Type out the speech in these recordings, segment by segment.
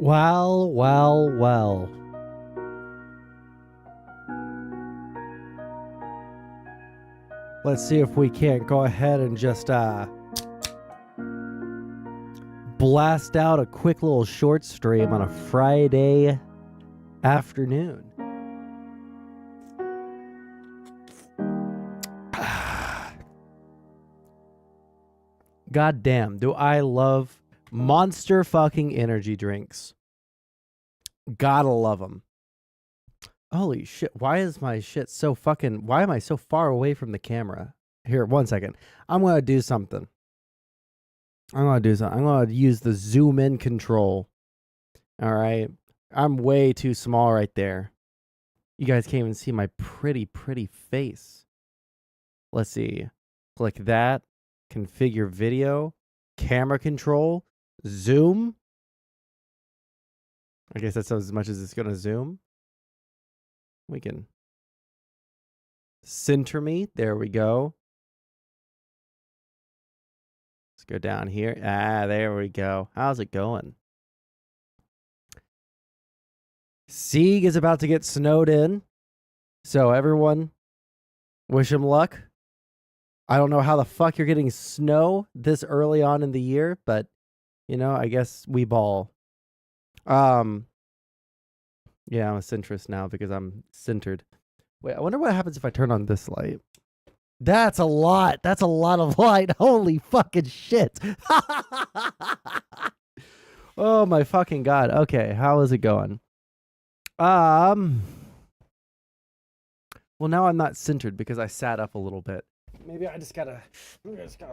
Well. Let's see if we can't go ahead and just blast out a quick little short stream on a Friday afternoon. God damn, do I love Monster fucking energy drinks. Gotta love them. Holy shit, why is my shit so fucking... Why am I so far away from the camera? Here, 1 second. I'm gonna do something. I'm gonna use the zoom in control. Alright? I'm way too small right there. You guys can't even see my pretty face. Let's see. Click that. Configure video. Camera control. Zoom. I guess that's as much as it's gonna zoom. We can center me. There we go. Let's go down here. There we go. How's it going? Sieg is about to get snowed in. So everyone, wish him luck. I don't know how the fuck you're getting snow this early on in the year, but, you know, I guess we ball. Yeah, I'm a centrist now because I'm centered. Wait, I wonder what happens if I turn on this light. That's a lot. That's a lot of light. Holy fucking shit. Oh my fucking god. Okay, how is it going? Well, now I'm not centered because I sat up a little bit. Maybe I just gotta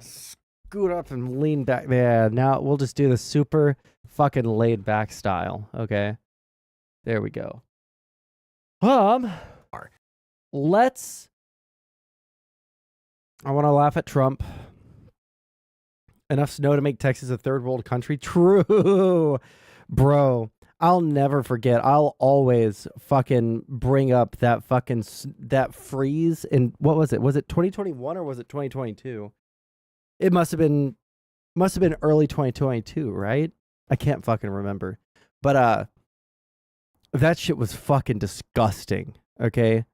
scoot up and lean back. Yeah, now we'll just do the super fucking laid back style. Okay. There we go. Let's... I want to laugh at Trump. Enough snow to make Texas a third world country? True. Bro, I'll never forget. I'll always fucking bring up that fucking... that freeze in... What was it? Was it 2021 or was it 2022? It must have been early 2022, right? I can't fucking remember. But, that shit was fucking disgusting, okay?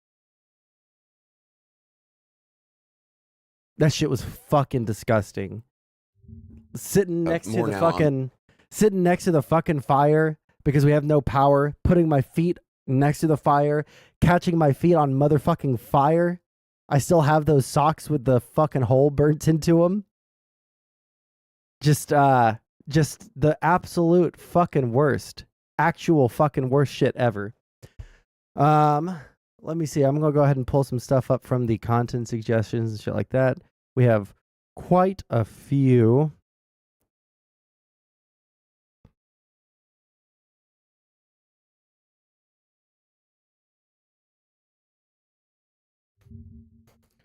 That shit was fucking disgusting. Sitting next to the fucking fire because we have no power, putting my feet next to the fire, catching my feet on motherfucking fire. I still have those socks with the fucking hole burnt into them. Just the absolute fucking worst. Actual fucking worst shit ever. Let me see. I'm gonna go ahead and pull some stuff up from the content suggestions and shit like that. We have quite a few.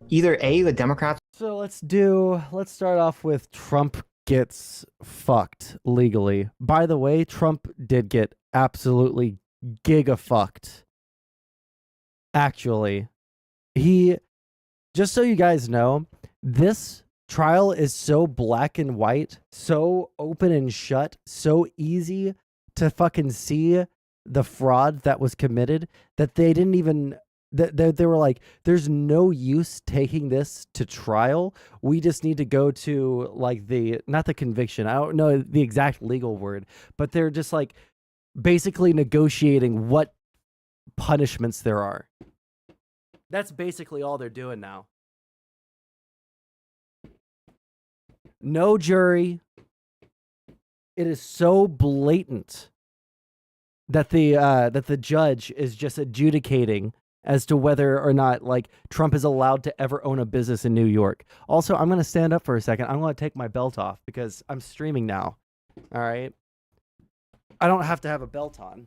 Either A, the Democrats. So let's start off with Trump gets fucked legally. By the way, Trump did get absolutely giga fucked. Actually, just so you guys know, this trial is so black and white, so open and shut, so easy to fucking see the fraud that was committed that they didn't even... They were like, there's no use taking this to trial. We just need to go to like not the conviction. I don't know the exact legal word, but they're just like basically negotiating what punishments there are. That's basically all they're doing now. No jury. It is so blatant that the judge is just adjudicating as to whether or not, like, Trump is allowed to ever own a business in New York. Also, I'm going to stand up for a second. I'm going to take my belt off because I'm streaming now. All right? I don't have to have a belt on.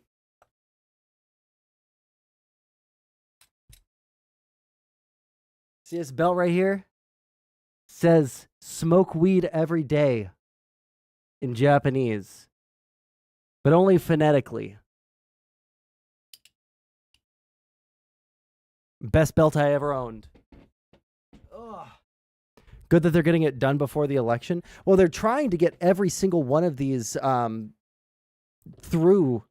See this belt right here? Says, smoke weed every day in Japanese, but only phonetically. Best belt I ever owned. Ugh. Good that they're getting it done before the election. Well, they're trying to get every single one of these through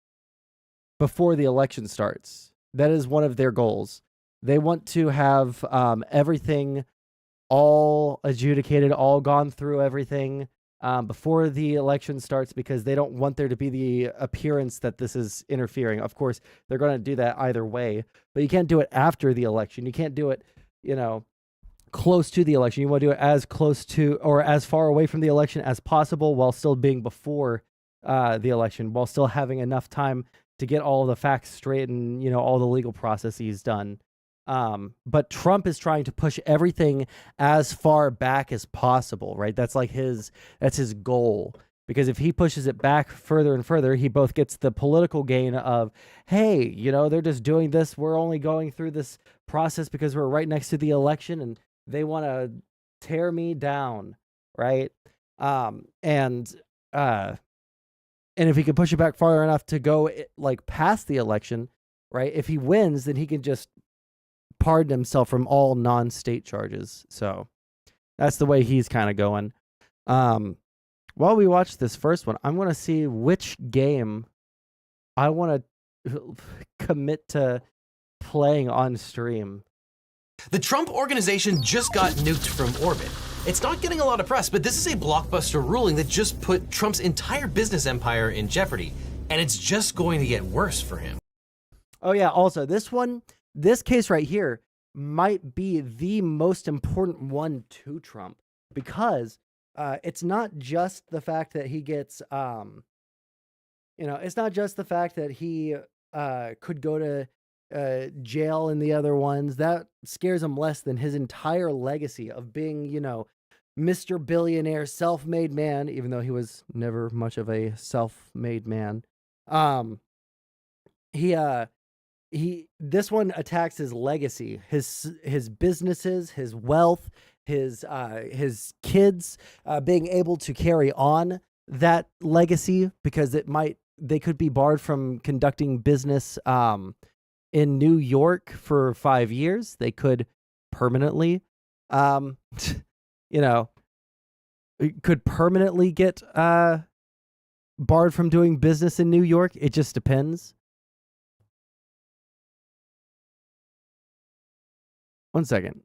before the election starts. That is one of their goals. They want to have everything all adjudicated, all gone through everything before the election starts, because they don't want there to be the appearance that this is interfering. Of course, they're going to do that either way, but you can't do it after the election. You can't do it, close to the election. You want to do it as close to or as far away from the election as possible while still being before the election, while still having enough time to get all the facts straight and, all the legal processes done. But Trump is trying to push everything as far back as possible, right? That's his goal. Because if he pushes it back further and further, he both gets the political gain of, hey, they're just doing this. We're only going through this process because we're right next to the election and they want to tear me down, right? And if he can push it back far enough to go past the election, right? If he wins, then he can just pardon himself from all non-state charges. So that's the way he's kind of going. While we watch this first one, I'm going to see which game I want to commit to playing on stream. The Trump Organization just got nuked from orbit. It's not getting a lot of press, but this is a blockbuster ruling that just put Trump's entire business empire in jeopardy, and it's just going to get worse for him. Oh yeah, also this case right here might be the most important one to Trump, because it's not just the fact that he gets, it's not just the fact that he could go to jail in the other ones. That scares him less than his entire legacy of being, Mr. Billionaire, self-made man, even though he was never much of a self-made man. This one attacks his legacy, his businesses, his wealth, his kids being able to carry on that legacy, because they could be barred from conducting business in New York for 5 years. They could permanently could permanently get barred from doing business in New York. It just depends. One second.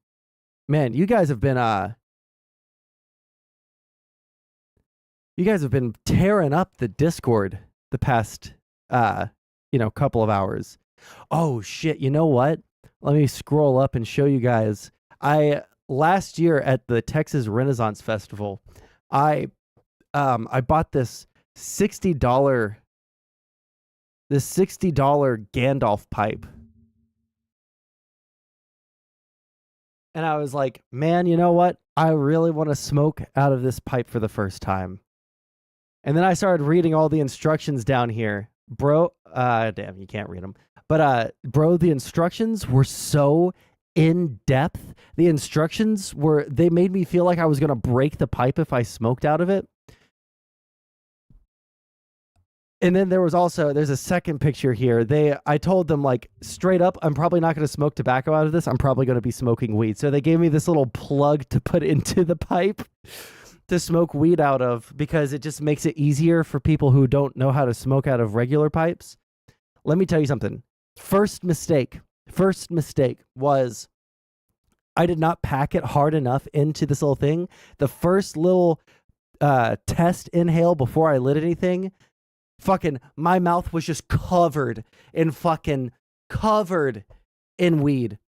Man, you guys have been tearing up the Discord the past couple of hours. Oh shit, you know what? Let me scroll up and show you guys. Last year at the Texas Renaissance Festival, I bought this $60 Gandalf pipe. And I was like, man, you know what? I really want to smoke out of this pipe for the first time. And then I started reading all the instructions down here. Bro, damn, you can't read them. But bro, the instructions were so in depth. The instructions they made me feel like I was going to break the pipe if I smoked out of it. And then there's a second picture here. I told them, like, straight up, I'm probably not going to smoke tobacco out of this. I'm probably going to be smoking weed. So they gave me this little plug to put into the pipe to smoke weed out of, because it just makes it easier for people who don't know how to smoke out of regular pipes. Let me tell you something. First mistake was I did not pack it hard enough into this little thing. The first little test inhale before I lit anything, fucking my mouth was just covered in weed.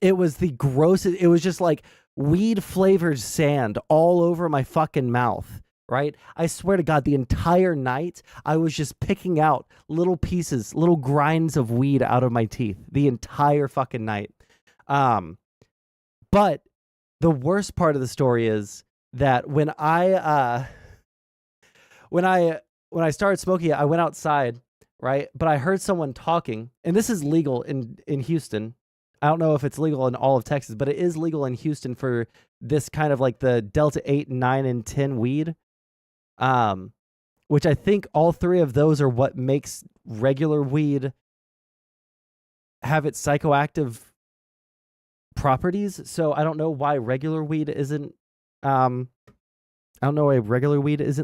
It was the grossest. It was just like weed flavored sand all over my fucking mouth, right? I swear to God, the entire night I was just picking out little pieces, little grinds of weed out of my teeth the entire fucking night. But the worst part of the story is that when I started smoking it, I went outside, right? But I heard someone talking, and this is legal in Houston. I don't know if it's legal in all of Texas, but it is legal in Houston for this kind of like the Delta 8, 9, and 10 weed, which I think all three of those are what makes regular weed have its psychoactive properties. So I don't know why regular weed isn't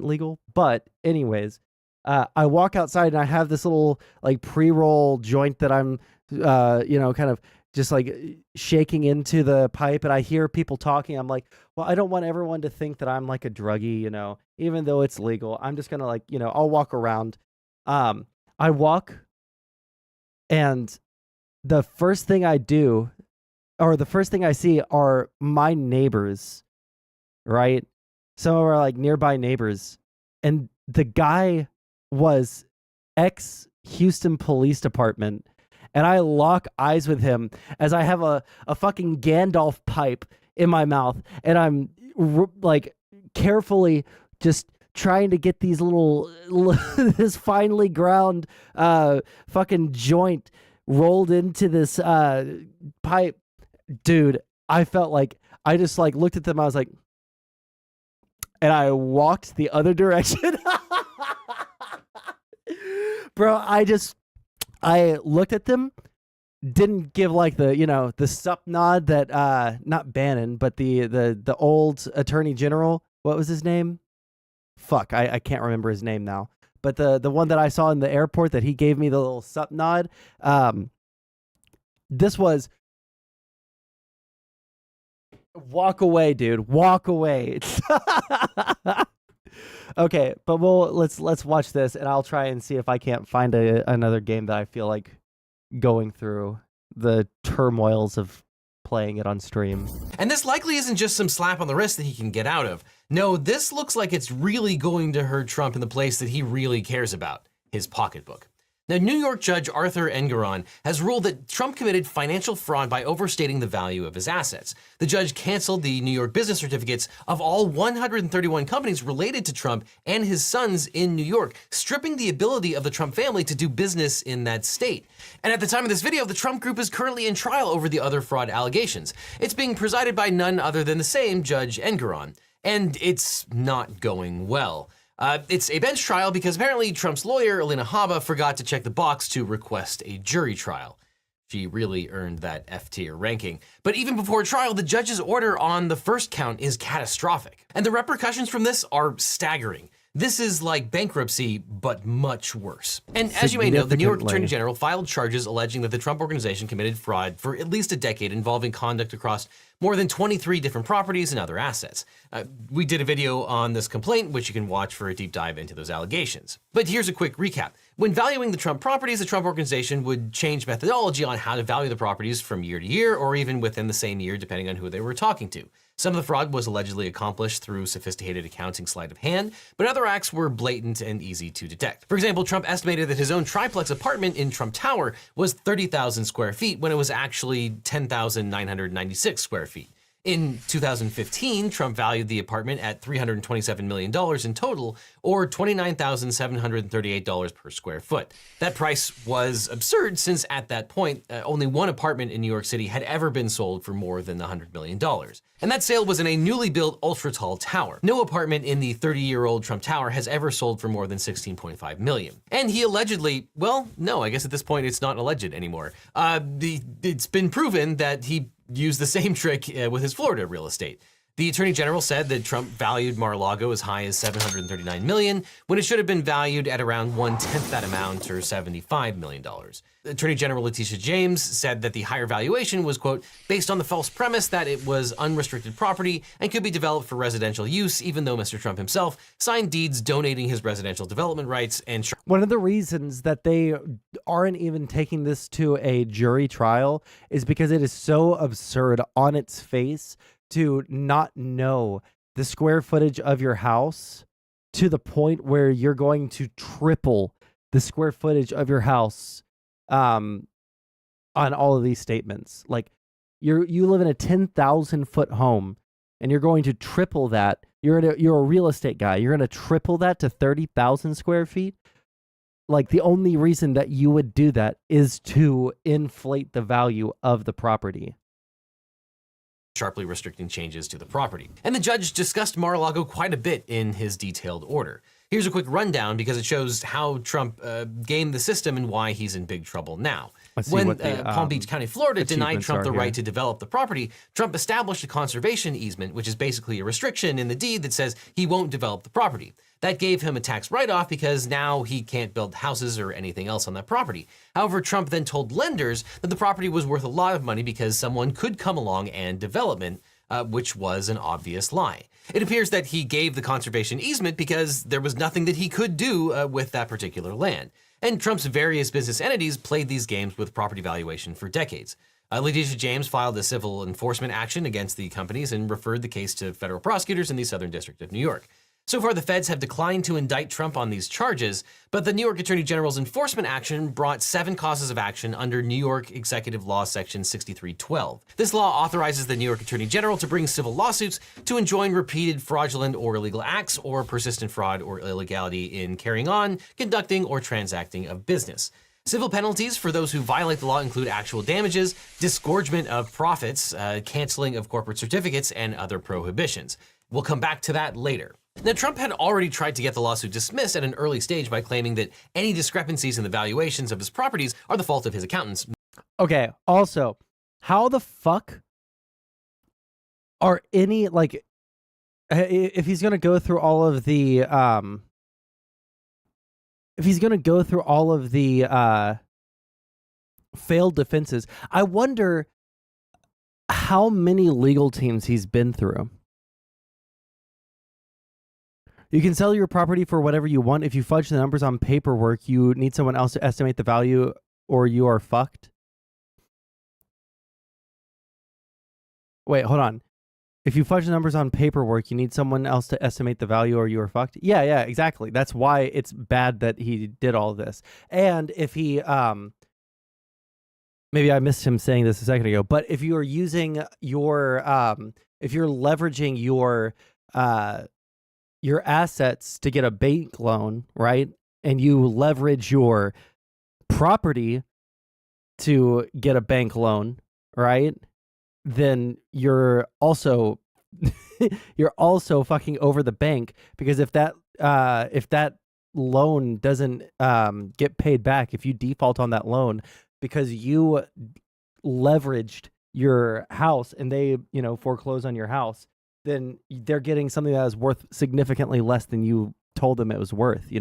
legal, but anyways, I walk outside and I have this little like pre-roll joint that I'm, kind of just like shaking into the pipe, and I hear people talking. I'm like, well, I don't want everyone to think that I'm like a druggie, even though it's legal. I'm just gonna like, I'll walk around. I walk, and the first thing I do, or the first thing I see, are my neighbors, right? Some of our like nearby neighbors, and the guy was ex Houston Police Department, and I lock eyes with him as I have a fucking Gandalf pipe in my mouth, and I'm like carefully just trying to get these this finely ground fucking joint rolled into this pipe. Dude, I felt like I just like looked at them. I was like, and I walked the other direction. Bro, I looked at them, didn't give like the sup nod that not Bannon, but the old attorney general, what was his name? Fuck, I can't remember his name now. But the one that I saw in the airport that he gave me the little sup nod, this was walk away, dude. Walk away. Okay, but let's watch this, and I'll try and see if I can't find another game that I feel like going through the turmoils of playing it on stream. And this likely isn't just some slap on the wrist that he can get out of. No, this looks like it's really going to hurt Trump in the place that he really cares about, his pocketbook. Now, New York Judge Arthur Engoron has ruled that Trump committed financial fraud by overstating the value of his assets. The judge canceled the New York business certificates of all 131 companies related to Trump and his sons in New York, stripping the ability of the Trump family to do business in that state. And at the time of this video, the Trump group is currently in trial over the other fraud allegations. It's being presided by none other than the same Judge Engoron, and it's not going well. It's a bench trial because apparently Trump's lawyer, Alina Habba, forgot to check the box to request a jury trial. She really earned that F-tier ranking. But even before trial, the judge's order on the first count is catastrophic. And the repercussions from this are staggering. This is like bankruptcy, but much worse. And as you may know, the New York Attorney General filed charges alleging that the Trump Organization committed fraud for at least a decade involving conduct across more than 23 different properties and other assets. We did a video on this complaint, which you can watch for a deep dive into those allegations. But here's a quick recap. When valuing the Trump properties, the Trump Organization would change methodology on how to value the properties from year to year, or even within the same year, depending on who they were talking to. Some of the fraud was allegedly accomplished through sophisticated accounting sleight of hand, but other acts were blatant and easy to detect. For example, Trump estimated that his own triplex apartment in Trump Tower was 30,000 square feet when it was actually 10,996 square feet. In 2015, Trump valued the apartment at $327 million in total, or $29,738 per square foot. That price was absurd since at that point, only one apartment in New York City had ever been sold for more than $100 million. And that sale was in a newly built ultra-tall tower. No apartment in the 30-year-old Trump Tower has ever sold for more than $16.5 million. And he allegedly, well, no, I guess at this point it's not alleged anymore. It's been proven that he used the same trick with his Florida real estate. The Attorney General said that Trump valued Mar-a-Lago as high as $739 million, when it should have been valued at around 1/10 that amount, or $75 million. Attorney General Letitia James said that the higher valuation was, quote, based on the false premise that it was unrestricted property and could be developed for residential use, even though Mr. Trump himself signed deeds donating his residential development rights and... One of the reasons that they aren't even taking this to a jury trial is because it is so absurd on its face to not know the square footage of your house to the point where you're going to triple the square footage of your house on all of these statements. Like you live in a 10,000 foot home and you're going to triple that. You're a real estate guy. You're going to triple that to 30,000 square feet. Like the only reason that you would do that is to inflate the value of the property. Sharply restricting changes to the property. And the judge discussed Mar-a-Lago quite a bit in his detailed order. Here's a quick rundown because it shows how Trump gamed the system and why he's in big trouble now. When Palm Beach County, Florida denied Trump the right to develop the property, Trump established a conservation easement, which is basically a restriction in the deed that says he won't develop the property. That gave him a tax write-off because now he can't build houses or anything else on that property. However, Trump then told lenders that the property was worth a lot of money because someone could come along and develop it, which was an obvious lie. It appears that he gave the conservation easement because there was nothing that he could do with that particular land. And Trump's various business entities played these games with property valuation for decades. Letitia James filed a civil enforcement action against the companies and referred the case to federal prosecutors in the Southern District of New York. So far, the feds have declined to indict Trump on these charges, but the New York Attorney General's enforcement action brought 7 causes of action under New York Executive Law Section 6312. This law authorizes the New York Attorney General to bring civil lawsuits to enjoin repeated fraudulent or illegal acts or persistent fraud or illegality in carrying on, conducting, or transacting of business. Civil penalties for those who violate the law include actual damages, disgorgement of profits, canceling of corporate certificates, and other prohibitions. We'll come back to that later. Now, Trump had already tried to get the lawsuit dismissed at an early stage by claiming that any discrepancies in the valuations of his properties are the fault of his accountants. Okay, also, how the fuck are any, like, if he's going to go through all of the, failed defenses, I wonder how many legal teams he's been through. You can sell your property for whatever you want. If you fudge the numbers on paperwork, you need someone else to estimate the value or you are fucked. Wait, hold on. If you fudge the numbers on paperwork, you need someone else to estimate the value or you are fucked. Yeah, exactly. That's why it's bad that he did all this. And if he, maybe I missed him saying this a second ago, but if you are using your, if you're leveraging your assets to get a bank loan, right? And you leverage your property to get a bank loan, right? Then you're also fucking over the bank, because if that loan doesn't get paid back, if you default on that loan because you leveraged your house and they, foreclose on your house, then they're getting something that is worth significantly less than you told them it was worth,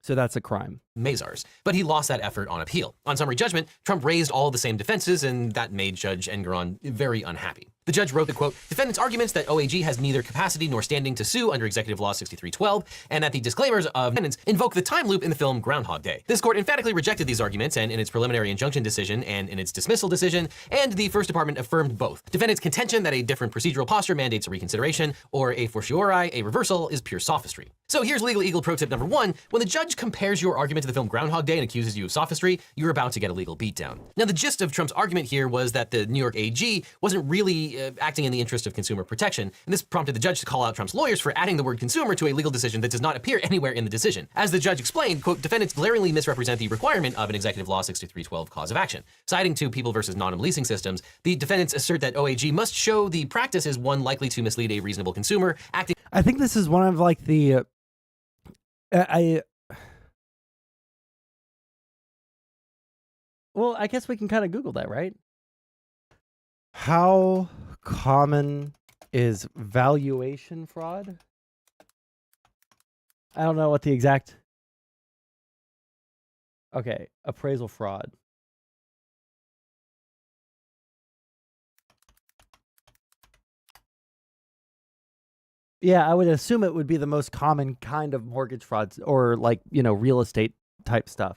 So that's a crime. Mazars, but he lost that effort on appeal. On summary judgment, Trump raised all the same defenses, and that made Judge Engoron very unhappy. The judge wrote the quote, defendant's arguments that OAG has neither capacity nor standing to sue under Executive Law 6312, and that the disclaimers of defendants invoke the time loop in the film Groundhog Day. This court emphatically rejected these arguments, and in its preliminary injunction decision and in its dismissal decision, and the First Department affirmed both. Defendant's contention that a different procedural posture mandates a reconsideration or a fortiori, a reversal, is pure sophistry. So here's Legal Eagle pro tip number 1. When the judge compares your argument to the film Groundhog Day and accuses you of sophistry, you're about to get a legal beatdown. Now, the gist of Trump's argument here was that the New York AG wasn't really acting in the interest of consumer protection, and this prompted the judge to call out Trump's lawyers for adding the word consumer to a legal decision that does not appear anywhere in the decision. As the judge explained, quote, defendants glaringly misrepresent the requirement of an Executive Law 6312 cause of action. Citing to People versus Non-Am Leasing Systems, the defendants assert that OAG must show the practice is one likely to mislead a reasonable consumer acting. I think this is one of like the well, I guess we can kind of Google that, right? How common is valuation fraud? I don't know what the exact. Okay, appraisal fraud. Yeah, I would assume it would be the most common kind of mortgage frauds, or like, real estate type stuff.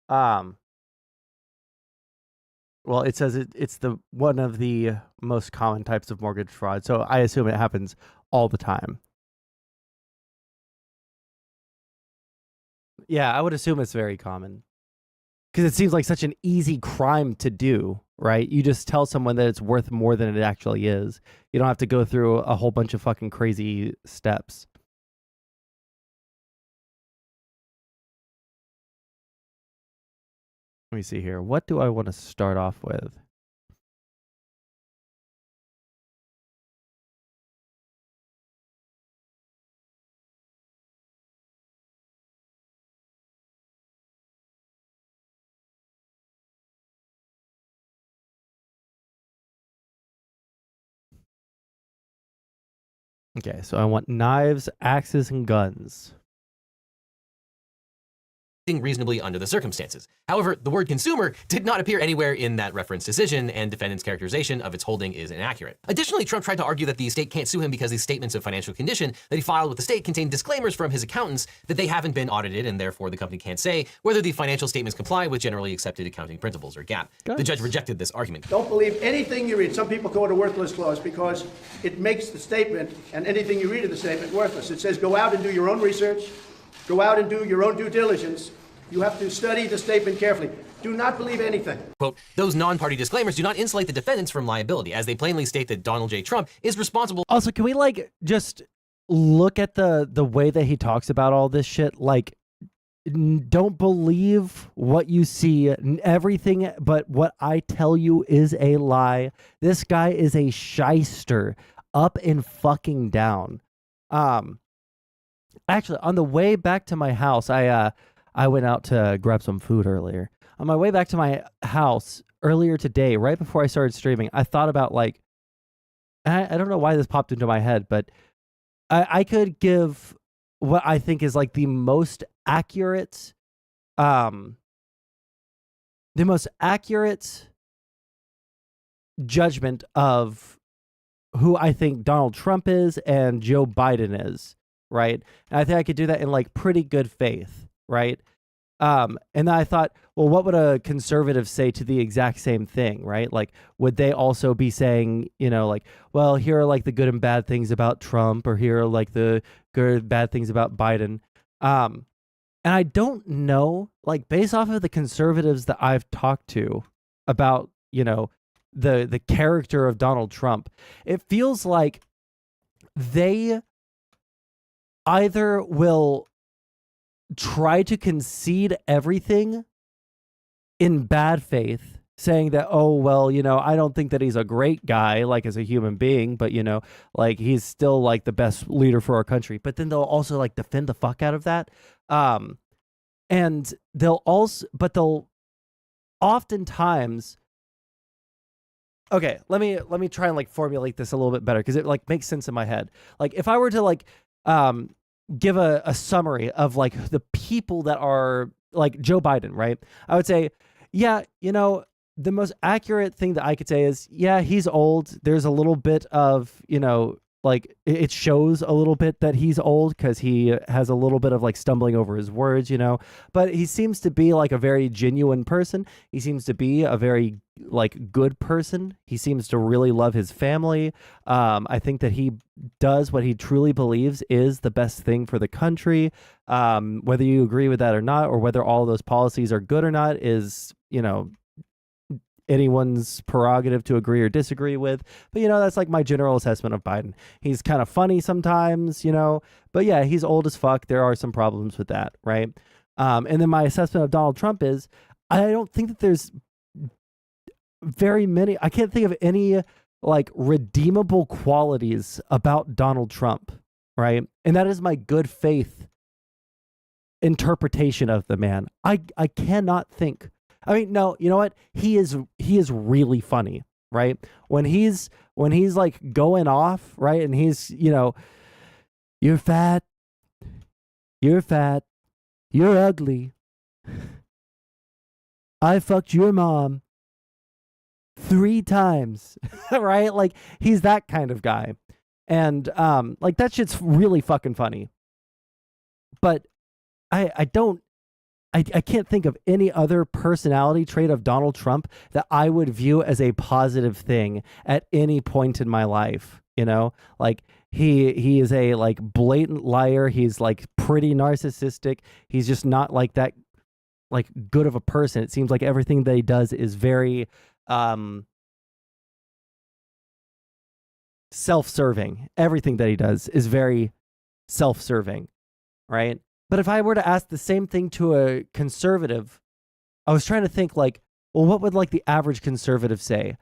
Well, it says it's the one of the most common types of mortgage fraud, so I assume it happens all the time. Yeah, I would assume it's very common, because it seems like such an easy crime to do, right? You just tell someone that it's worth more than it actually is. You don't have to go through a whole bunch of fucking crazy steps. Let me see here. What do I want to start off with? Okay, so I want knives, axes, and guns. Reasonably under the circumstances. However, the word consumer did not appear anywhere in that reference decision, and defendant's characterization of its holding is inaccurate. Additionally, Trump tried to argue that the state can't sue him because his statements of financial condition that he filed with the state contain disclaimers from his accountants that they haven't been audited, and therefore the company can't say whether the financial statements comply with generally accepted accounting principles or GAAP. The judge rejected this argument. Don't believe anything you read. Some people call it a worthless clause because it makes the statement and anything you read in the statement worthless. It says go out and do your own research, go out and do your own due diligence. You have to study the statement carefully. Do not believe anything. Quote, those non-party disclaimers do not insulate the defendants from liability, as they plainly state that Donald J. Trump is responsible. Also, can we like just look at the way that he talks about all this shit? Like, don't believe what you see. Everything but what I tell you is a lie. This guy is a shyster, up and fucking down. Actually, on the way back to my house, I went out to grab some food earlier. On my way back to my house earlier today, right before I started streaming, I thought about like, I don't know why this popped into my head, but I could give what I think is like the most accurate judgment of who I think Donald Trump is and Joe Biden is, right? And I think I could do that in like pretty good faith, right? And then I thought, well, what would a conservative say to the exact same thing, right? Like, would they also be saying, you know, like, well, here are like the good and bad things about Trump, or here are like the good and bad things about Biden. And I don't know, like, based off of the conservatives that I've talked to about, you know, the character of Donald Trump, it feels like they either will try to concede everything in bad faith, saying that, oh, well, you know, I don't think that he's a great guy, like as a human being, but, you know, like he's still like the best leader for our country. But then they'll also like defend the fuck out of that. And they'll oftentimes, okay, let me try and like formulate this a little bit better, because it like makes sense in my head. Like if I were to like, give a summary of like the people that are like Joe Biden, right? I would say, yeah, you know, the most accurate thing that I could say is, yeah, he's old. There's a little bit of, you know, like it shows a little bit that he's old because he has a little bit of like stumbling over his words, you know, but he seems to be like a very genuine person. He seems to be a very like good person. He seems to really love his family. I think that he does what he truly believes is the best thing for the country. Whether you agree with that or not, or whether all those policies are good or not is, you know, anyone's prerogative to agree or disagree with. But, you know, that's like my general assessment of Biden. He's kind of funny sometimes, you know, but yeah, he's old as fuck. There are some problems with that, right? And then my assessment of Donald Trump is, I don't think that there's very many, I can't think of any like redeemable qualities about Donald Trump, right? And that is my good faith interpretation of the man. I cannot think. I mean, no, you know what? He is really funny, right? When he's like going off, right? And he's, you know, you're fat, you're ugly, I fucked your mom 3 times, right? Like he's that kind of guy. And like that shit's really fucking funny. But I can't think of any other personality trait of Donald Trump that I would view as a positive thing at any point in my life. You know, like he is a like blatant liar. He's like pretty narcissistic. He's just not like that, like good of a person. It seems like everything that he does is very self-serving. Everything that he does is very self-serving, right? But if I were to ask the same thing to a conservative, I was trying to think like, well, what would like the average conservative say?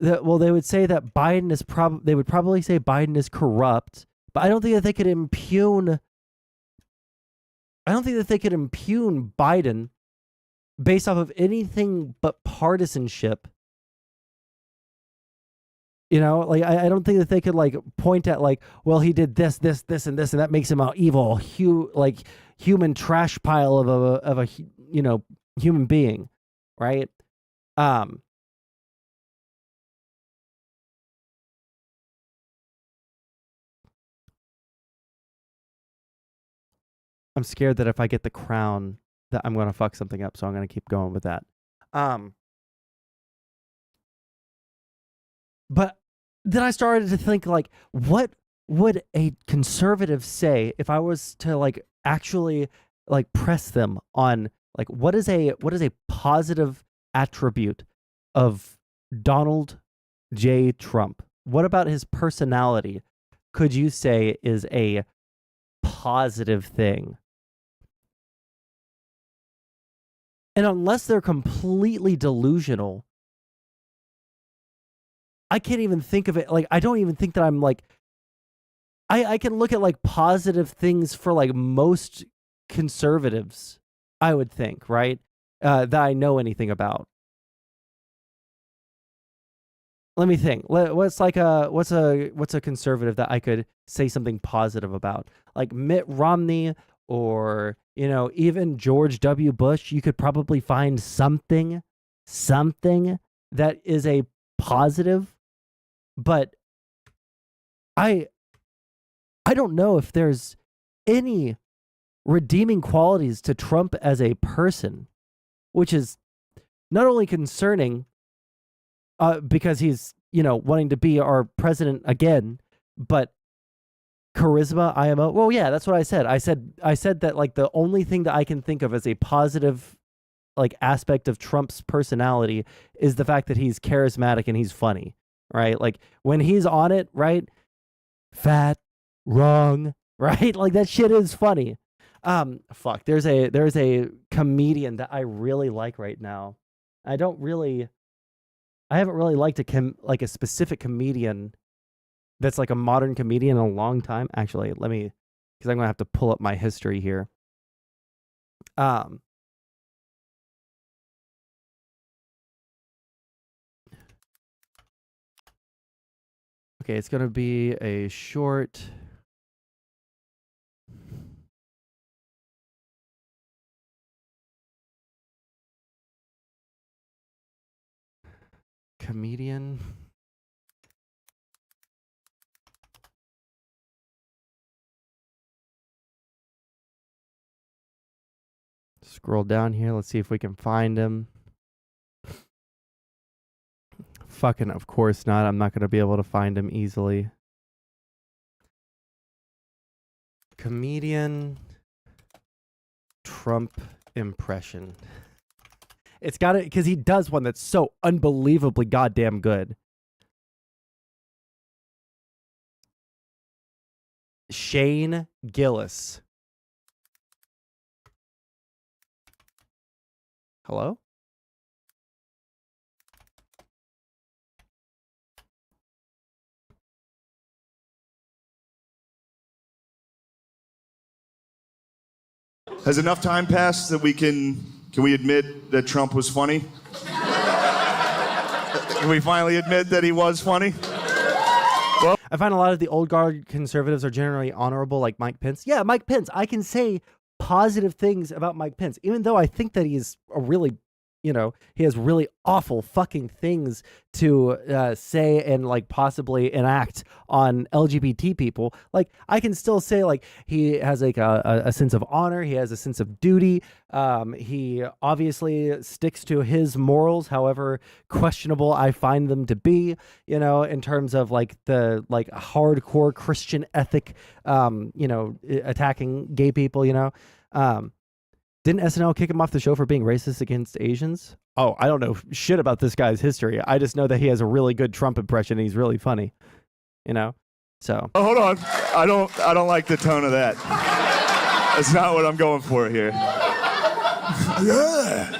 Well, they would say that Biden is they would probably say Biden is corrupt, but I don't think that they could impugn Biden based off of anything but partisanship You know, like I don't think that they could like point at like, well, he did this, this, this, and this, and that makes him an evil, human trash pile of a human being, right? I'm scared that if I get the crown, that I'm gonna fuck something up, so I'm gonna keep going with that. But then I started to think like, what would a conservative say if I was to like actually like press them on like what is a positive attribute of Donald J. Trump? What about his personality could you say is a positive thing? And unless they're completely delusional, I can't even think of it. Like, I don't even think that I'm like, I can look at like positive things for like most conservatives, I would think, right? That I know anything about. Let me think. What's a conservative that I could say something positive about? Like Mitt Romney or, even George W. Bush. You could probably find something that is a positive, but I don't know if there's any redeeming qualities to Trump as a person, which is not only concerning because he's, wanting to be our president again, but charisma, IMO. Well, yeah, that's what I said. I said that like the only thing that I can think of as a positive like aspect of Trump's personality is the fact that he's charismatic and he's funny, right? Like when he's on it, right? Fat, wrong, right? Like that shit is funny. Fuck. There's a comedian that I really like right now. I haven't really liked a specific comedian that's like a modern comedian in a long time. Actually, because I'm gonna have to pull up my history here. Okay, it's gonna be a short. Comedian. Scroll down here. Let's see if we can find him. Fucking, of course not. I'm not going to be able to find him easily. Comedian Trump impression. It's got it because he does one that's so unbelievably goddamn good. Shane Gillis. Hello? Has enough time passed that can we admit that Trump was funny? Can we finally admit that he was funny? Well, I find a lot of the old guard conservatives are generally honorable, like Mike Pence. Yeah, Mike Pence. I can say positive things about Mike Pence, even though I think that he's a really, he has really awful fucking things to say and like possibly enact on LGBT people. Like I can still say like he has like a sense of honor. He has a sense of duty. He obviously sticks to his morals, however questionable I find them to be, in terms of like the like hardcore Christian ethic, attacking gay people, Didn't SNL kick him off the show for being racist against Asians? Oh, I don't know shit about this guy's history. I just know that he has a really good Trump impression and he's really funny. So. Oh, hold on. I don't like the tone of that. That's not what I'm going for here. Yeah.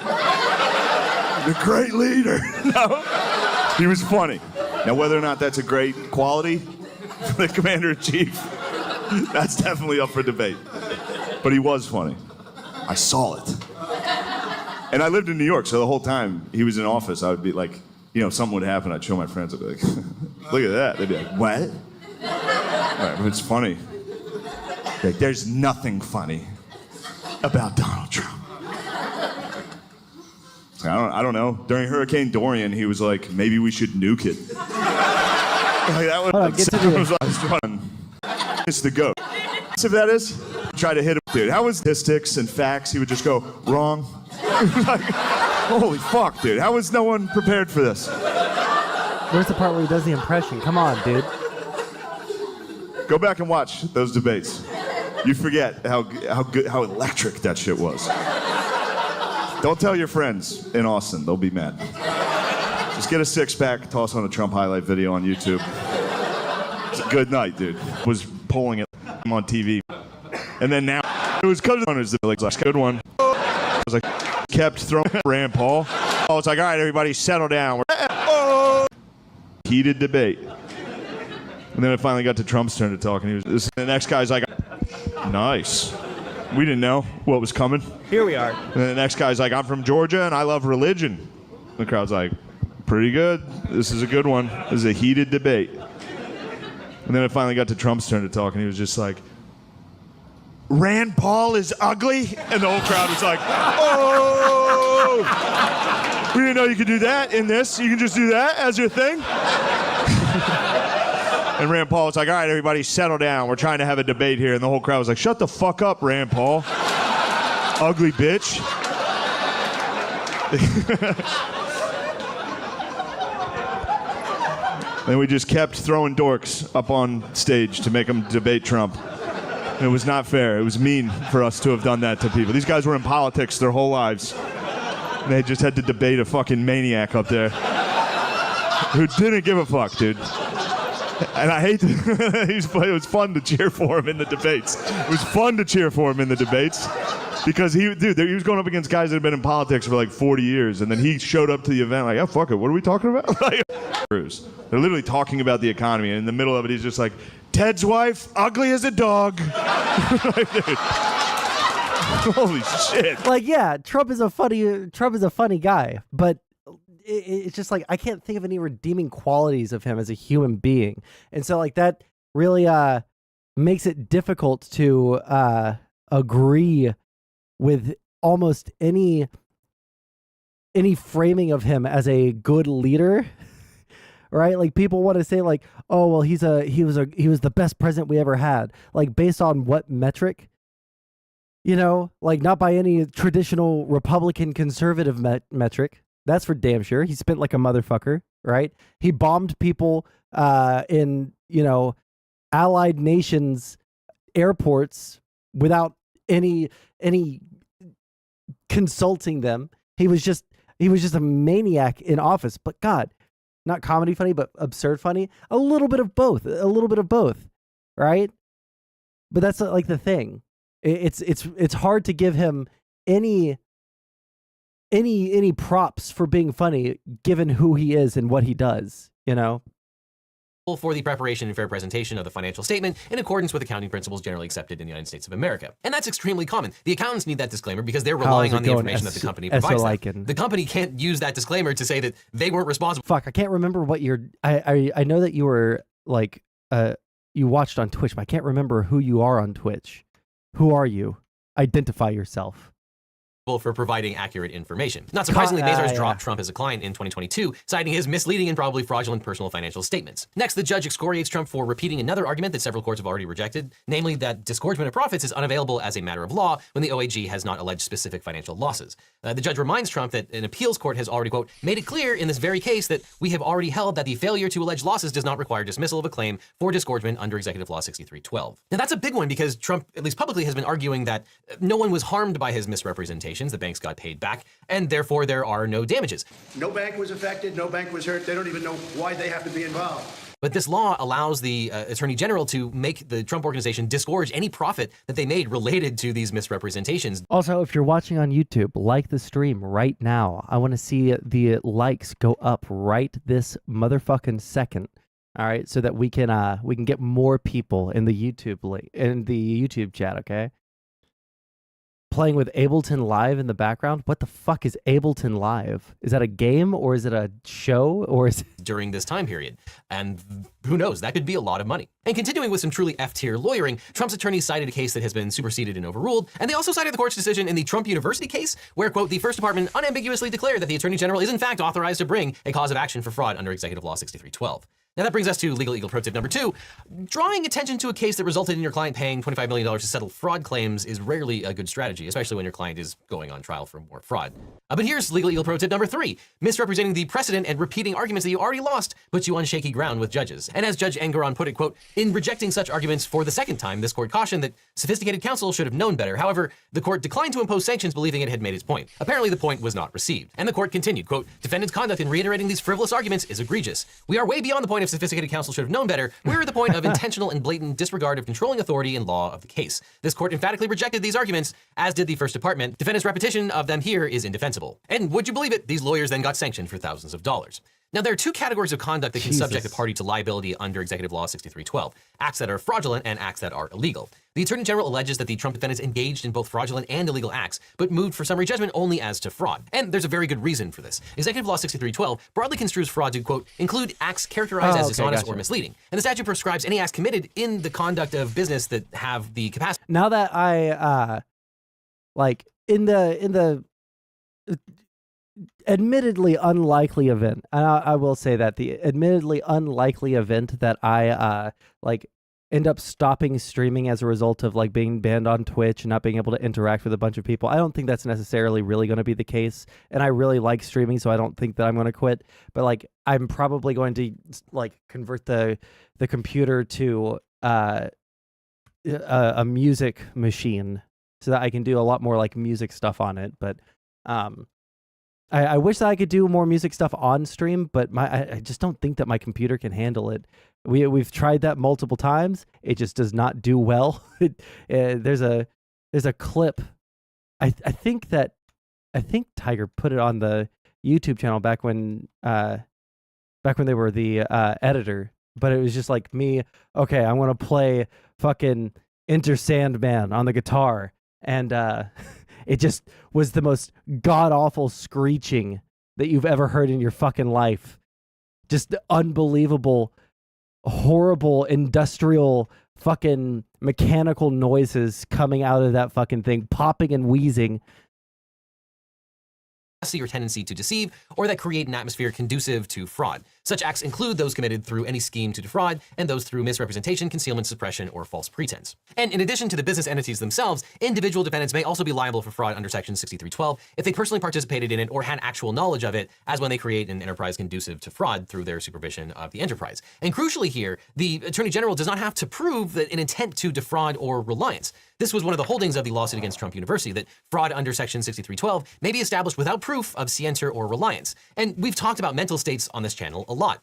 The great leader. No. He was funny. Now, whether or not that's a great quality for the commander-in-chief, that's definitely up for debate. But he was funny. I saw it. And I lived in New York, so the whole time he was in office, I would be like, something would happen, I'd show my friends, I'd be like, look at that. They'd be like, what? Right, but it's funny. Like, there's nothing funny about Donald Trump. I don't know. During Hurricane Dorian, he was like, maybe we should nuke it. Like, that was fun. It's the GOAT. If that is, try to hit him. Dude, how was statistics and facts? He would just go, wrong. Like, holy fuck, dude. How was no one prepared for this? Where's the part where he does the impression? Come on, dude. Go back and watch those debates. You forget how electric that shit was. Don't tell your friends in Austin. They'll be mad. Just get a six-pack, toss on a Trump highlight video on YouTube. It's a good night, dude. Was polling it on TV. And then now, it was because of the like, good one. I was like, kept throwing Rand Paul. I was like, all right, everybody, settle down. Heated debate. And then it finally got to Trump's turn to talk, and the next guy's like, nice. We didn't know what was coming. Here we are. And then the next guy's like, I'm from Georgia, and I love religion. The crowd's like, pretty good. This is a good one. This is a heated debate. And then it finally got to Trump's turn to talk, and he was just like, Rand Paul is ugly? And the whole crowd was like, oh! We didn't know you could do that in this. You can just do that as your thing? And Rand Paul was like, all right, everybody, settle down. We're trying to have a debate here. And the whole crowd was like, shut the fuck up, Rand Paul. Ugly bitch. And we just kept throwing dorks up on stage to make them debate Trump. And it was not fair. It was mean for us to have done that to people. These guys were in politics their whole lives. And they just had to debate a fucking maniac up there who didn't give a fuck, dude. And I hate to, it was fun to cheer for him in the debates. It was fun to cheer for him in the debates because he was going up against guys that had been in politics for like 40 years, and then he showed up to the event like, oh, fuck it, what are we talking about? Like, they're literally talking about the economy, and in the middle of it, he's just like, Ted's wife, ugly as a dog. Like, dude, holy shit. Like, yeah, Trump is a funny guy, but it's just like I can't think of any redeeming qualities of him as a human being, and so like that really makes it difficult to agree with almost any framing of him as a good leader. Right? Like people want to say like, oh well, he was the best president we ever had. Like based on what metric? You know, like not by any traditional Republican conservative metric. That's for damn sure. He spent like a motherfucker, right? He bombed people in, allied nations airports without any consulting them. He was just a maniac in office. But God, not comedy funny, but absurd funny. A little bit of both, right? But that's like the thing. It's hard to give him any props for being funny given who he is and what he does, for the preparation and fair presentation of the financial statement in accordance with accounting principles generally accepted in the United States of America. And that's extremely common. The accountants need that disclaimer because they're relying on the information that the company provides them. The company can't use that disclaimer to say that they weren't responsible. Fuck, I can't remember what I know that you were like you watched on Twitch, but I can't remember who you are on Twitch. Who are you? Identify yourself. For providing accurate information. Not surprisingly, Bezos dropped Trump as a client in 2022, citing his misleading and probably fraudulent personal financial statements. Next, the judge excoriates Trump for repeating another argument that several courts have already rejected, namely that disgorgement of profits is unavailable as a matter of law when the OAG has not alleged specific financial losses. The judge reminds Trump that an appeals court has already, quote, made it clear in this very case that we have already held that the failure to allege losses does not require dismissal of a claim for disgorgement under Executive Law 6312. Now that's a big one because Trump, at least publicly, has been arguing that no one was harmed by his misrepresentations. The banks got paid back, and therefore there are no damages. No bank was affected, no bank was hurt. They don't even know why they have to be involved. But this law allows the Attorney General to make the Trump Organization disgorge any profit that they made related to these misrepresentations. Also, if you're watching on YouTube, like the stream right now. I want to see the likes go up right this motherfucking second. All right, so that we can get more people in the YouTube chat, okay? playing with Ableton Live in the background. What the fuck is Ableton Live? Is that a game or is it a show or is it... during this time period. And who knows, that could be a lot of money. And continuing with some truly F-tier lawyering, Trump's attorneys cited a case that has been superseded and overruled, and they also cited the court's decision in the Trump University case, where, quote, the First Department unambiguously declared that the Attorney General is in fact authorized to bring a cause of action for fraud under Executive Law 6312. Now that brings us to Legal Eagle Pro Tip number 2. Drawing attention to a case that resulted in your client paying $25 million to settle fraud claims is rarely a good strategy, especially when your client is going on trial for more fraud. But here's Legal Eagle Pro Tip number 3. Misrepresenting the precedent and repeating arguments that you already lost puts you on shaky ground with judges. And as Judge Engoron put it, quote, in rejecting such arguments for the second time, this court cautioned that sophisticated counsel should have known better. However, the court declined to impose sanctions believing it had made its point. Apparently the point was not received. And the court continued, quote, defendant's conduct in reiterating these frivolous arguments is egregious. We are way beyond the point of sophisticated counsel should have known better. We're at the point of intentional and blatant disregard of controlling authority and law of the case. This court emphatically rejected these arguments, as did the First Department. Defendant's repetition of them here is indefensible. And would you believe it? These lawyers then got sanctioned for thousands of dollars. Now, there are two categories of conduct that can subject a party to liability under Executive Law 6312, acts that are fraudulent and acts that are illegal. The Attorney General alleges that the Trump defendants engaged in both fraudulent and illegal acts, but moved for summary judgment only as to fraud. And there's a very good reason for this. Executive Law 6312 broadly construes fraud to, quote, include acts characterized as dishonest or misleading. And the statute prescribes any acts committed in the conduct of business that have the capacity. Now that I, like, in the admittedly unlikely event, and I will say that the admittedly unlikely event that I like end up stopping streaming as a result of like being banned on Twitch and not being able to interact with a bunch of people, I don't think that's necessarily really going to be the case. And I really like streaming, so I don't think that I'm going to quit. But like, I'm probably going to like convert the computer to a music machine so that I can do a lot more like music stuff on it. But I wish that I could do more music stuff on stream, but I just don't think that my computer can handle it. We've tried that multiple times. It just does not do well. There's a clip. I think Tiger put it on the YouTube channel back when they were the editor. But it was just like me. Okay, I'm gonna play fucking Enter Sandman on the guitar, and it just was the most god-awful screeching that you've ever heard in your fucking life. Just unbelievable, horrible, industrial, fucking mechanical noises coming out of that fucking thing, popping and wheezing. Or tendency to deceive, or that create an atmosphere conducive to fraud. Such acts include those committed through any scheme to defraud, and those through misrepresentation, concealment, suppression, or false pretense. And in addition to the business entities themselves, individual defendants may also be liable for fraud under Section 6312 if they personally participated in it or had actual knowledge of it, as when they create an enterprise conducive to fraud through their supervision of the enterprise. And crucially here, the Attorney General does not have to prove that an intent to defraud or reliance. This was one of the holdings of the lawsuit against Trump University, that fraud under Section 6312 may be established without proof of scienter or reliance. And we've talked about mental states on this channel a lot.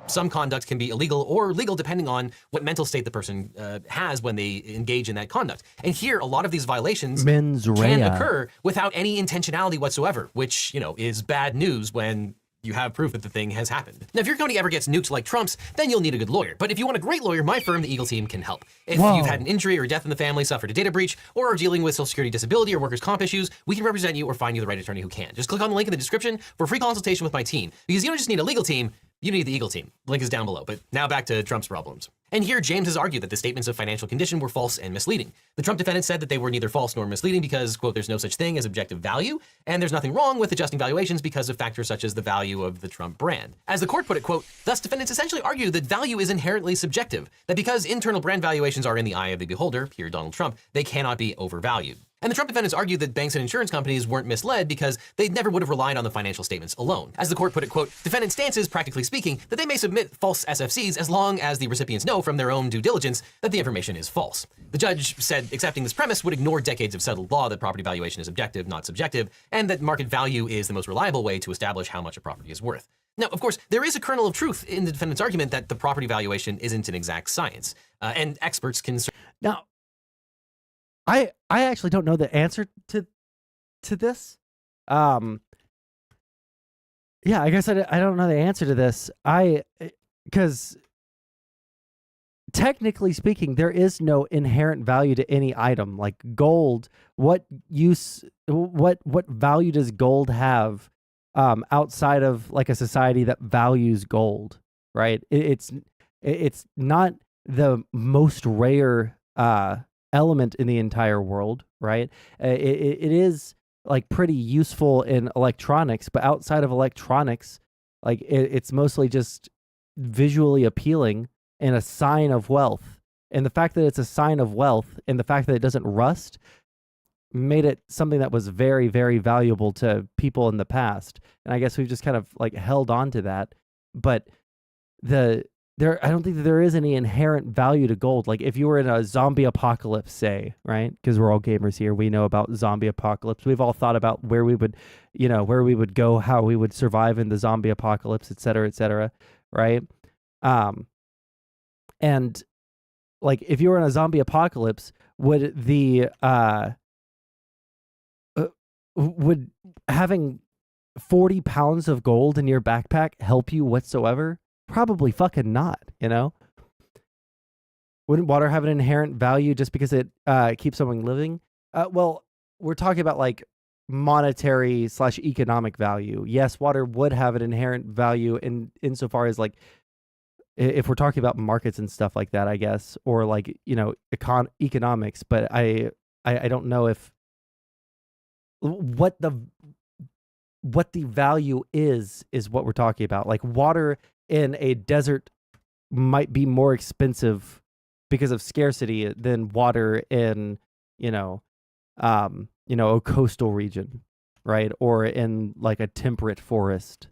Some conduct can be illegal or legal depending on what mental state the person has when they engage in that conduct. And here, a lot of these violations can occur without any intentionality whatsoever, which, is bad news when you have proof that the thing has happened. Now, if your company ever gets nuked like Trump's, then you'll need a good lawyer. But if you want a great lawyer, my firm, the Eagle Team, can help. If you've had an injury or death in the family, suffered a data breach, or are dealing with Social Security disability or workers' comp issues, we can represent you or find you the right attorney who can. Just click on the link in the description for a free consultation with my team. Because you don't just need a legal team, you need the Eagle Team. Link is down below. But now back to Trump's problems. And here, James has argued that the statements of financial condition were false and misleading. The Trump defendants said that they were neither false nor misleading because, quote, there's no such thing as objective value, and there's nothing wrong with adjusting valuations because of factors such as the value of the Trump brand. As the court put it, quote, thus defendants essentially argue that value is inherently subjective, that because internal brand valuations are in the eye of the beholder, here Donald Trump, they cannot be overvalued. And the Trump defendants argued that banks and insurance companies weren't misled because they never would have relied on the financial statements alone. As the court put it, quote, defendant stance is, practically speaking, that they may submit false SFCs as long as the recipients know from their own due diligence that the information is false. The judge said accepting this premise would ignore decades of settled law that property valuation is objective, not subjective, and that market value is the most reliable way to establish how much a property is worth. Now, of course, there is a kernel of truth in the defendant's argument that the property valuation isn't an exact science, and experts can... Now, I actually don't know the answer to this. Yeah, I guess I don't know the answer to this. Because technically speaking, there is no inherent value to any item. Like gold, what value does gold have outside of like a society that values gold, right? It's not the most rare element in the entire world, right? It is like pretty useful in electronics, but outside of electronics, like it's mostly just visually appealing and a sign of wealth. And the fact that it's a sign of wealth and the fact that it doesn't rust made it something that was very, very valuable to people in the past. And I guess we've just kind of like held on to that. But I don't think that there is any inherent value to gold. Like if you were in a zombie apocalypse, say, right? Because we're all gamers here, we know about zombie apocalypse. We've all thought about where we would go, how we would survive in the zombie apocalypse, et cetera, right? And like if you were in a zombie apocalypse, would having 40 pounds of gold in your backpack help you whatsoever? Probably fucking not, you know? Wouldn't water have an inherent value just because it keeps someone living? Well, we're talking about like monetary / economic value. Yes, water would have an inherent value insofar as like if we're talking about markets and stuff like that, I guess, or like, you know, economics, but I don't know if what the value is what we're talking about. Like water in a desert might be more expensive because of scarcity than water in, a coastal region, right? Or in like a temperate forest.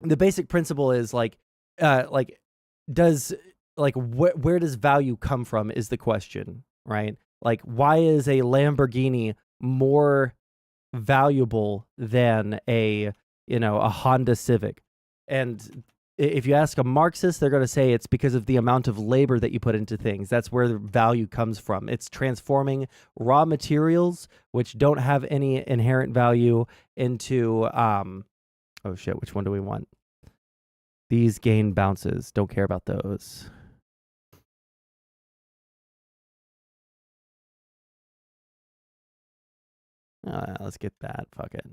The basic principle is where does value come from is the question, right? Like, why is a Lamborghini more valuable than a Honda Civic? And if you ask a Marxist, they're going to say it's because of the amount of labor that you put into things. That's where the value comes from. It's transforming raw materials, which don't have any inherent value, into oh shit, which one do we want? These gain bounces. Don't care about those. Let's get that. Fuck it.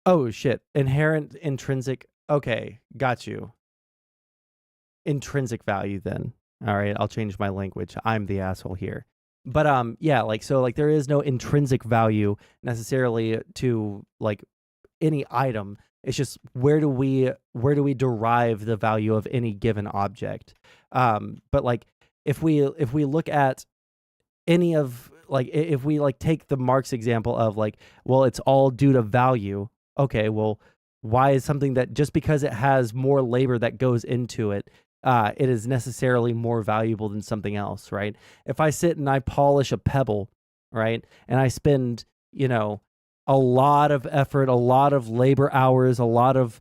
Oh shit. Inherent, intrinsic. Okay, got you. Intrinsic value then. All right, I'll change my language. I'm the asshole here. But yeah, there is no intrinsic value necessarily to like any item. It's just where do we derive the value of any given object? But like if we look at any of like if we like take the Marx example of like, well, it's all due to value. Okay, well, why is something that just because it has more labor that goes into it, it is necessarily more valuable than something else, right? If I sit and I polish a pebble, right, and I spend, a lot of effort, a lot of labor hours, a lot of,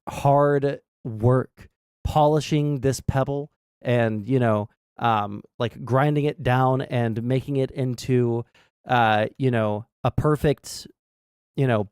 hard work polishing this pebble and, like grinding it down and making it into, a perfect,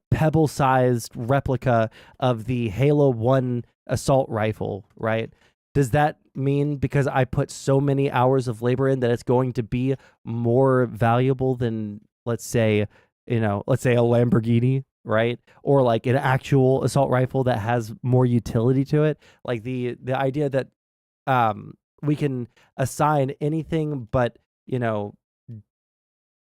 pebble-sized replica of the Halo 1 assault rifle, right? Does that mean because I put so many hours of labor in that it's going to be more valuable than, let's say a Lamborghini, right? Or like an actual assault rifle that has more utility to it? Like the idea that we can assign anything but,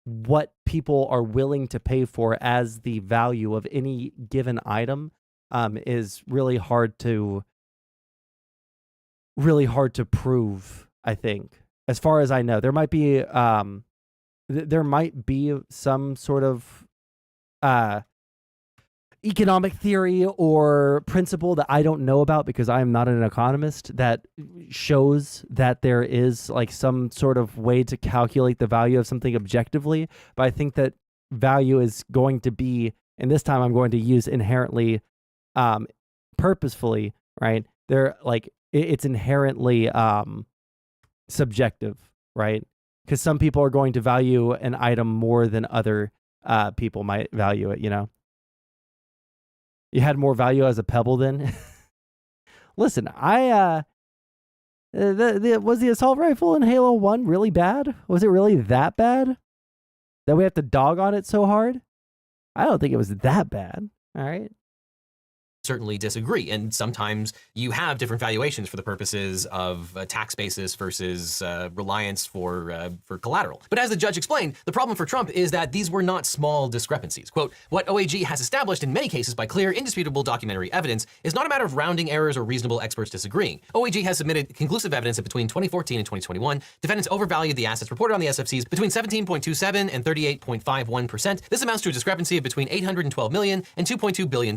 what people are willing to pay for as the value of any given item is really hard to prove, I think. As far as I know, there might be some sort of economic theory or principle that I don't know about because I am not an economist that shows that there is like some sort of way to calculate the value of something objectively. But I think that value is going to be, and this time I'm going to use inherently, purposefully, right? It's inherently subjective, right? Because some people are going to value an item more than other people might value it, You had more value as a pebble then? Listen, was the assault rifle in Halo 1 really bad? Was it really that bad that we have to dog on it so hard? I don't think it was that bad. All right. Certainly disagree, and sometimes you have different valuations for the purposes of tax basis versus reliance for collateral. But as the judge explained, the problem for Trump is that these were not small discrepancies. Quote, what OAG has established in many cases by clear, indisputable documentary evidence is not a matter of rounding errors or reasonable experts disagreeing. OAG has submitted conclusive evidence that between 2014 and 2021, defendants overvalued the assets reported on the SFCs between 17.27 and 38.51%. This amounts to a discrepancy of between $812 million and $2.2 billion.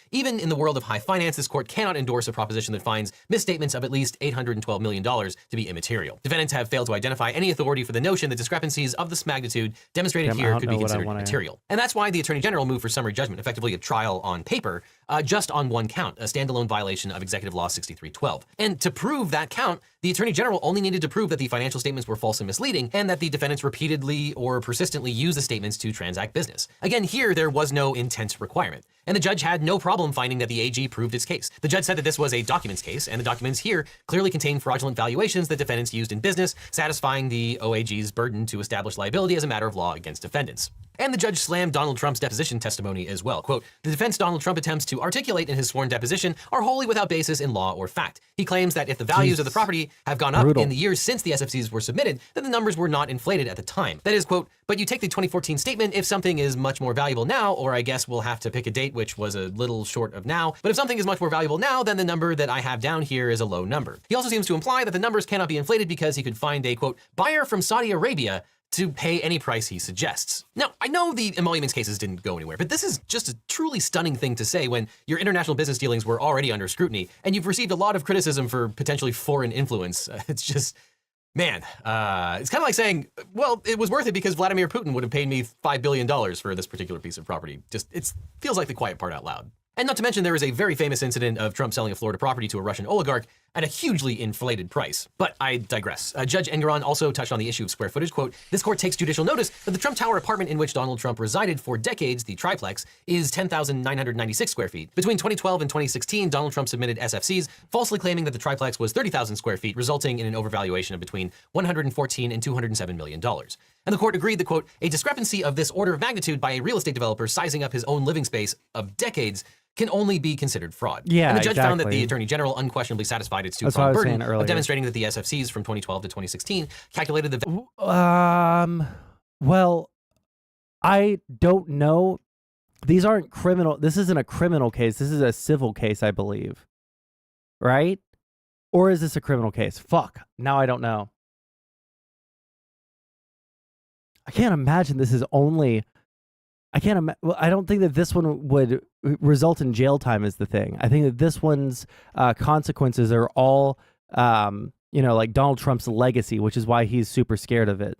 Even in the world of high finance, this court cannot endorse a proposition that finds misstatements of at least $812 million to be immaterial. Defendants have failed to identify any authority for the notion that discrepancies of this magnitude demonstrated here could be considered material. And that's why the Attorney General moved for summary judgment, effectively a trial on paper, just on one count, a standalone violation of Executive Law 6312. And to prove that count, the Attorney General only needed to prove that the financial statements were false and misleading, and that the defendants repeatedly or persistently used the statements to transact business. Again, here there was no intent requirement, and the judge had no problem finding that the AG proved its case. The judge said that this was a documents case, and the documents here clearly contain fraudulent valuations that defendants used in business, satisfying the OAG's burden to establish liability as a matter of law against defendants. And the judge slammed Donald Trump's deposition testimony as well. Quote, the defense Donald Trump attempts to articulate in his sworn deposition are wholly without basis in law or fact. He claims that if the values of the property have gone up in the years since the SFCs were submitted, then the numbers were not inflated at the time. That is, quote, but you take the 2014 statement, if something is much more valuable now, or I guess we'll have to pick a date which was a little short of now, but if something is much more valuable now, then the number that I have down here is a low number. He also seems to imply that the numbers cannot be inflated because he could find a, quote, buyer from Saudi Arabia to pay any price he suggests. Now, I know the emoluments cases didn't go anywhere, but this is just a truly stunning thing to say when your international business dealings were already under scrutiny and you've received a lot of criticism for potentially foreign influence. It's just, man, it's kind of like saying, well, it was worth it because Vladimir Putin would have paid me $5 billion for this particular piece of property. Just, it feels like the quiet part out loud. And not to mention, there was a very famous incident of Trump selling a Florida property to a Russian oligarch at a hugely inflated price. But I digress. Judge Engoron also touched on the issue of square footage. Quote, this court takes judicial notice that the Trump Tower apartment in which Donald Trump resided for decades, the triplex, is 10,996 square feet. Between 2012 and 2016, Donald Trump submitted SFCs, falsely claiming that the triplex was 30,000 square feet, resulting in an overvaluation of between $114 and $207 million. And the court agreed that, quote, a discrepancy of this order of magnitude by a real estate developer sizing up his own living space of decades can only be considered fraud. Yeah, and the judge found that the Attorney General unquestionably satisfied its two-pronged burden of demonstrating that the SFCs from 2012 to 2016 calculated the... Well, I don't know. These aren't criminal. This isn't a criminal case. This is a civil case, I believe. Right? Or is this a criminal case? Fuck. Now I don't know. I can't imagine this is only... I don't think that this one would result in jail time is the thing. I think that this one's consequences are all, like Donald Trump's legacy, which is why he's super scared of it.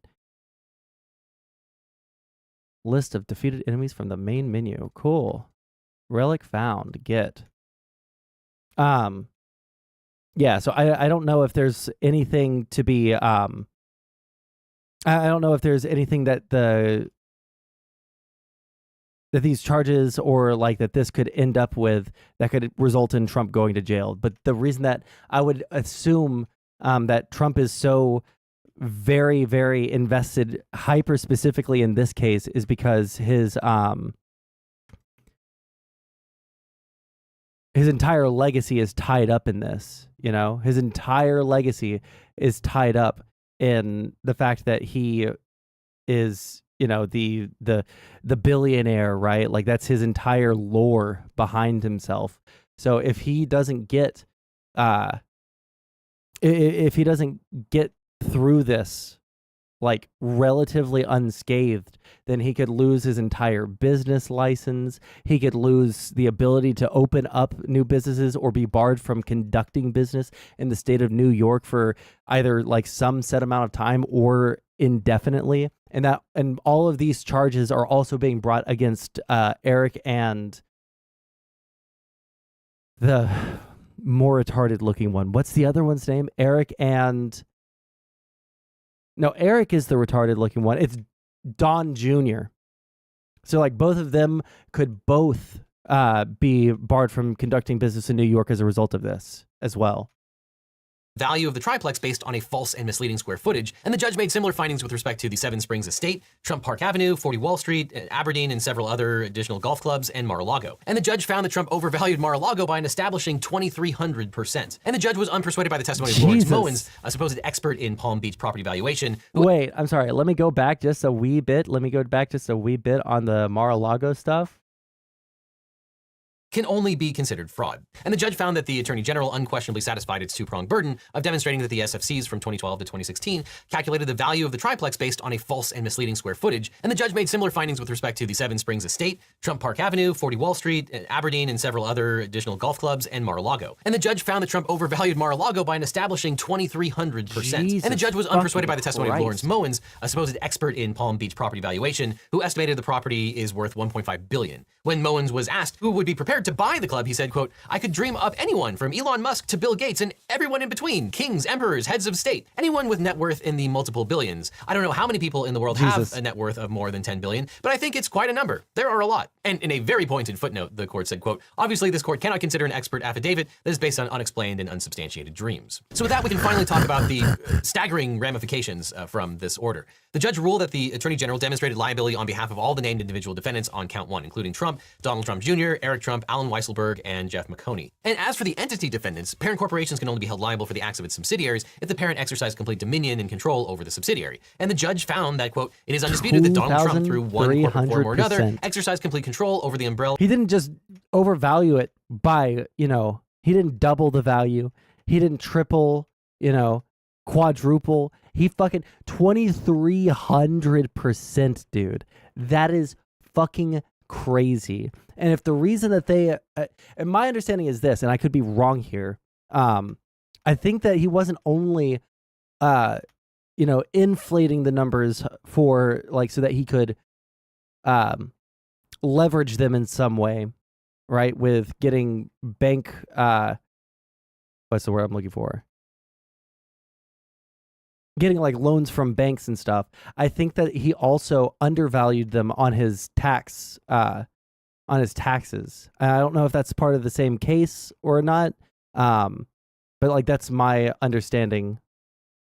List of defeated enemies from the main menu. Cool. Relic found. Get. Yeah, so I don't know if there's anything to be, I don't know if there's anything that that these charges or like that this could end up with that could result in Trump going to jail. But the reason that I would assume that Trump is so very, very invested hyper specifically in this case is because his entire legacy is tied up in this, his entire legacy is tied up in the fact that he is, the billionaire, right? Like that's his entire lore behind himself. So if he doesn't get, if he doesn't get through this, like relatively unscathed, then he could lose his entire business license. He could lose the ability to open up new businesses or be barred from conducting business in the state of New York for either like some set amount of time or indefinitely. And all of these charges are also being brought against Eric and the more retarded looking one. What's the other one's name? Eric is the retarded looking one. It's Don Jr. So like both of them could both be barred from conducting business in New York as a result of this as well. Value of the triplex based on a false and misleading square footage, and the judge made similar findings with respect to the Seven Springs Estate, Trump Park Avenue, 40 Wall Street, Aberdeen, and several other additional golf clubs, and Mar-a-Lago. And the judge found that Trump overvalued Mar-a-Lago by an establishing 2,300%. And the judge was unpersuaded by the testimony of Lawrence Mowens, a supposed expert in Palm Beach property valuation. Wait, I'm sorry. Let me go back just a wee bit. Let me go back just a wee bit on the Mar-a-Lago stuff. Can only be considered fraud. And the judge found that the Attorney General unquestionably satisfied its two-pronged burden of demonstrating that the SFCs from 2012 to 2016 calculated the value of the triplex based on a false and misleading square footage. And the judge made similar findings with respect to the Seven Springs Estate, Trump Park Avenue, 40 Wall Street, Aberdeen, and several other additional golf clubs, and Mar-a-Lago. And the judge found that Trump overvalued Mar-a-Lago by an establishing 2,300%. And the judge was unpersuaded by the testimony of Lawrence Mowens, a supposed expert in Palm Beach property valuation, who estimated the property is worth $1.5 billion. When Mowens was asked who would be prepared to buy the club, he said, quote, "I could dream up anyone from Elon Musk to Bill Gates and everyone in between, kings, emperors, heads of state, anyone with net worth in the multiple billions. I don't know how many people in the world have a net worth of more than 10 billion, but I think it's quite a number. There are a lot." And in a very pointed footnote, the court said, quote, "Obviously, this court cannot consider an expert affidavit that is based on unexplained and unsubstantiated dreams." So with that, we can finally talk about the staggering ramifications from this order. The judge ruled that the Attorney General demonstrated liability on behalf of all the named individual defendants on count one, including Trump, Donald Trump Jr., Eric Trump, Alan Weisselberg, and Jeff McConey. And as for the entity defendants, parent corporations can only be held liable for the acts of its subsidiaries if the parent exercised complete dominion and control over the subsidiary. And the judge found that, quote, "It is undisputed that Donald Trump, through one corporate form or another, exercised complete control over the umbrella." He didn't just overvalue it by, he didn't double the value. He didn't triple, quadruple. He fucking 2,300%, dude. That is fucking crazy. And if the reason that they, and my understanding is this, and I could be wrong here, I think that he wasn't only, inflating the numbers for so that he could, leverage them in some way, right? With getting bank, what's the word I'm looking for? Getting loans from banks and stuff. I think that he also undervalued them on his taxes. I don't know if that's part of the same case or not. But that's my understanding,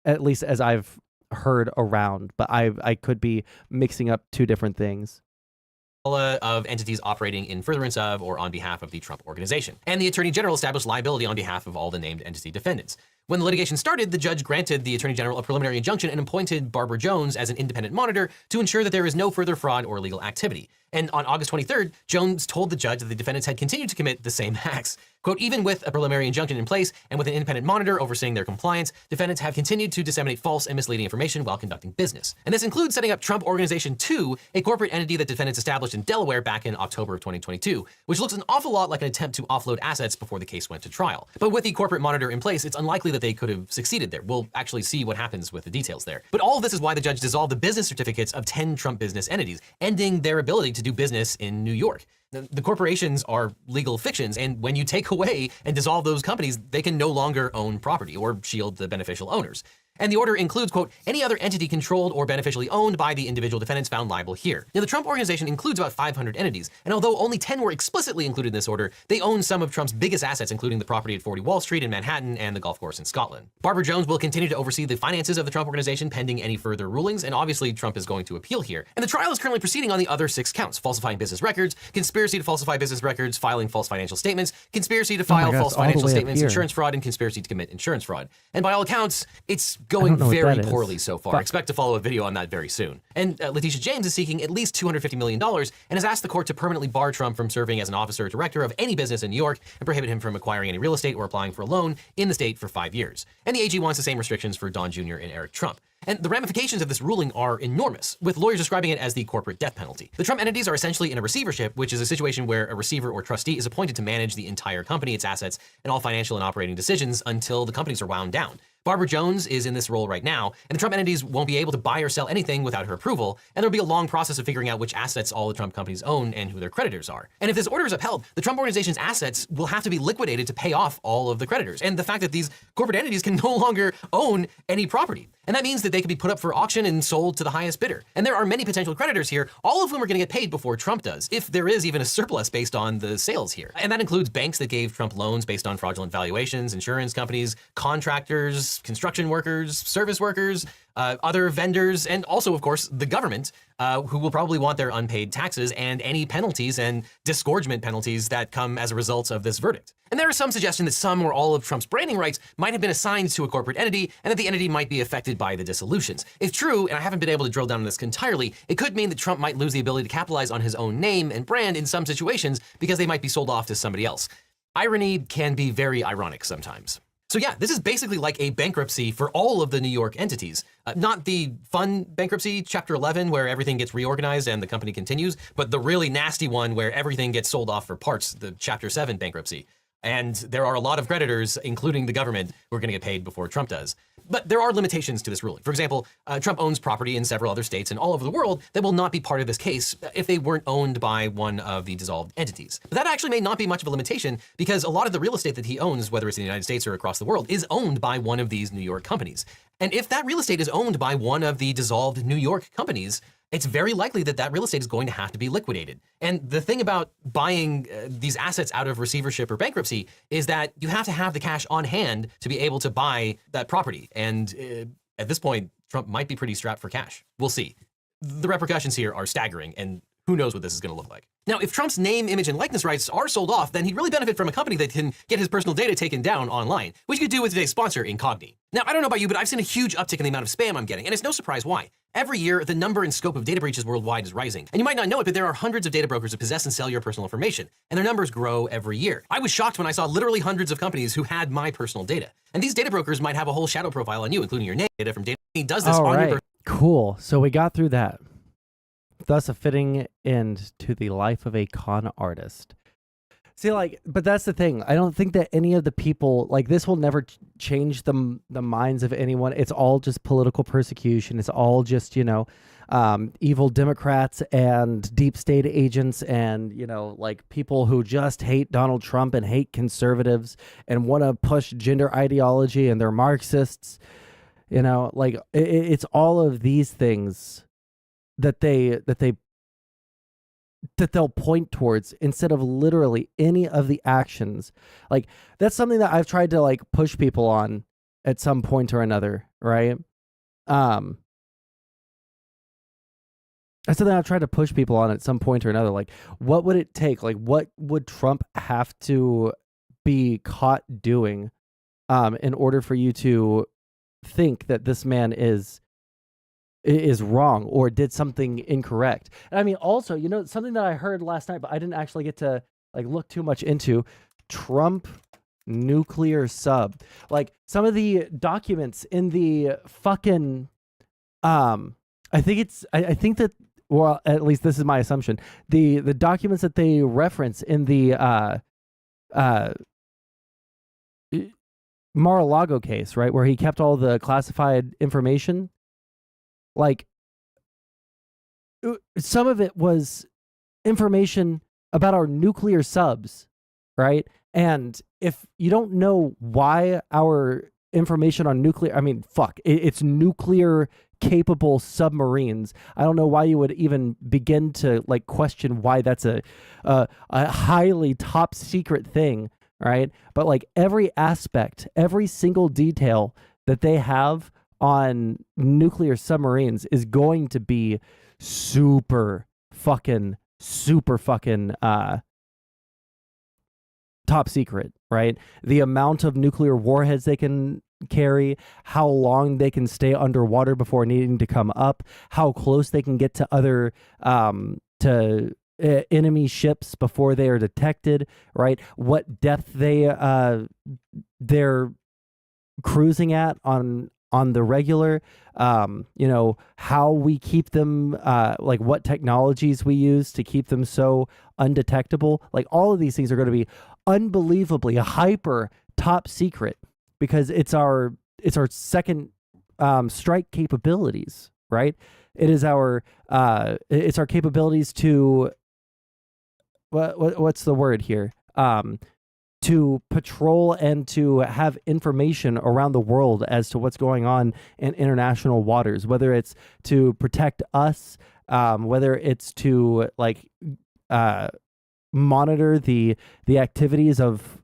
at least as I've heard around, but I could be mixing up two different things. Of entities operating in furtherance of or on behalf of the Trump organization. And the Attorney General established liability on behalf of all the named entity defendants. When the litigation started, the judge granted the Attorney General a preliminary injunction and appointed Barbara Jones as an independent monitor to ensure that there is no further fraud or illegal activity. And on August 23rd, Jones told the judge that the defendants had continued to commit the same acts. Quote, "Even with a preliminary injunction in place and with an independent monitor overseeing their compliance, defendants have continued to disseminate false and misleading information while conducting business. And this includes setting up Trump Organization 2, a corporate entity that defendants established in Delaware back in October of 2022, which looks an awful lot like an attempt to offload assets before the case went to trial. But with the corporate monitor in place, it's unlikely that they could have succeeded there. We'll actually see what happens with the details there. But all of this is why the judge dissolved the business certificates of 10 Trump business entities, ending their ability to do business in New York. The corporations are legal fictions, and when you take away and dissolve those companies, they can no longer own property or shield the beneficial owners. And the order includes, quote, "any other entity controlled or beneficially owned by the individual defendants found liable here." Now, the Trump Organization includes about 500 entities, and although only 10 were explicitly included in this order, they own some of Trump's biggest assets, including the property at 40 Wall Street in Manhattan and the golf course in Scotland. Barbara Jones will continue to oversee the finances of the Trump Organization pending any further rulings, and obviously Trump is going to appeal here. And the trial is currently proceeding on the other 6 counts: falsifying business records, conspiracy to falsify business records, filing false financial statements, conspiracy to file false financial statements, insurance fraud, and conspiracy to commit insurance fraud. And by all accounts, it's going very poorly so far. Expect to follow a video on that very soon. And Letitia James is seeking at least $250 million and has asked the court to permanently bar Trump from serving as an officer or director of any business in New York and prohibit him from acquiring any real estate or applying for a loan in the state for 5 years. And the AG wants the same restrictions for Don Jr. and Eric Trump. And the ramifications of this ruling are enormous, with lawyers describing it as the corporate death penalty. The Trump entities are essentially in a receivership, which is a situation where a receiver or trustee is appointed to manage the entire company, its assets, and all financial and operating decisions until the companies are wound down. Barbara Jones is in this role right now, and the Trump entities won't be able to buy or sell anything without her approval, and there'll be a long process of figuring out which assets all the Trump companies own and who their creditors are. And if this order is upheld, the Trump organization's assets will have to be liquidated to pay off all of the creditors, and the fact that these corporate entities can no longer own any property. And that means that they could be put up for auction and sold to the highest bidder. And there are many potential creditors here, all of whom are going to get paid before Trump does, if there is even a surplus based on the sales here. And that includes banks that gave Trump loans based on fraudulent valuations, insurance companies, contractors, construction workers, service workers, other vendors, and also, of course, the government, who will probably want their unpaid taxes and any penalties and disgorgement penalties that come as a result of this verdict. And there is some suggestion that some or all of Trump's branding rights might have been assigned to a corporate entity and that the entity might be affected by the dissolutions. If true, and I haven't been able to drill down on this entirely, it could mean that Trump might lose the ability to capitalize on his own name and brand in some situations because they might be sold off to somebody else. Irony can be very ironic sometimes. So yeah, this is basically like a bankruptcy for all of the New York entities. Not the fun bankruptcy, Chapter 11, where everything gets reorganized and the company continues, but the really nasty one where everything gets sold off for parts, the Chapter 7 bankruptcy. And there are a lot of creditors, including the government, who are going to get paid before Trump does. But there are limitations to this ruling. For example, Trump owns property in several other states and all over the world that will not be part of this case if they weren't owned by one of the dissolved entities. But that actually may not be much of a limitation because a lot of the real estate that he owns, whether it's in the United States or across the world, is owned by one of these New York companies. And if that real estate is owned by one of the dissolved New York companies, it's very likely that that real estate is going to have to be liquidated. And the thing about buying these assets out of receivership or bankruptcy is that you have to have the cash on hand to be able to buy that property. And at this point, Trump might be pretty strapped for cash. We'll see. The repercussions here are staggering, and who knows what this is going to look like. Now, if Trump's name, image, and likeness rights are sold off, then he'd really benefit from a company that can get his personal data taken down online, which he could do with today's sponsor, Incogni. Now, I don't know about you, but I've seen a huge uptick in the amount of spam I'm getting, and it's no surprise why. Every year, the number and scope of data breaches worldwide is rising. And you might not know it, but there are hundreds of data brokers that possess and sell your personal information, and their numbers grow every year. I was shocked when I saw literally hundreds of companies who had my personal data. And these data brokers might have a whole shadow profile on you, including your name, data from data. He does this on your Cool. So we got through that. Thus a fitting end to the life of a con artist. See, like, but that's the thing. I don't think that any of the people, like, this will never change the minds of anyone. It's all just political persecution. It's all just, you know, evil Democrats and deep state agents and, you know, like people who just hate Donald Trump and hate conservatives and want to push gender ideology, and they're Marxists. You know, like it's all of these things that they'll point towards instead of literally any of the actions. Like, that's something that I've tried to like push people on at some point or another, right? That's something I've tried to push people on at some point or another. Like, what would it take? Like, what would Trump have to be caught doing in order for you to think that this man is wrong or did something incorrect? And I mean, also, you know, something that I heard last night, but I didn't actually get to like look too much into, Trump nuclear sub. Like, some of the documents in the fucking I think that, well, at least this is my assumption, the documents that they reference in the Mar-a-Lago case, right, where he kept all the classified information, like, some of it was information about our nuclear subs, right? And if you don't know why our information on nuclear, I mean, fuck, it's nuclear capable submarines. I don't know why you would even begin to like question why that's a highly top secret thing, right? But like every aspect, every single detail that they have on nuclear submarines is going to be super fucking top secret, right? The amount of nuclear warheads they can carry, how long they can stay underwater before needing to come up, how close they can get to other enemy ships before they are detected, right? What depth they're cruising at on the regular, you know, how we keep them, like what technologies we use to keep them so undetectable. Like, all of these things are going to be unbelievably hyper top secret because it's our second strike capabilities, right? It is it's our capabilities to what's the word here? To patrol and to have information around the world as to what's going on in international waters, whether it's to protect us, whether it's to like monitor the activities of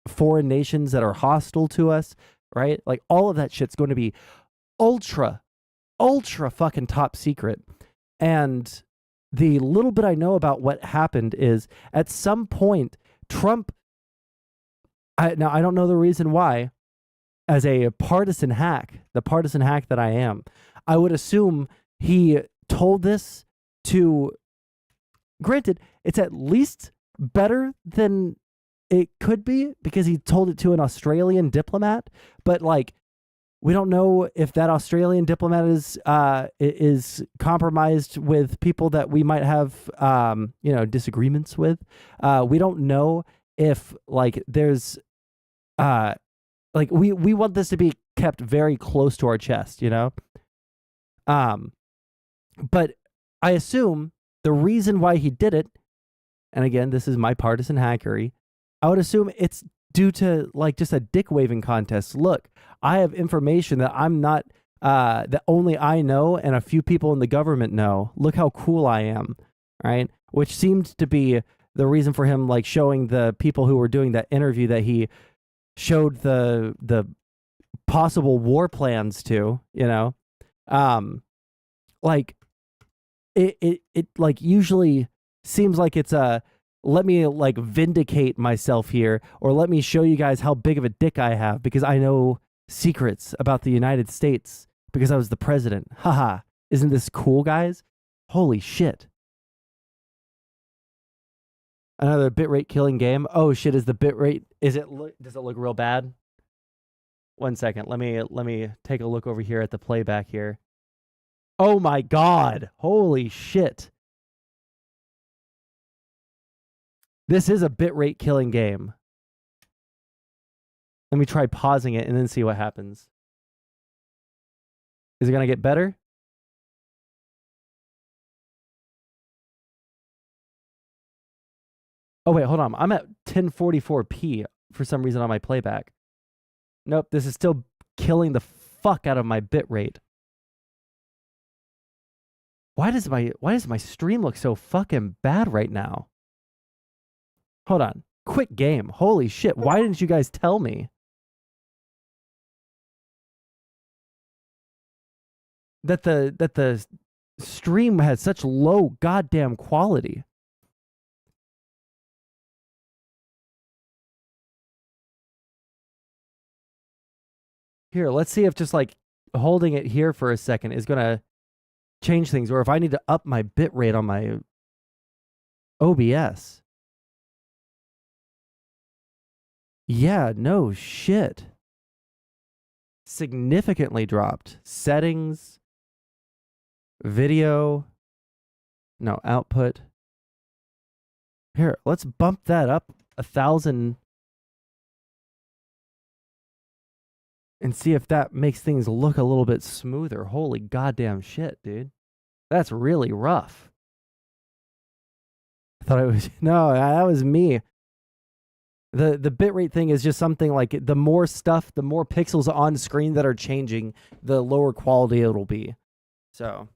foreign nations that are hostile to us, right? Like all of that shit's going to be ultra fucking top secret. And the little bit I know about what happened is at some point Trump, now I don't know the reason why, as a partisan hack, the partisan hack that I am, I would assume he told this to, granted, it's at least better than it could be because he told it to an Australian diplomat, but like, we don't know if that Australian diplomat is compromised with people that we might have, disagreements with. We don't know if like there's, we want this to be kept very close to our chest, you know. But I assume the reason why he did it, and again, this is my partisan hackery, I would assume it's due to like just a dick waving contest. Look, I have information that I'm not, that only I know and a few people in the government know. Look how cool I am, right? Which seemed to be the reason for him like showing the people who were doing that interview that he showed the possible war plans to, you know. Like it like usually seems like it's a let me like vindicate myself here, or let me show you guys how big of a dick I have because I know secrets about the United States because I was the president. Haha. Isn't this cool, guys? Holy shit. Another bitrate killing game. Oh shit, is the bitrate, does it look real bad? 1 second. Let me take a look over here at the playback here. Oh my god. Holy shit. This is a bitrate killing game. Let me try pausing it and then see what happens. Is it going to get better? Oh, wait, hold on. I'm at 1044p for some reason on my playback. Nope, this is still killing the fuck out of my bitrate. Why does my stream look so fucking bad right now? Hold on. Quick game. Holy shit. Why didn't you guys tell me? That the stream has such low goddamn quality. Here, let's see if just like holding it here for a second is going to change things, or if I need to up my bitrate on my OBS. Yeah, no shit. Significantly dropped. Settings, video, no, output. Here, let's bump that up 1,000 and see if that makes things look a little bit smoother. Holy goddamn shit, dude. That's really rough. I thought it was, no, that was me. The bitrate thing is just something like the more stuff, the more pixels on screen that are changing, the lower quality it'll be. So.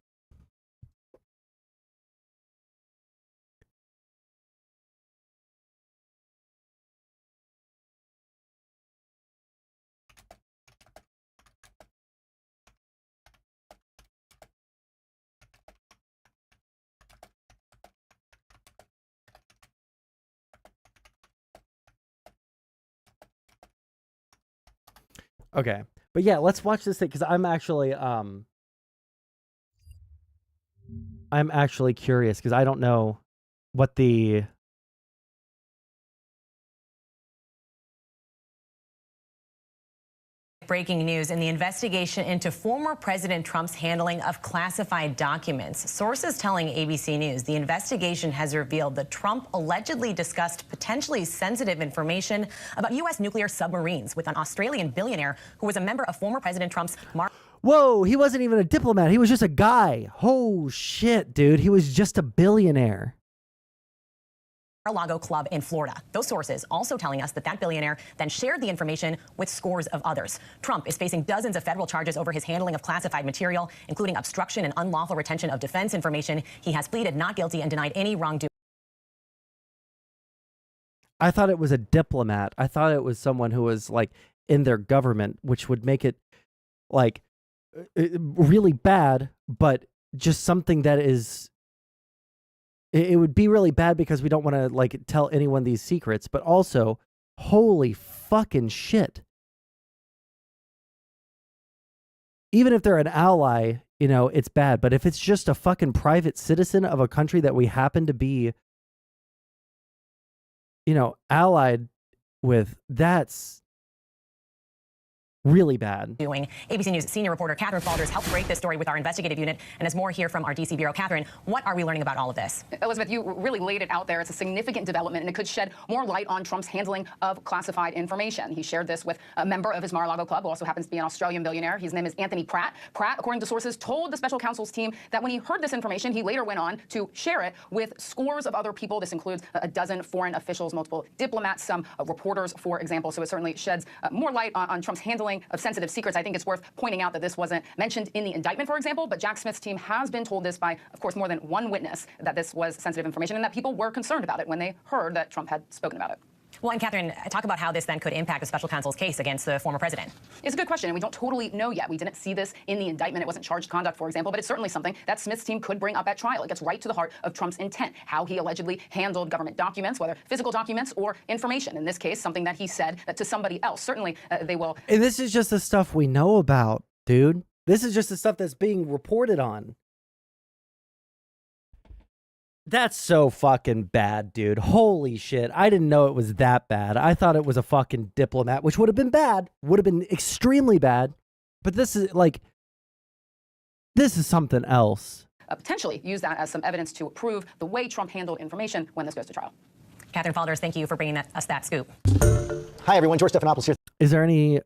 Okay. But yeah, let's watch this thing because I'm actually curious because I don't know what the Breaking news in the investigation into former President Trump's handling of classified documents. Sources telling ABC News the investigation has revealed that Trump allegedly discussed potentially sensitive information about U.S. nuclear submarines with an Australian billionaire who was a member of former President Trump's Whoa, he wasn't even a diplomat. He was just a guy. Oh, shit, dude. He was just a billionaire. Mar-a-Lago club in Florida. Those sources also telling us that that billionaire then shared the information with scores of others. Trump is facing dozens of federal charges over his handling of classified material, including obstruction and unlawful retention of defense information. He has pleaded not guilty and denied any wrongdoing. I thought it was a diplomat. I thought it was someone who was like in their government, which would make it like really bad, but just something that is... It would be really bad because we don't want to like tell anyone these secrets, but also, holy fucking shit. Even if they're an ally, you know, it's bad. But if it's just a fucking private citizen of a country that we happen to be, you know, allied with, that's really bad. ABC News senior reporter Catherine Falders helped break this story with our investigative unit and has more here from our DC bureau. Catherine, what are we learning about all of this? Elizabeth, you really laid it out there. It's a significant development, and it could shed more light on Trump's handling of classified information. He shared this with a member of his Mar-a-Lago club, who also happens to be an Australian billionaire. His name is Anthony Pratt. Pratt, according to sources, told the special counsel's team that when he heard this information, he later went on to share it with scores of other people. This includes a dozen foreign officials, multiple diplomats, some reporters, for example. So it certainly sheds more light on Trump's handling of sensitive secrets. I think it's worth pointing out that this wasn't mentioned in the indictment, for example, but Jack Smith's team has been told this by, of course, more than one witness that this was sensitive information and that people were concerned about it when they heard that Trump had spoken about it. Well, and Catherine, talk about how this then could impact the special counsel's case against the former president. It's a good question, and we don't totally know yet. We didn't see this in the indictment. It wasn't charged conduct, for example, but it's certainly something that Smith's team could bring up at trial. It gets right to the heart of Trump's intent, how he allegedly handled government documents, whether physical documents or information. In this case, something that he said to somebody else. Certainly, they will. And this is just the stuff we know about, dude. This is just the stuff that's being reported on. That's so fucking bad, dude. Holy shit. I didn't know it was that bad. I thought it was a fucking diplomat, which would have been bad. Would have been extremely bad. But this is like, this is something else. Potentially use that as some evidence to prove the way Trump handled information when this goes to trial. Catherine Falders, thank you for bringing us that scoop. Hi, everyone. George Stephanopoulos here. Is there any...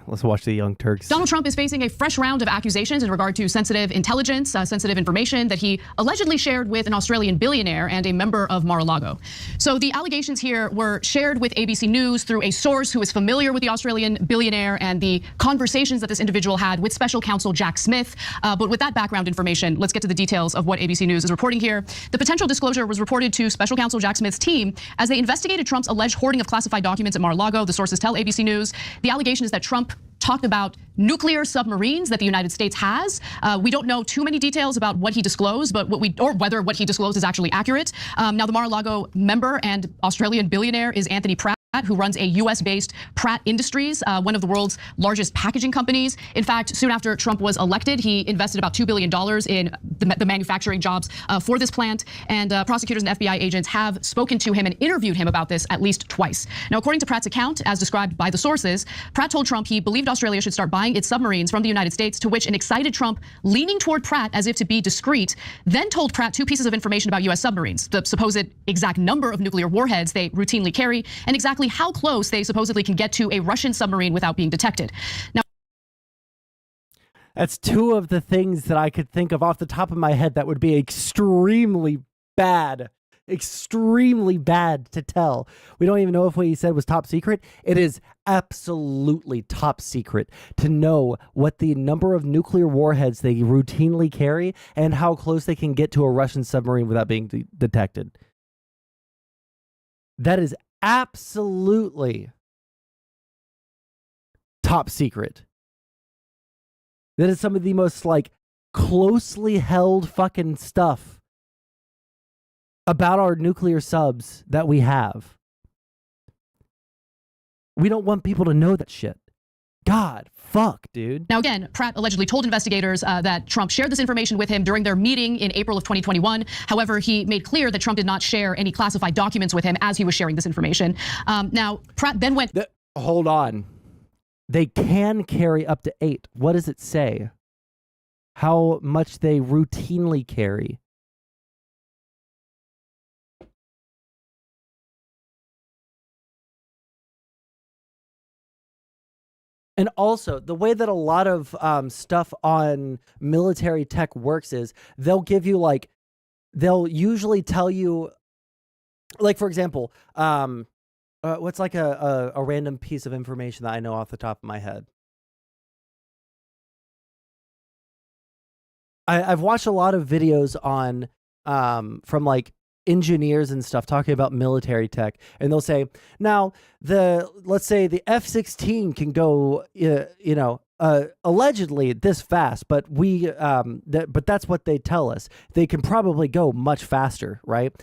Let's watch the Young Turks. Donald Trump is facing a fresh round of accusations in regard to sensitive intelligence, sensitive information that he allegedly shared with an Australian billionaire and a member of Mar-a-Lago. So the allegations here were shared with ABC News through a source who is familiar with the Australian billionaire and the conversations that this individual had with special counsel Jack Smith. But with that background information, let's get to the details of what ABC News is reporting here. The potential disclosure was reported to special counsel Jack Smith's team as they investigated Trump's alleged hoarding of classified documents at Mar-a-Lago. The sources tell ABC News. The allegation is that Trump talked about nuclear submarines that the United States has. We don't know too many details about what he disclosed, but whether what he disclosed is actually accurate. Now, the Mar-a-Lago member and Australian billionaire is Anthony Pratt, who runs a U.S.-based Pratt Industries, one of the world's largest packaging companies. In fact, soon after Trump was elected, he invested about $2 billion in the manufacturing jobs for this plant. And prosecutors and FBI agents have spoken to him and interviewed him about this at least twice. Now, according to Pratt's account, as described by the sources, Pratt told Trump he believed Australia should start buying its submarines from the United States, to which an excited Trump, leaning toward Pratt as if to be discreet, then told Pratt two pieces of information about U.S. submarines: the supposed exact number of nuclear warheads they routinely carry, and exactly how close they supposedly can get to a Russian submarine without being detected. Now, that's two of the things that I could think of off the top of my head that would be extremely bad to tell. We don't even know if what he said was top secret. It is absolutely top secret to know what the number of nuclear warheads they routinely carry and how close they can get to a Russian submarine without being detected. That is absolutely top secret. That is some of the most like closely held fucking stuff about our nuclear subs that we have. We don't want people to know that shit. God, fuck, dude. Now, again, Pratt allegedly told investigators that Trump shared this information with him during their meeting in April of 2021. However, he made clear that Trump did not share any classified documents with him as he was sharing this information. Now, Pratt then went... Hold on. They can carry up to 8. What does it say? How much they routinely carry? And also, the way that a lot of stuff on military tech works is they'll give you like, they'll usually tell you, like, for example, what's like a random piece of information that I know off the top of my head? I've watched a lot of videos on from like engineers and stuff talking about military tech, and they'll say, now let's say the F-16 can go allegedly this fast, but but that's what they tell us. They can probably go much faster, right?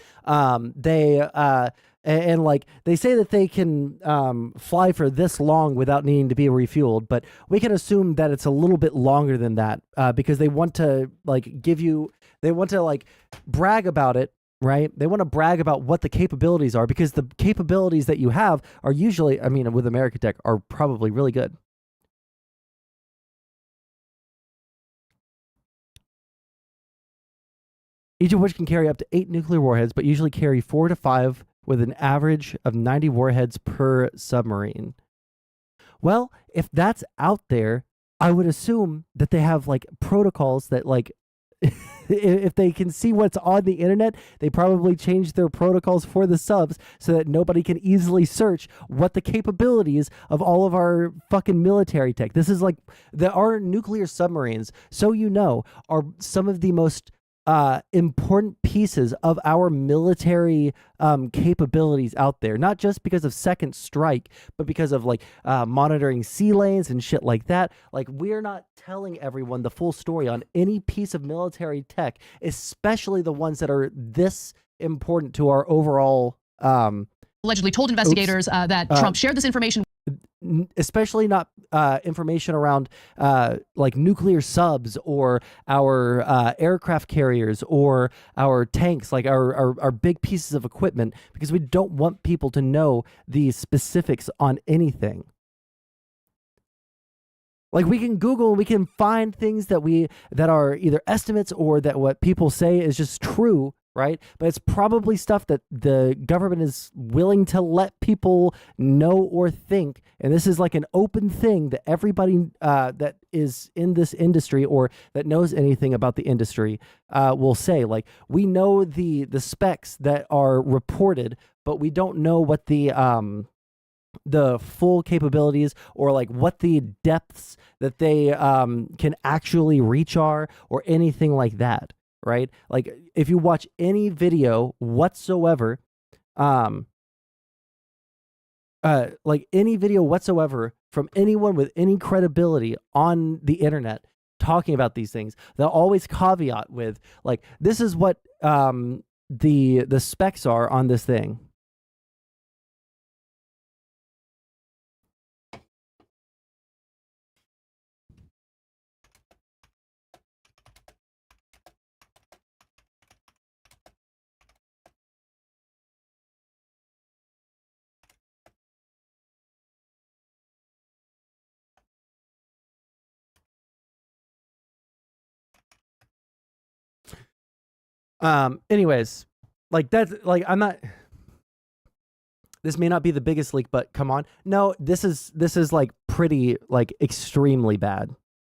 And like they say that they can fly for this long without needing to be refueled, but we can assume that it's a little bit longer than that because they want to brag about it, right? They want to brag about what the capabilities are, because the capabilities that you have are usually, I mean, with American tech, are probably really good. Each of which can carry up to 8 nuclear warheads, but usually carry 4 to 5 with an average of 90 warheads per submarine. Well, if that's out there, I would assume that they have like protocols that like, if they can see what's on the internet, they probably change their protocols for the subs so that nobody can easily search what the capabilities of all of our fucking military tech. This is like, our nuclear submarines, so you know, are some of the most important pieces of our military capabilities out there, not just because of second strike, but because of like monitoring sea lanes and shit like that. Like, we're not telling everyone the full story on any piece of military tech, especially the ones that are this important to our overall allegedly told investigators that Trump shared this information, especially not information around like nuclear subs or our aircraft carriers or our tanks, like our big pieces of equipment, because we don't want people to know the specifics on anything. Like, we can Google, we can find things that are either estimates or that what people say is just true, right? But it's probably stuff that the government is willing to let people know or think. And this is like an open thing that everybody that is in this industry or that knows anything about the industry will say. Like, we know the specs that are reported, but we don't know what the full capabilities or like what the depths that they can actually reach are, or anything like that. Right? Like, if you watch any video whatsoever, like any video whatsoever from anyone with any credibility on the internet talking about these things, they'll always caveat with like, this is what the specs are on this thing. Anyways, like, that's like, this may not be the biggest leak, but come on. No, this is like pretty, like, extremely bad.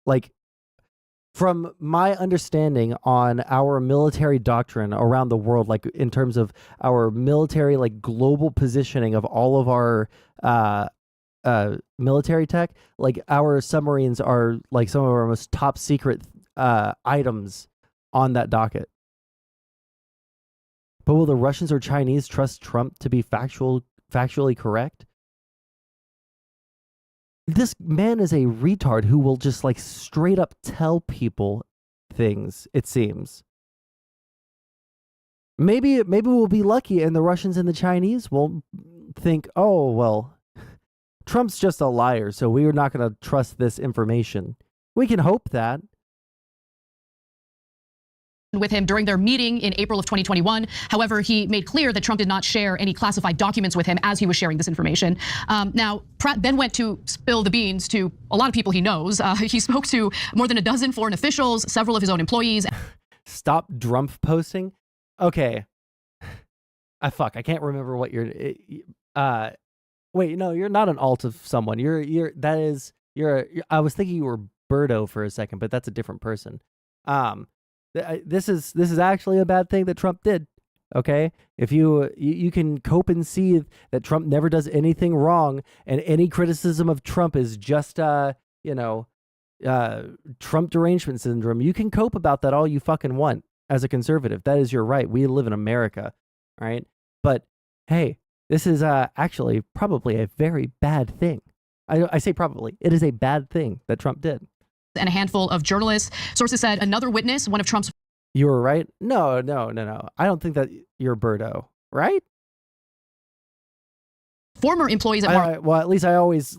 Like, from my understanding on our military doctrine around the world, like in terms of our military, like global positioning of all of our military tech, like our submarines are like some of our most top secret items on that docket. But will the Russians or Chinese trust Trump to be factually correct? This man is a retard who will just like straight up tell people things, it seems. Maybe we'll be lucky and the Russians and the Chinese will think, oh, well, Trump's just a liar, so we're not going to trust this information. We can hope that. with him during their meeting in April of 2021. However, he made clear that Trump did not share any classified documents with him as he was sharing this information. Now, Pratt then went to spill the beans to a lot of people he knows. He spoke to more than a dozen foreign officials, several of his own employees. Stop Drumpf posting. Okay. I can't remember what you're. Wait, no, you're not an alt of someone. I was thinking you were Birdo for a second, but that's a different person. This is actually a bad thing that Trump did. Okay, if you can cope and see that Trump never does anything wrong, and any criticism of Trump is just Trump derangement syndrome, you can cope about that all you fucking want as a conservative. That is your right. We live in America, right? But hey, this is actually probably a very bad thing. I say probably. It is a bad thing that Trump did. And a handful of journalists. Sources said another witness, one of Trump's. You were right. No. I don't think that you're Birdo, right? Former employees at well, at least I always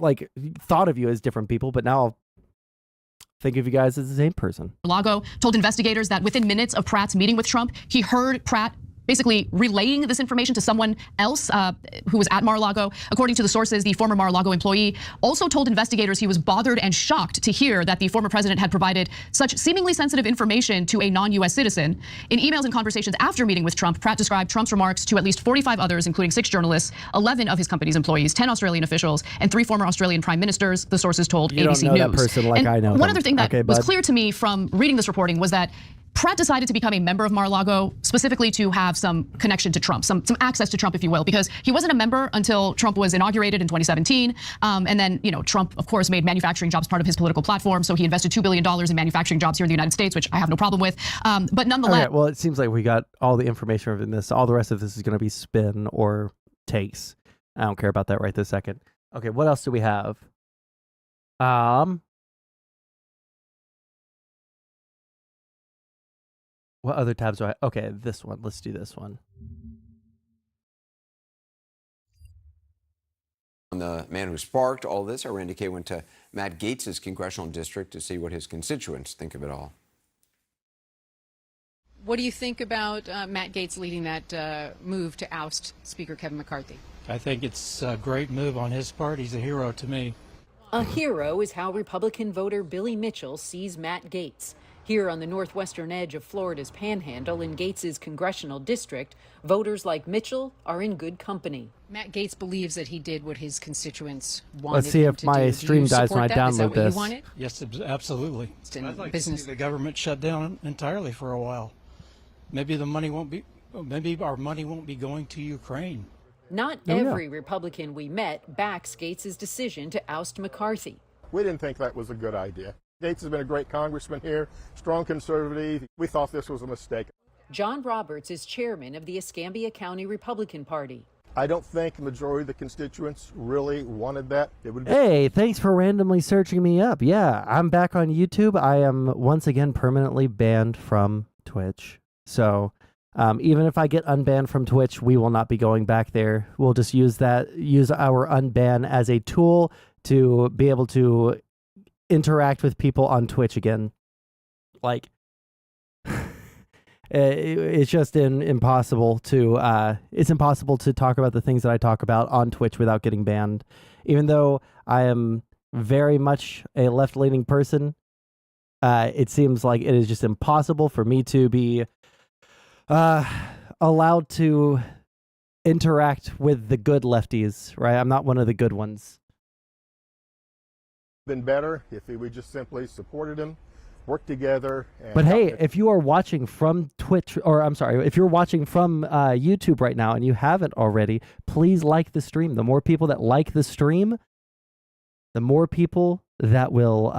thought of you as different people, but now I'll think of you guys as the same person. Mar-a-Lago told investigators that within minutes of Pratt's meeting with Trump, he heard Pratt basically relaying this information to someone else who was at Mar-a-Lago. According to the sources, the former Mar-a-Lago employee also told investigators he was bothered and shocked to hear that the former president had provided such seemingly sensitive information to a non-U.S. citizen. In emails and conversations after meeting with Trump, Pratt described Trump's remarks to at least 45 others, including 6 journalists, 11 of his company's employees, 10 Australian officials, and 3 former Australian prime ministers, the sources told you ABC don't know News. That person like and I know one them. other thing that was clear to me from reading this reporting was that Pratt decided to become a member of Mar-a-Lago specifically to have some connection to Trump, some access to Trump, if you will, because he wasn't a member until Trump was inaugurated in 2017. And then, Trump, of course, made manufacturing jobs part of his political platform. So he invested $2 billion in manufacturing jobs here in the United States, which I have no problem with. But nonetheless. Okay, well, it seems like we got all the information in this. All the rest of this is going to be spin or takes. I don't care about that right this second. Okay, what else do we have? What other tabs do I? Okay, this one. Let's do this one. The man who sparked all this, our Randy Kay went to Matt Gaetz's congressional district to see what his constituents think of it all. What do you think about Matt Gaetz leading that move to oust Speaker Kevin McCarthy? I think it's a great move on his part. He's a hero to me. A hero is how Republican voter Billy Mitchell sees Matt Gaetz. Here on the northwestern edge of Florida's Panhandle in Gaetz's congressional district, voters like Mitchell are in good company. Matt Gaetz believes that he did what his constituents wanted. Let's see if my stream dies when I download this. Yes, absolutely. I'd like to see the government shut down entirely for a while. Maybe our money won't be going to Ukraine. Not every Republican we met backs Gaetz's decision to oust McCarthy. We didn't think that was a good idea. Gaetz has been a great congressman here, strong conservative. We thought this was a mistake. John Roberts is chairman of the Escambia County Republican Party. I don't think the majority of the constituents really wanted that. Hey, thanks for randomly searching me up. Yeah, I'm back on YouTube. I am once again permanently banned from Twitch. So even if I get unbanned from Twitch, we will not be going back there. We'll just use our unban as a tool to be able to interact with people on Twitch again. It's just impossible to it's impossible to talk about the things that I talk about on Twitch without getting banned. Even though I am very much a left-leaning person, it seems like it is just impossible for me to be allowed to interact with the good lefties, right? I'm not one of the good ones. Been better if we just simply supported him, worked together. But hey, if you are watching from Twitch, or I'm sorry, if you're watching from YouTube right now and you haven't already, please like the stream. The more people that like the stream, the more people that will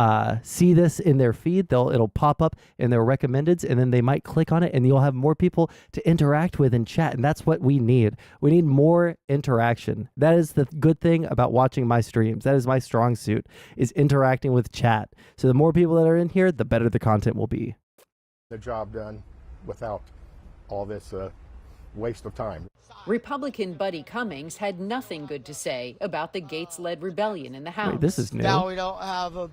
see this in their feed. It'll pop up in their recommendeds, and then they might click on it, and you'll have more people to interact with and chat. And that's what we need. We need more interaction. That is the good thing about watching my streams. That is my strong suit, is interacting with chat. So the more people that are in here, the better the content will be. The job done without all this waste of time. Republican Buddy Cummings had nothing good to say about the Gaetz-led rebellion in the House. Wait, this is new. Now we don't have a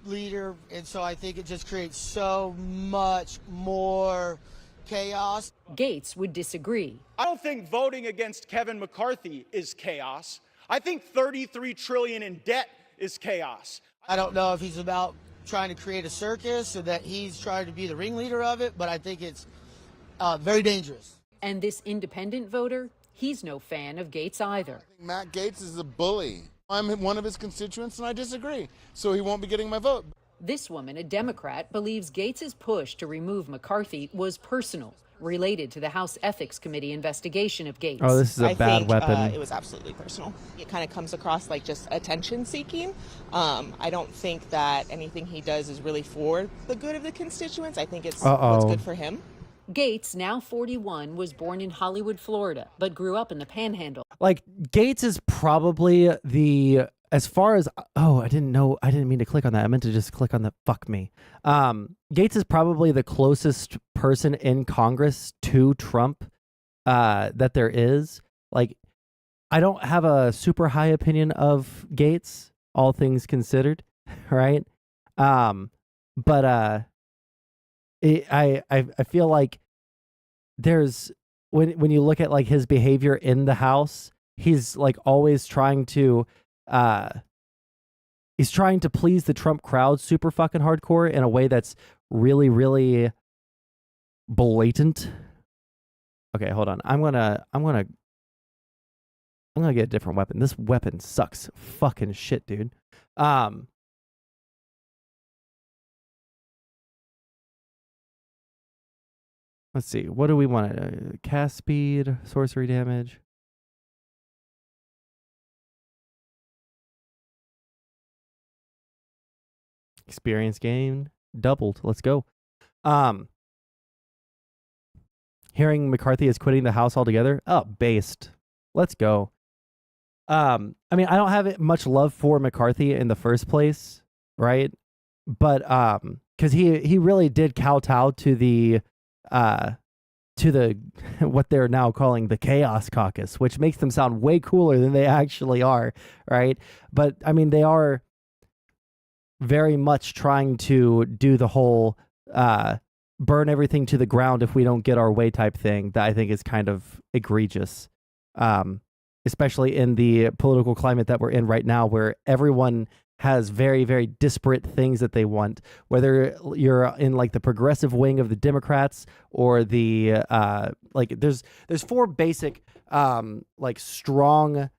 leader, and so I think it just creates so much more chaos. Gates would disagree. I don't think voting against Kevin McCarthy is chaos. I think $33 trillion in debt is chaos. I don't know if he's about trying to create a circus or that he's trying to be the ringleader of it, but I think it's very dangerous. And this independent voter, he's no fan of Gates either. Matt Gaetz is a bully. I'm one of his constituents and I disagree, so he won't be getting my vote. This woman, a Democrat, believes Gates' push to remove McCarthy was personal, related to the House Ethics Committee investigation of Gates. Oh, this is a bad weapon. It was absolutely personal. It kind of comes across like just attention seeking. I don't think that anything he does is really for the good of the constituents. I think it's what's good for him. Gates, now 41, was born in Hollywood, Florida, but grew up in the Panhandle. Like, Gates is probably the, as far as, oh, I didn't mean to click on that. I meant to just click on the, fuck me. Gates is probably the closest person in Congress to Trump that there is. Like, I don't have a super high opinion of Gates, all things considered, right? But I feel like there's, when you look at like his behavior in the House, he's like always trying to he's trying to please the Trump crowd super fucking hardcore in a way that's really, really blatant. Okay, hold on. I'm gonna get a different weapon. This weapon sucks fucking shit, dude. Let's see. What do we want? Cast speed, sorcery damage. Experience gain doubled. Let's go. Hearing McCarthy is quitting the House altogether. Oh, based. Let's go. I mean, I don't have much love for McCarthy in the first place, right? But because he really did kowtow to the what they're now calling the Chaos Caucus, which makes them sound way cooler than they actually are, right? But I mean, they are very much trying to do the whole burn everything to the ground if we don't get our way type thing that I think is kind of egregious, especially in the political climate that we're in right now, where everyone has very, very disparate things that they want, whether you're in like the progressive wing of the Democrats or the like there's four basic like strong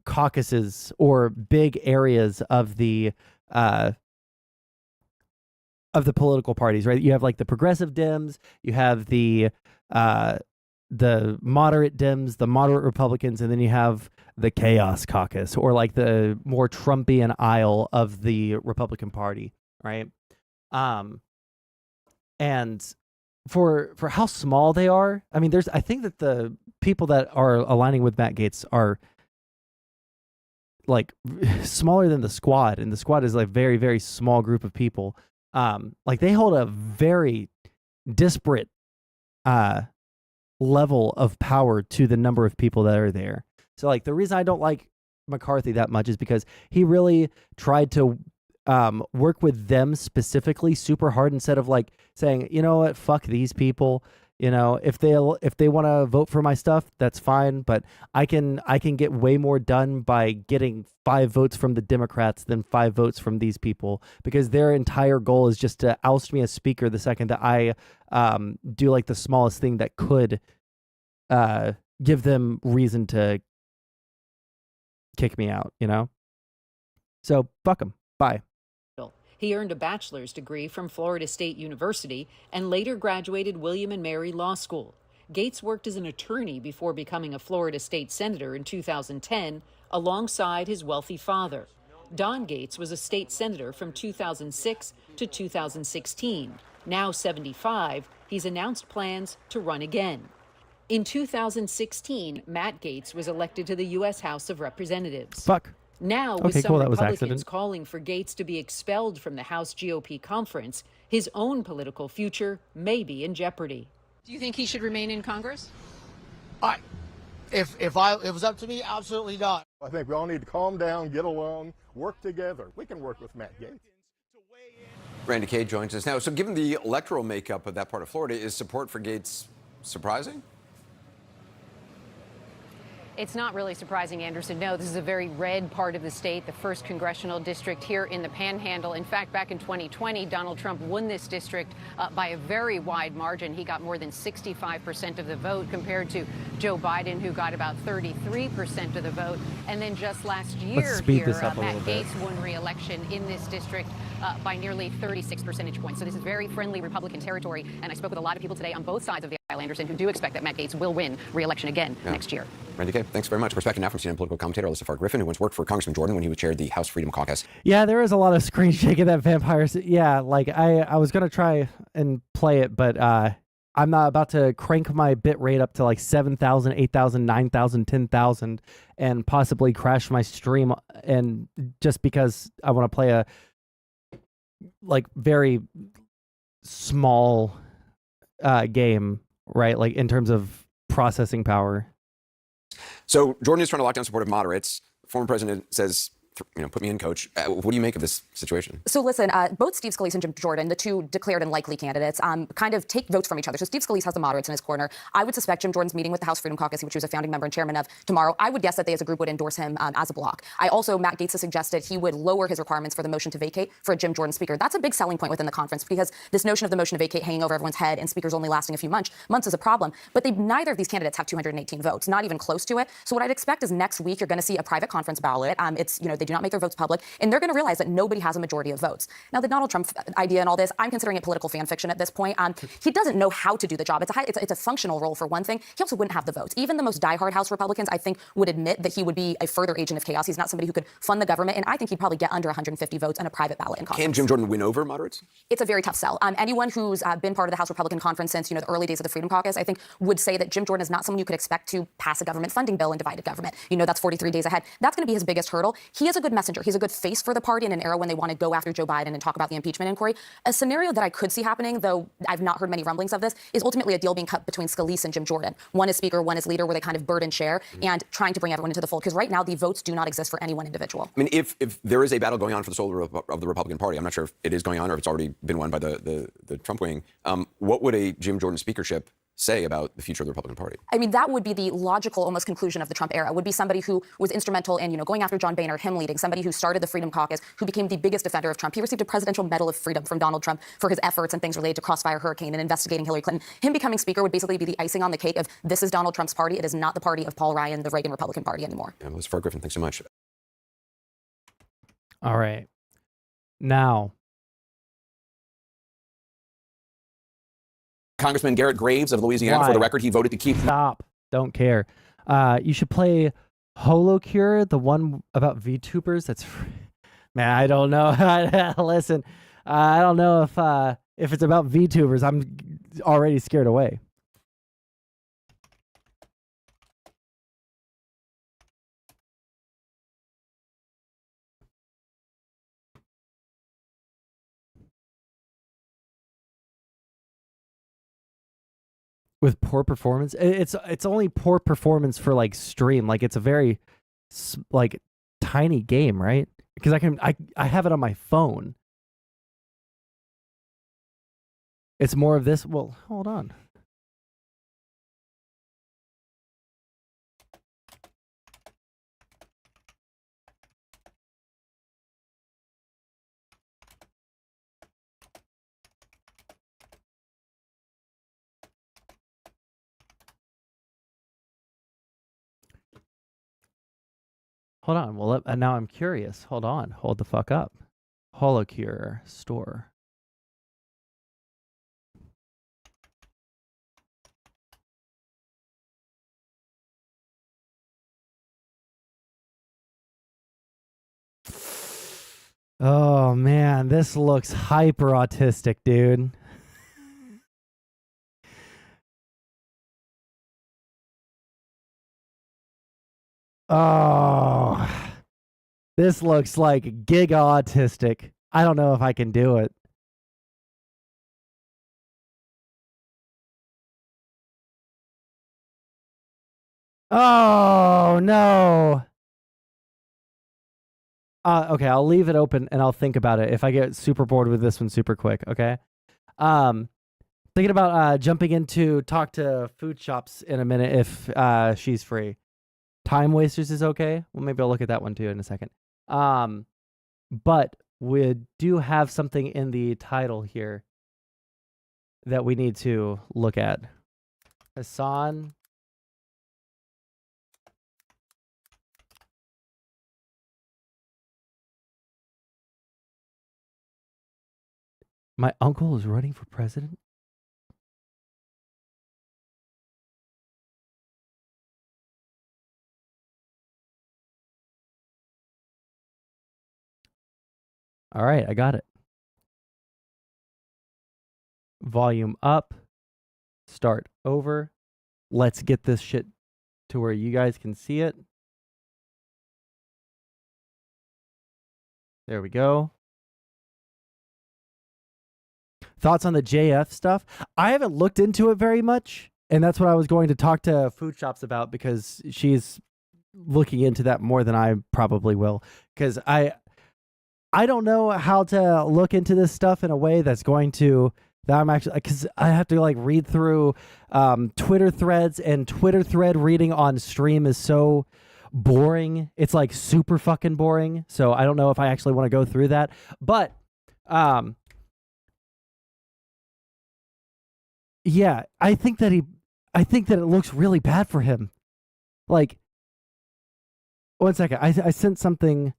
caucuses or big areas of the political parties, right? You have like the progressive Dems, you have the moderate Dems, the moderate Republicans, and then you have the Chaos Caucus, or like the more Trumpian aisle of the Republican Party, right? And for how small they are, I mean, I think that the people that are aligning with Matt Gaetz are like smaller than the Squad, and the Squad is like very, very small group of people. Like they hold a very disparate level of power to the number of people that are there. So like the reason I don't like McCarthy that much is because he really tried to work with them specifically super hard instead of like saying, you know what, fuck these people. You know, if they want to vote for my stuff, that's fine. But I can get way more done by getting 5 votes from the Democrats than 5 votes from these people, because their entire goal is just to oust me as speaker the second that I do like the smallest thing that could give them reason to kick me out, you know? So fuck them. Bye. He earned a bachelor's degree from Florida State University and later graduated William and Mary Law School. Gaetz worked as an attorney before becoming a Florida state senator in 2010 alongside his wealthy father. Don Gaetz was a state senator from 2006 to 2016. Now 75, he's announced plans to run again. In 2016, Matt Gaetz was elected to the U.S. House of Representatives. Fuck. Now, with okay, some cool, that was Republicans accident. calling for Gaetz to be expelled from the House GOP conference, his own political future may be in jeopardy. Do you think he should remain in Congress? If it was up to me, absolutely not. I think we all need to calm down, get along, work together. We can work with Matt Gaetz. Randy Kay joins us now. So given the electoral makeup of that part of Florida, is support for Gates surprising? It's not really surprising, Anderson. No, this is a very red part of the state, the first congressional district here in the Panhandle. In fact, back in 2020, Donald Trump won this district by a very wide margin. He got more than 65% of the vote compared to Joe Biden, who got about 33% of the vote. And then just last year here, Matt Gaetz won re-election in this district by nearly 36 percentage points. So this is very friendly Republican territory. And I spoke with a lot of people today on both sides of the aisle, Anderson, who do expect that Matt Gaetz will win re-election again next year. Randy Kay, thanks very much. Perspective now from CNN political commentator Alyssa Farr Griffin, who once worked for Congressman Jordan when he chaired the House Freedom Caucus. Yeah, there is a lot of screen shaking that vampires. Yeah, like I was going to try and play it, but I'm not about to crank my bit rate up to like 7,000, 8,000, 9,000, 10,000 and possibly crash my stream. And just because I want to play a like very small game, right? Like in terms of processing power. So Jordan is trying to lock down support of moderates. Former president says, put me in, coach. What do you make of this situation? So listen, both Steve Scalise and Jim Jordan, the two declared and likely candidates, kind of take votes from each other. So Steve Scalise has the moderates in his corner. I would suspect Jim Jordan's meeting with the House Freedom Caucus, which he was a founding member and chairman of, tomorrow. I would guess that they as a group would endorse him as a bloc. Matt Gaetz has suggested he would lower his requirements for the motion to vacate for a Jim Jordan speaker. That's a big selling point within the conference because this notion of the motion to vacate hanging over everyone's head and speakers only lasting a few months is a problem. But neither of these candidates have 218 votes, not even close to it. So what I'd expect is next week you're going to see a private conference ballot. They do not make their votes public. And they're going to realize that nobody has a majority of votes. Now, the Donald Trump idea and all this, I'm considering it political fan fiction at this point. He doesn't know how to do the job. It's a functional role for one thing. He also wouldn't have the votes. Even the most diehard House Republicans, I think, would admit that he would be a further agent of chaos. He's not somebody who could fund the government. And I think he'd probably get under 150 votes on a private ballot in Congress. Can Jim Jordan win over moderates? It's a very tough sell. Anyone who's been part of the House Republican Conference since the early days of the Freedom Caucus, I think, would say that Jim Jordan is not someone you could expect to pass a government funding bill and divided government. That's 43 days ahead. That's going to be his biggest hurdle. He is a good messenger. He's a good face for the party in an era when they want to go after Joe Biden and talk about the impeachment inquiry. A scenario that I could see happening, though I've not heard many rumblings of this, is ultimately a deal being cut between Scalise and Jim Jordan. One is speaker, one is leader, where they kind of burden share and trying to bring everyone into the fold. Because right now, the votes do not exist for any one individual. I mean, if there is a battle going on for the soul of the Republican Party, I'm not sure if it is going on or if it's already been won by the Trump wing, what would a Jim Jordan speakership say about the future of the Republican Party? I mean, that would be the logical almost conclusion of the Trump era, would be somebody who was instrumental in, going after John Boehner, him leading, somebody who started the Freedom Caucus, who became the biggest defender of Trump. He received a Presidential Medal of Freedom from Donald Trump for his efforts and things related to Crossfire Hurricane and investigating Hillary Clinton. Him becoming speaker would basically be the icing on the cake of this is Donald Trump's party. It is not the party of Paul Ryan, the Reagan Republican Party anymore. Yeah, Ms. Farr Griffin, thanks so much. All right. Now, Congressman Garrett Graves of Louisiana, for the record, he voted to keep... Stop. Don't care. You should play Holocure, the one about VTubers. That's... Man, I don't know. Listen, I don't know if it's about VTubers. I'm already scared away. With poor performance, it's only poor performance for like stream. Like it's a very like tiny game, right? Because I have it on my phone. It's more of this. Well, hold on. Hold on. Well, now I'm curious. Hold on. Hold the fuck up. Holocure store. Oh man, this looks hyper autistic, dude. Oh, this looks like giga autistic. I don't know if I can do it. Oh, no. Okay, I'll leave it open and I'll think about it if I get super bored with this one super quick, okay? Thinking about jumping into talk to food shops in a minute if she's free. Time wasters is okay. Well, maybe I'll look at that one too in a second. But we do have something in the title here that we need to look at. Hasan. My uncle is running for president? All right, I got it. Volume up. Start over. Let's get this shit to where you guys can see it. There we go. Thoughts on the JF stuff? I haven't looked into it very much, and that's what I was going to talk to food shops about because she's looking into that more than I probably will. Because I don't know how to look into this stuff in a way that's going to that I'm actually because I have to like read through Twitter threads, and Twitter thread reading on stream is so boring. It's like super fucking boring. So I don't know if I actually want to go through that, but yeah, I think that it looks really bad for him. Like, one second, I sent something.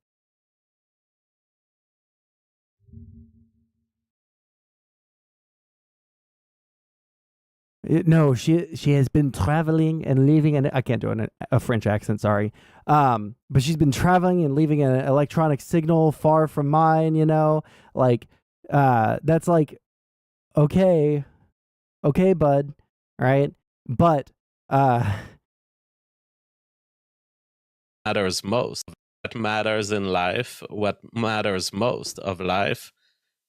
No, she has been traveling and leaving, and I can't do a French accent, sorry. But she's been traveling and leaving an electronic signal far from mine. You know, like that's like okay, bud, right? But matters most. What matters in life, what matters most of life,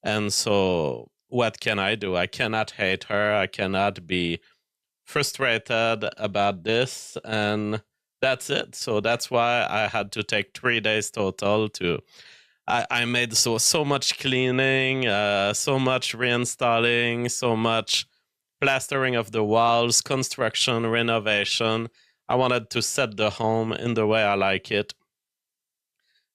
and so. What can I do? I cannot hate her. I cannot be frustrated about this. And that's it. So that's why I had to take 3 days total to... I made so much cleaning, so much reinstalling, so much plastering of the walls, construction, renovation. I wanted to set the home in the way I like it.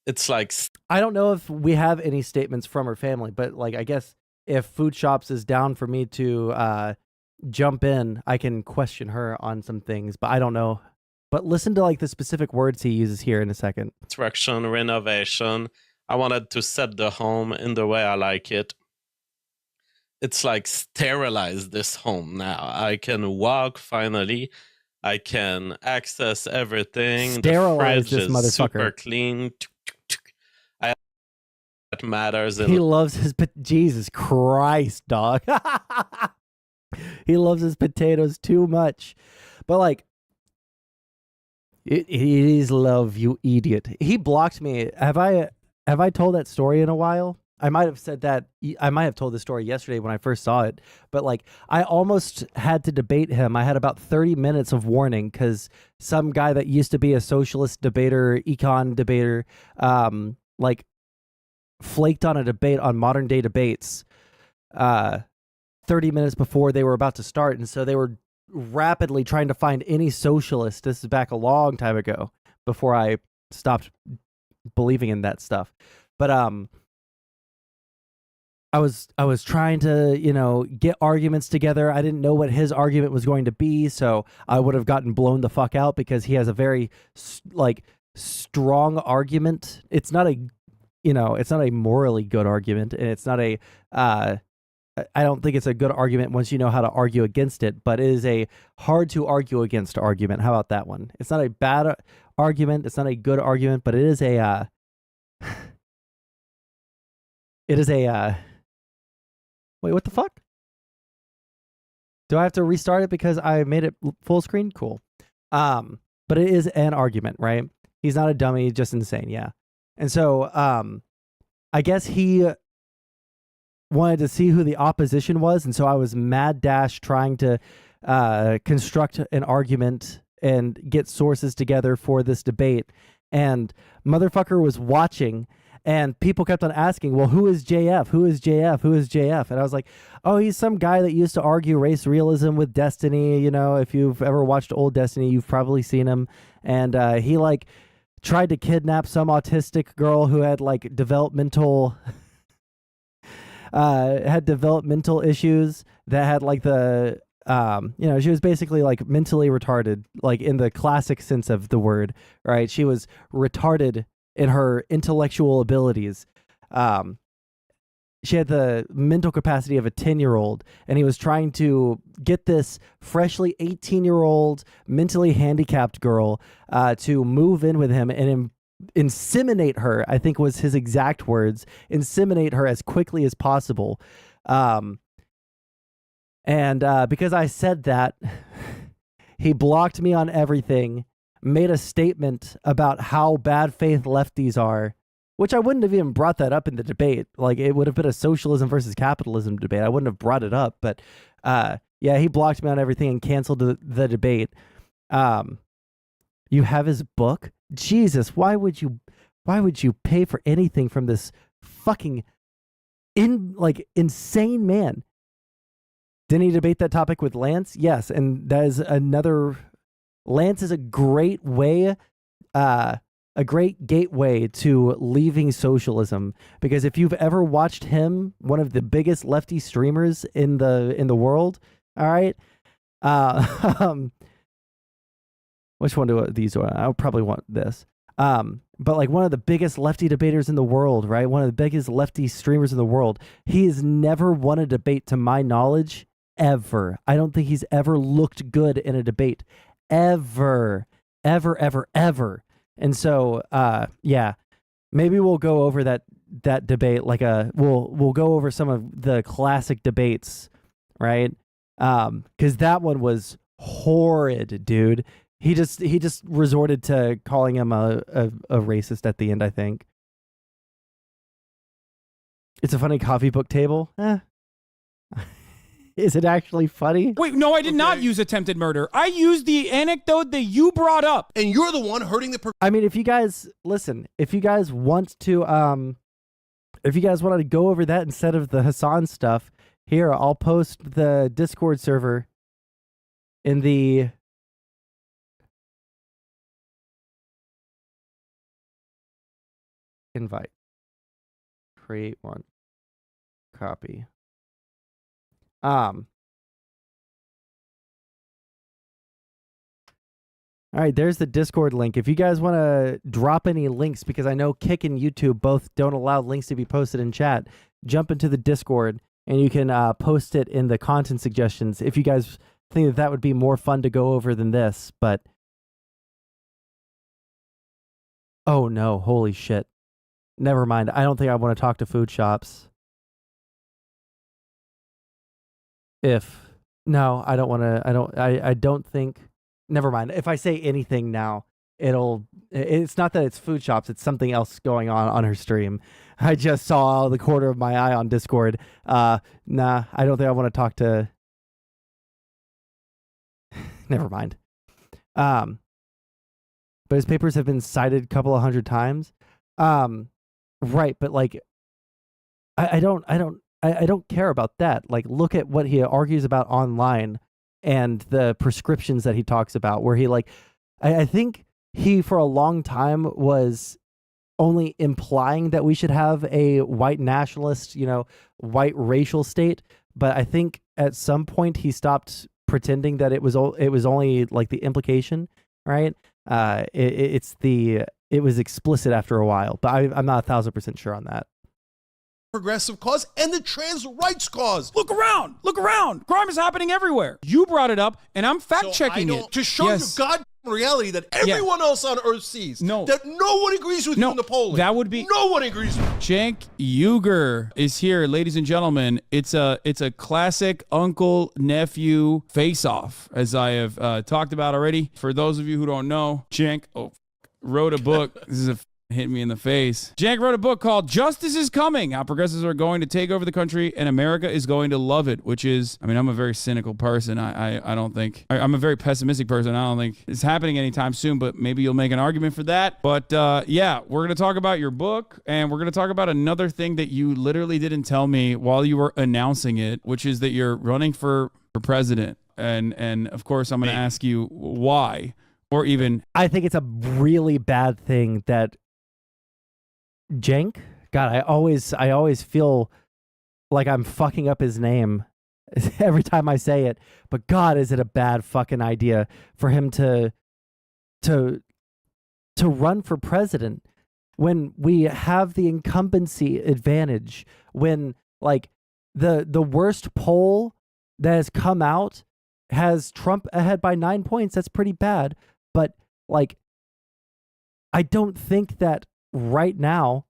It's like... I don't know if we have any statements from her family, but like, I guess... if Food Shops is down for me to jump in, I can question her on some things, but I don't know. But listen to like the specific words he uses here in a second. Construction, renovation. I wanted to set the home in the way I like it. It's like sterilize this home now. I can walk finally. I can access everything. Sterilize this motherfucker. Super clean. That matters. He loves his Jesus Christ, dog. He loves his potatoes too much. But like, it is love, you idiot. He blocked me. Have I told that story in a while? I might have said that. I might have told the story yesterday when I first saw it. But like, I almost had to debate him. I had about 30 minutes of warning because some guy that used to be a socialist debater, econ debater, like, flaked on a debate on modern day debates 30 minutes before they were about to start, and so they were rapidly trying to find any socialist. This is back a long time ago before I stopped believing in that stuff. But I was trying to, you know, get arguments together. I didn't know what his argument was going to be, so I would have gotten blown the fuck out because he has a very like strong argument. It's not a it's not a morally good argument, and it's not a, I don't think it's a good argument once you know how to argue against it, but it is a hard to argue against argument. How about that one? It's not a bad argument. It's not a good argument, but it is a, wait, what the fuck? Do I have to restart it because I made it full screen? Cool. But it is an argument, right? He's not a dummy, he's just insane, yeah. And so, I guess he wanted to see who the opposition was, and so I was mad dash trying to construct an argument and get sources together for this debate. And motherfucker was watching And people kept on asking, well, who is JF? Who is JF? Who is JF? And I was like, oh, he's some guy that used to argue race realism with Destiny. You know, if you've ever watched old Destiny, you've probably seen him. And he like tried to kidnap some autistic girl who had like developmental issues that had like the she was basically like mentally retarded, like in the classic sense of the word, right? She was retarded in her intellectual abilities. She had the mental capacity of a 10-year-old, and he was trying to get this freshly 18-year-old mentally handicapped girl to move in with him and inseminate her, I think was his exact words, inseminate her as quickly as possible. And because I said that, he blocked me on everything, made a statement about how bad faith lefties are, which I wouldn't have even brought that up in the debate. Like, it would have been a socialism versus capitalism debate. I wouldn't have brought it up, but yeah, he blocked me on everything and canceled the debate. You have his book? Jesus, why would you pay for anything from this fucking insane man? Didn't he debate that topic with Lance? Yes, and that is another. Lance is a great way, a great gateway to leaving socialism, because if you've ever watched him, one of the biggest lefty streamers in the world, all right, which one do these? I would probably want this. But like one of the biggest lefty debaters in the world, right? One of the biggest lefty streamers in the world. He has never won a debate, to my knowledge, ever. I don't think he's ever looked good in a debate, ever. And so, yeah, maybe we'll go over that debate. Like we'll go over some of the classic debates, right? Because that one was horrid, dude. He just resorted to calling him a racist at the end, I think. It's a funny coffee book table. Is it actually funny? Wait, no, I did not use attempted murder. I used the anecdote that you brought up. And you're the one hurting the I mean, if you guys want to go over that instead of the Hasan stuff, here, I'll post the Discord server in the invite. Create one. Copy. All right, there's the Discord link. If you guys want to drop any links, because I know Kick and YouTube both don't allow links to be posted in chat, jump into the Discord and you can post it in the content suggestions if you guys think that would be more fun to go over than this. But oh no, holy shit. Never mind. I don't think I want to talk to food shops. I don't want to. I don't think. Never mind. If I say anything now, it's not that it's food shops. It's something else going on her stream. I just saw the corner of my eye on Discord. Nah, I don't think I want to talk to. Never mind. But his papers have been cited a couple of hundred times. Right, but like, I don't care about that. Like, look at what he argues about online and the prescriptions that he talks about, where he I think he for a long time was only implying that we should have a white nationalist, white racial state. But I think at some point he stopped pretending that it was only like the implication, right? It was explicit after a while, but I'm not 1,000% sure on that. progressive cause and the trans rights cause. Look around. Crime is happening everywhere. You brought it up, and I'm fact-checking it. To show you God reality that everyone else on Earth sees. No. That no one agrees with you in the polling. That would be... No one agrees with you. Cenk Uyghur is here, ladies and gentlemen. It's a classic uncle-nephew face-off, as I have talked about already. For those of you who don't know, Cenk wrote a book. This is a Hit me in the face. Cenk wrote a book called Justice is Coming, How Progressives Are Going to Take Over the Country and America is Going to Love It, which is, I mean, I'm a very cynical person. I don't think, I'm a very pessimistic person. I don't think it's happening anytime soon, but maybe you'll make an argument for that. But yeah, we're going to talk about your book, and we're going to talk about another thing that you literally didn't tell me while you were announcing it, which is that you're running for president. And of course, I'm going to ask you why, or even. I think it's a really bad thing that Cenk, God, I always feel like I'm fucking up his name every time I say it. But God, is it a bad fucking idea for him to run for president when we have the incumbency advantage, when like the worst poll that has come out has Trump ahead by 9 points. That's pretty bad. But like, I don't think that right now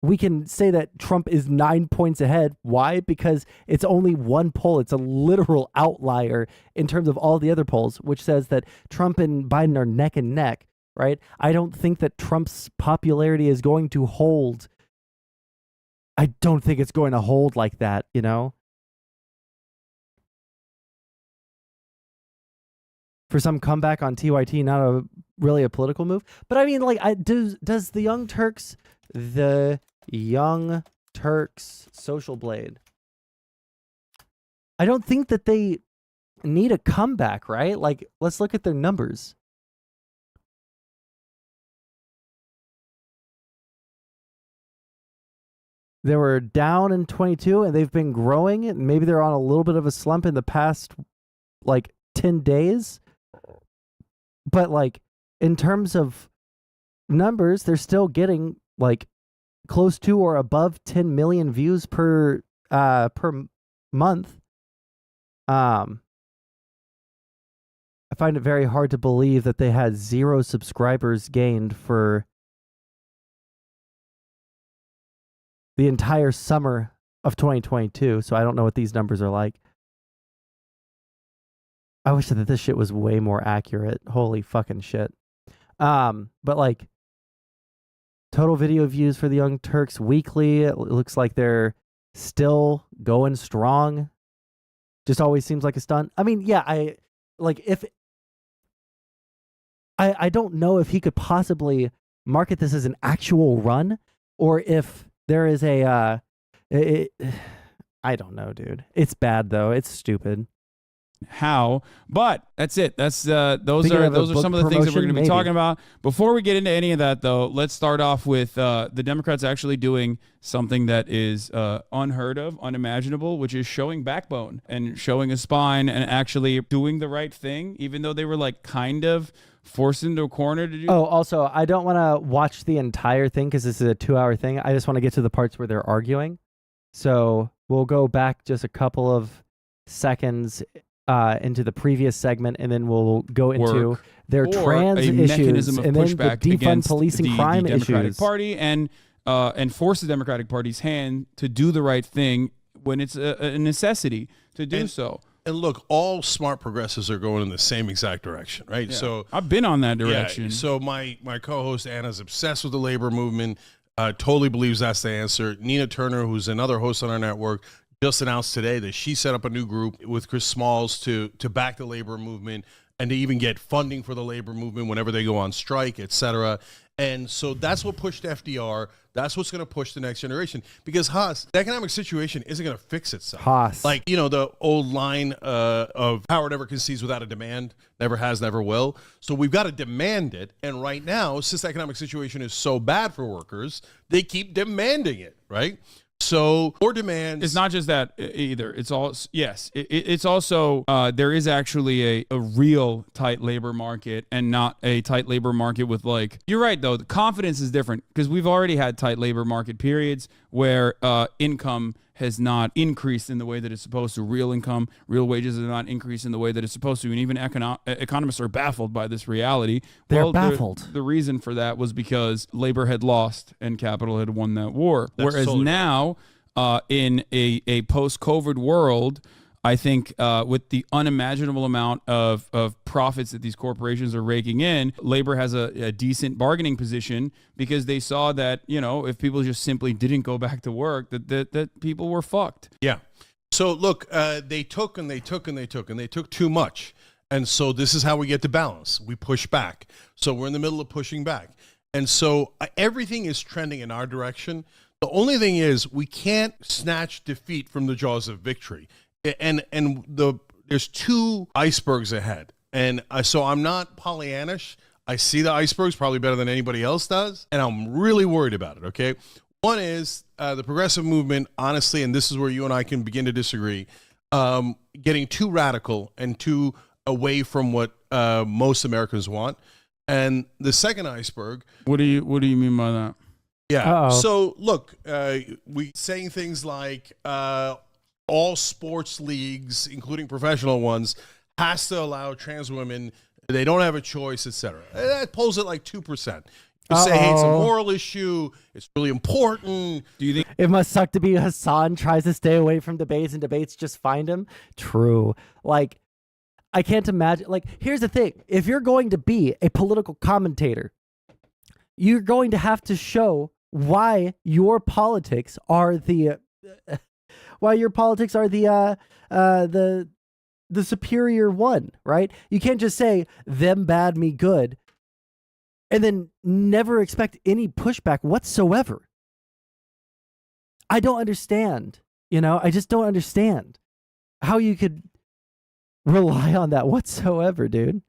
we can say that Trump is 9 points ahead. Why? Because it's only one poll. It's a literal outlier in terms of all the other polls, which says that Trump and Biden are neck and neck, right? I don't think that Trump's popularity is going to hold. I don't think it's going to hold like that, you know? For some comeback on TYT, not really a political move. But I mean, like, does the Young Turks Social Blade, I don't think that they need a comeback, right? Like, let's look at their numbers. They were down in 22 and they've been growing, and maybe they're on a little bit of a slump in the past like 10 days. But like, in terms of numbers, they're still getting like close to or above 10 million views per month. I find it very hard to believe that they had 0 subscribers gained for the entire summer of 2022. So I don't know what these numbers are like. I wish that this shit was way more accurate. Holy fucking shit. But like, total video views for the Young Turks weekly, it looks like they're still going strong. Just always seems like a stunt. I mean, yeah, I don't know if he could possibly market this as an actual run, or if there is a I don't know, dude. It's bad though. It's stupid. How, but that's it. That's those are some of the things that we're going to be talking about. Before we get into any of that, though, let's start off with the Democrats actually doing something that is unheard of, unimaginable, which is showing backbone and showing a spine and actually doing the right thing, even though they were like kind of forced into a corner to do. Oh, also, I don't want to watch the entire thing because this is a 2-hour thing. I just want to get to the parts where they're arguing. So we'll go back just a couple of seconds into the previous segment, and then we'll go into their trans issues, and then the defund policing crime the Democratic issues. Party, and force the Democratic Party's hand to do the right thing when it's a necessity to do so. And look, all smart progressives are going in the same exact direction, right? Yeah. So I've been on that direction. Yeah, so my co-host Anna's obsessed with the labor movement. Totally believes that's the answer. Nina Turner, who's another host on our network, just announced today that she set up a new group with Chris Smalls to back the labor movement and to even get funding for the labor movement whenever they go on strike, et cetera. And so that's what pushed FDR. That's what's going to push the next generation. Because, Haas, the economic situation isn't going to fix itself. Haas. Like, you know, the old line of power never concedes without a demand, never has, never will. So we've got to demand it. And right now, since the economic situation is so bad for workers, they keep demanding it, right? So more demands. It's not just that either. It's all it's also there is actually a real tight labor market, and not a tight labor market with, like, you're right though. The confidence is different because we've already had tight labor market periods where income has not increased in the way that it's supposed to. Real income, real wages have not increased in the way that it's supposed to. And even economists are baffled by this reality. They're baffled. The reason for that was because labor had lost and capital had won that war. Whereas now, in a post-COVID world, I think with the unimaginable amount of profits that these corporations are raking in, labor has a decent bargaining position because they saw that, you know, if people just simply didn't go back to work, that people were fucked. Yeah. So look, they took and they took and they took and they took too much. And so this is how we get to balance. We push back. So we're in the middle of pushing back. And so everything is trending in our direction. The only thing is we can't snatch defeat from the jaws of victory. And there's two icebergs ahead. And so I'm not Pollyannish. I see the icebergs probably better than anybody else does. And I'm really worried about it, okay? One is the progressive movement, honestly, and this is where you and I can begin to disagree, getting too radical and too away from what most Americans want. And the second iceberg. What do you mean by that? Yeah. Uh-oh. So look, we saying things like all sports leagues, including professional ones, has to allow trans women. They don't have a choice, etc. That polls at like 2%. You say, hey, it's a moral issue. It's really important. Do you think it must suck to be Hasan tries to stay away from debates and debates just find him? True. Like, I can't imagine. Like, here's the thing. If you're going to be a political commentator, you're going to have to show why your politics are the superior one, right? You can't just say them bad, me good, and then never expect any pushback whatsoever. I don't understand. You know, I just don't understand how you could rely on that whatsoever, dude.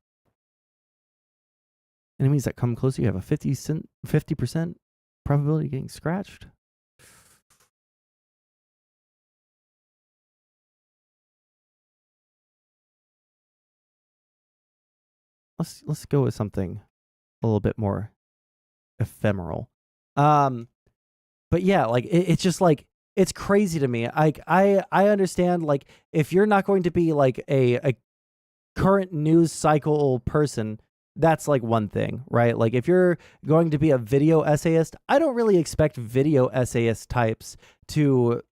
Enemies that come close, you have a 50% probability of getting scratched. Let's go with something a little bit more ephemeral. But yeah, like it's just like it's crazy to me. I understand, like, if you're not going to be like a current news cycle person, that's like one thing, right? Like if you're going to be a video essayist, I don't really expect video essayist types to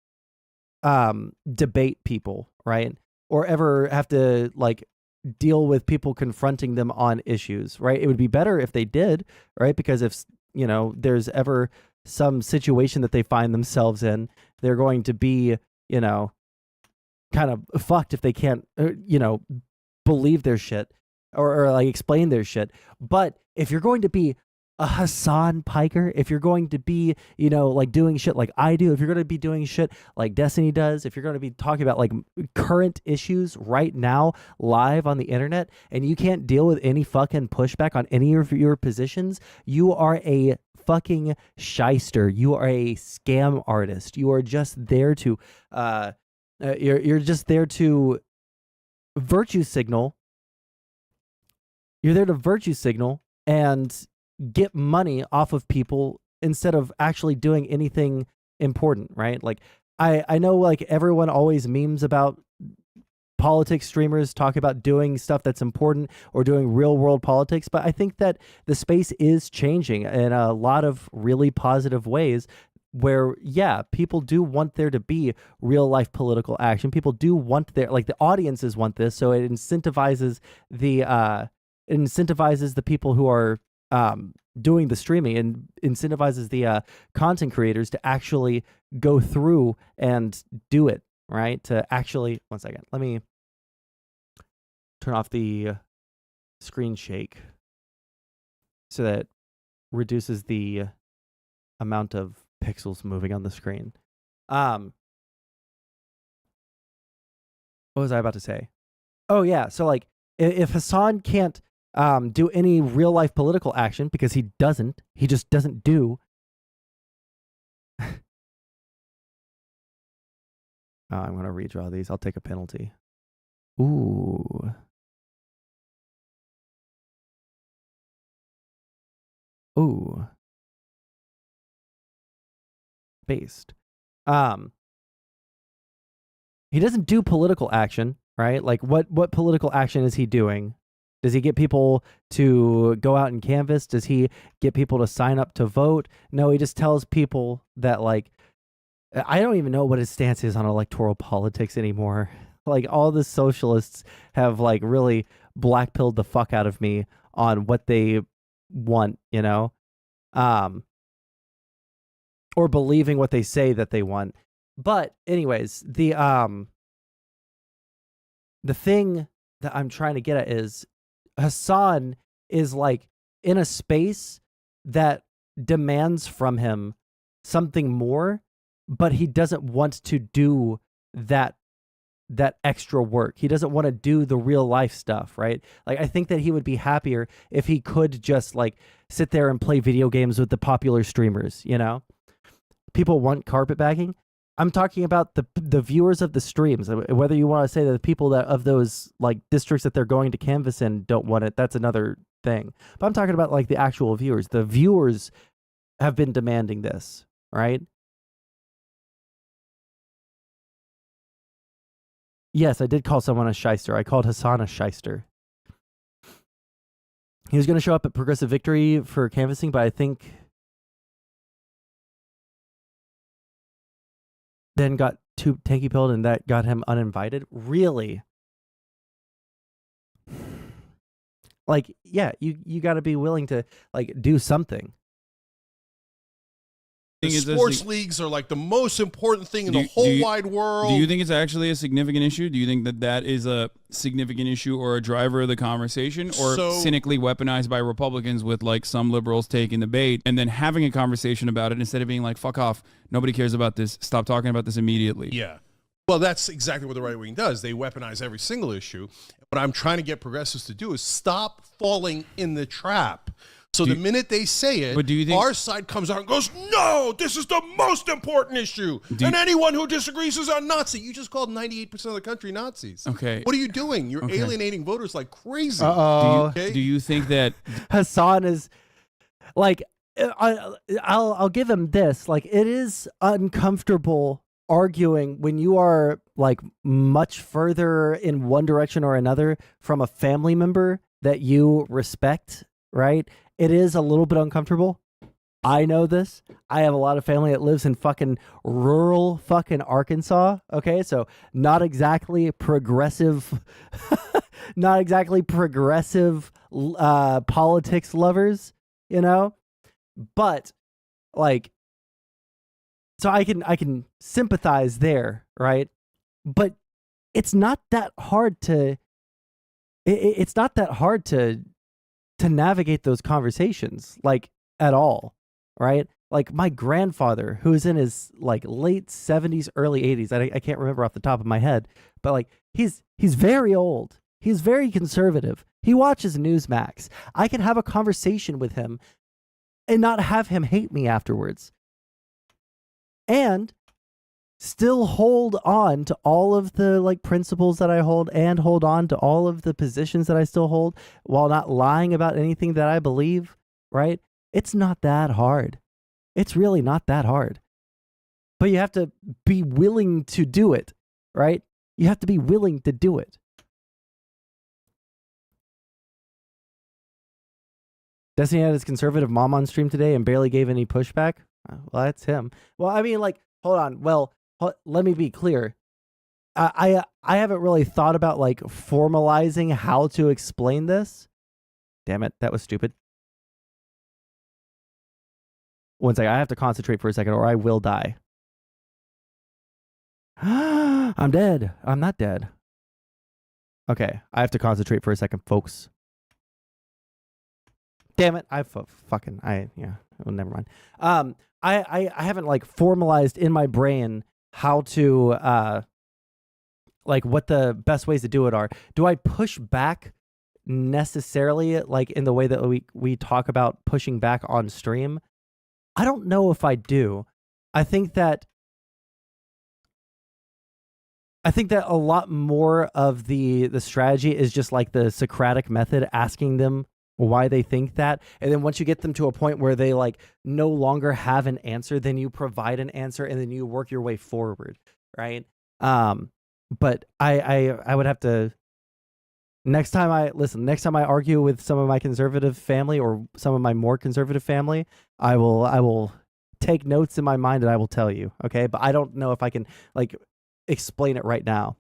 debate people, right? Or ever have to like deal with people confronting them on issues, right? It would be better if they did, right? Because if, you know, there's ever some situation that they find themselves in, they're going to be, you know, kind of fucked if they can't, you know, believe their shit or like explain their shit. But if you're going to be a Hasan Piker, if you're going to be, you know, like doing shit like I do, if you're going to be doing shit like Destiny does, if you're going to be talking about like current issues right now live on the internet, and you can't deal with any fucking pushback on any of your positions, you are a fucking shyster. You are a scam artist. You are just there to you're just there to virtue signal. You're there to virtue signal and get money off of people instead of actually doing anything important, right? Like I know like everyone always memes about politics streamers talk about doing stuff that's important or doing real world politics, but I think that the space is changing in a lot of really positive ways where, yeah, people do want there to be real life political action. People do want their, like, the audiences want this, so it incentivizes the people who are doing the streaming and incentivizes the content creators to actually go through and do it, right? To actually, one second, let me turn off the screen shake so that reduces the amount of pixels moving on the screen. What was I about to say? Oh yeah, so like if Hasan can't do any real life political action because he just doesn't do. I'm gonna redraw these. I'll take a penalty. Ooh. Ooh. Based. He doesn't do political action, right? Like what political action is he doing? Does he get people to go out and canvass? Does he get people to sign up to vote? No, he just tells people that, like, I don't even know what his stance is on electoral politics anymore. Like all the socialists have like really blackpilled the fuck out of me on what they want, you know? Or believing what they say that they want. But anyways, the thing that I'm trying to get at is Hasan is like in a space that demands from him something more, but he doesn't want to do that extra work. He doesn't want to do the real life stuff, right? Like I think that he would be happier if he could just like sit there and play video games with the popular streamers, you know? People want carpetbagging. I'm talking about the viewers of the streams. Whether you want to say that the people that of those like districts that they're going to canvass in don't want it, that's another thing. But I'm talking about like the actual viewers. The viewers have been demanding this, right? Yes, I did call someone a shyster. I called Hasan a shyster. He was going to show up at Progressive Victory for canvassing, but I think then got too tanky pilled and that got him uninvited. Really? Like, yeah, you got to be willing to like do something. The sports leagues are like the most important thing in the whole wide world. Do you think it's actually a significant issue? Do you think that that is a significant issue or a driver of the conversation, or cynically weaponized by Republicans with like some liberals taking the bait and then having a conversation about it instead of being like, fuck off, nobody cares about this, stop talking about this immediately? Yeah. Well, that's exactly what the right wing does. They weaponize every single issue. What I'm trying to get progressives to do is stop falling in the trap. So the minute they say it, but do you think, our side comes out and goes, no, this is the most important issue. And anyone who disagrees is a Nazi. You just called 98% of the country Nazis. Okay. What are you doing? You're alienating voters like crazy. Uh-oh. Okay? Do you think that Hasan is like, I'll give him this. Like, it is uncomfortable arguing when you are like much further in one direction or another from a family member that you respect, right? It is a little bit uncomfortable. I know this. I have a lot of family that lives in fucking rural fucking Arkansas. Okay, so not exactly progressive, not exactly progressive politics lovers, you know. But like, so I can sympathize there, right? But it's not that hard to. It's not that hard to navigate those conversations, like at all, right? Like my grandfather, who's in his like late 70s, early 80s, I can't remember off the top of my head, but like he's very old. He's very conservative. He watches Newsmax. I can have a conversation with him and not have him hate me afterwards. And still hold on to all of the like principles that I hold and hold on to all of the positions that I still hold while not lying about anything that I believe, right? It's not that hard. It's really not that hard. But you have to be willing to do it, right? You have to be willing to do it. Destiny had his conservative mom on stream today and barely gave any pushback. Well, that's him. Well, I mean, like, hold on. Well, let me be clear. I haven't really thought about like formalizing how to explain this. Damn it, that was stupid. One second, I have to concentrate for a second or I will die. I'm dead. I'm not dead. Okay, I have to concentrate for a second, folks. Damn it, well, never mind. I haven't like formalized in my brain how to like what the best ways to do it are. Do I push back necessarily like in the way that we talk about pushing back on stream? I don't know if I do. I think that a lot more of the strategy is just like the Socratic method, asking them why they think that, and then once you get them to a point where they like no longer have an answer, then you provide an answer and then you work your way forward, right? But I would have to next time I argue with some of my conservative family or some of my more conservative family, I will take notes in my mind and I will tell you, okay? But I don't know if I can like explain it right now.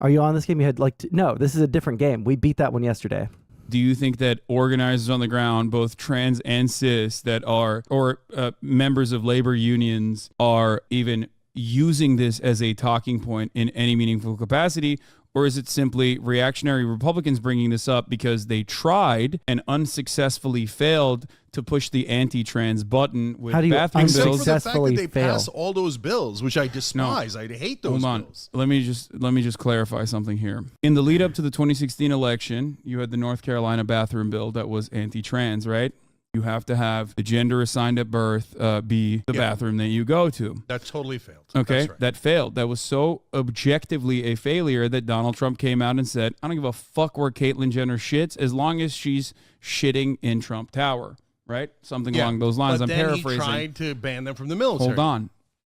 Are you on this game? You had like no. This is a different game. We beat that one yesterday. Do you think that organizers on the ground, both trans and cis, that are or members of labor unions, are even using this as a talking point in any meaningful capacity? Or is it simply reactionary Republicans bringing this up because they tried and unsuccessfully failed to push the anti-trans button with bathroom bills? Except for the fact that they pass all those bills, which I despise. I hate those bills. Let me just clarify something here. In the lead up to the 2016 election, you had the North Carolina bathroom bill that was anti-trans, right? You have to have the gender assigned at birth be the bathroom that you go to. That totally failed. Okay, That's right. that failed. That was so objectively a failure that Donald Trump came out and said, I don't give a fuck where Caitlyn Jenner shits as long as she's shitting in Trump Tower, right? Something along those lines. But I'm then paraphrasing. he tried to ban them from the military. Hold on.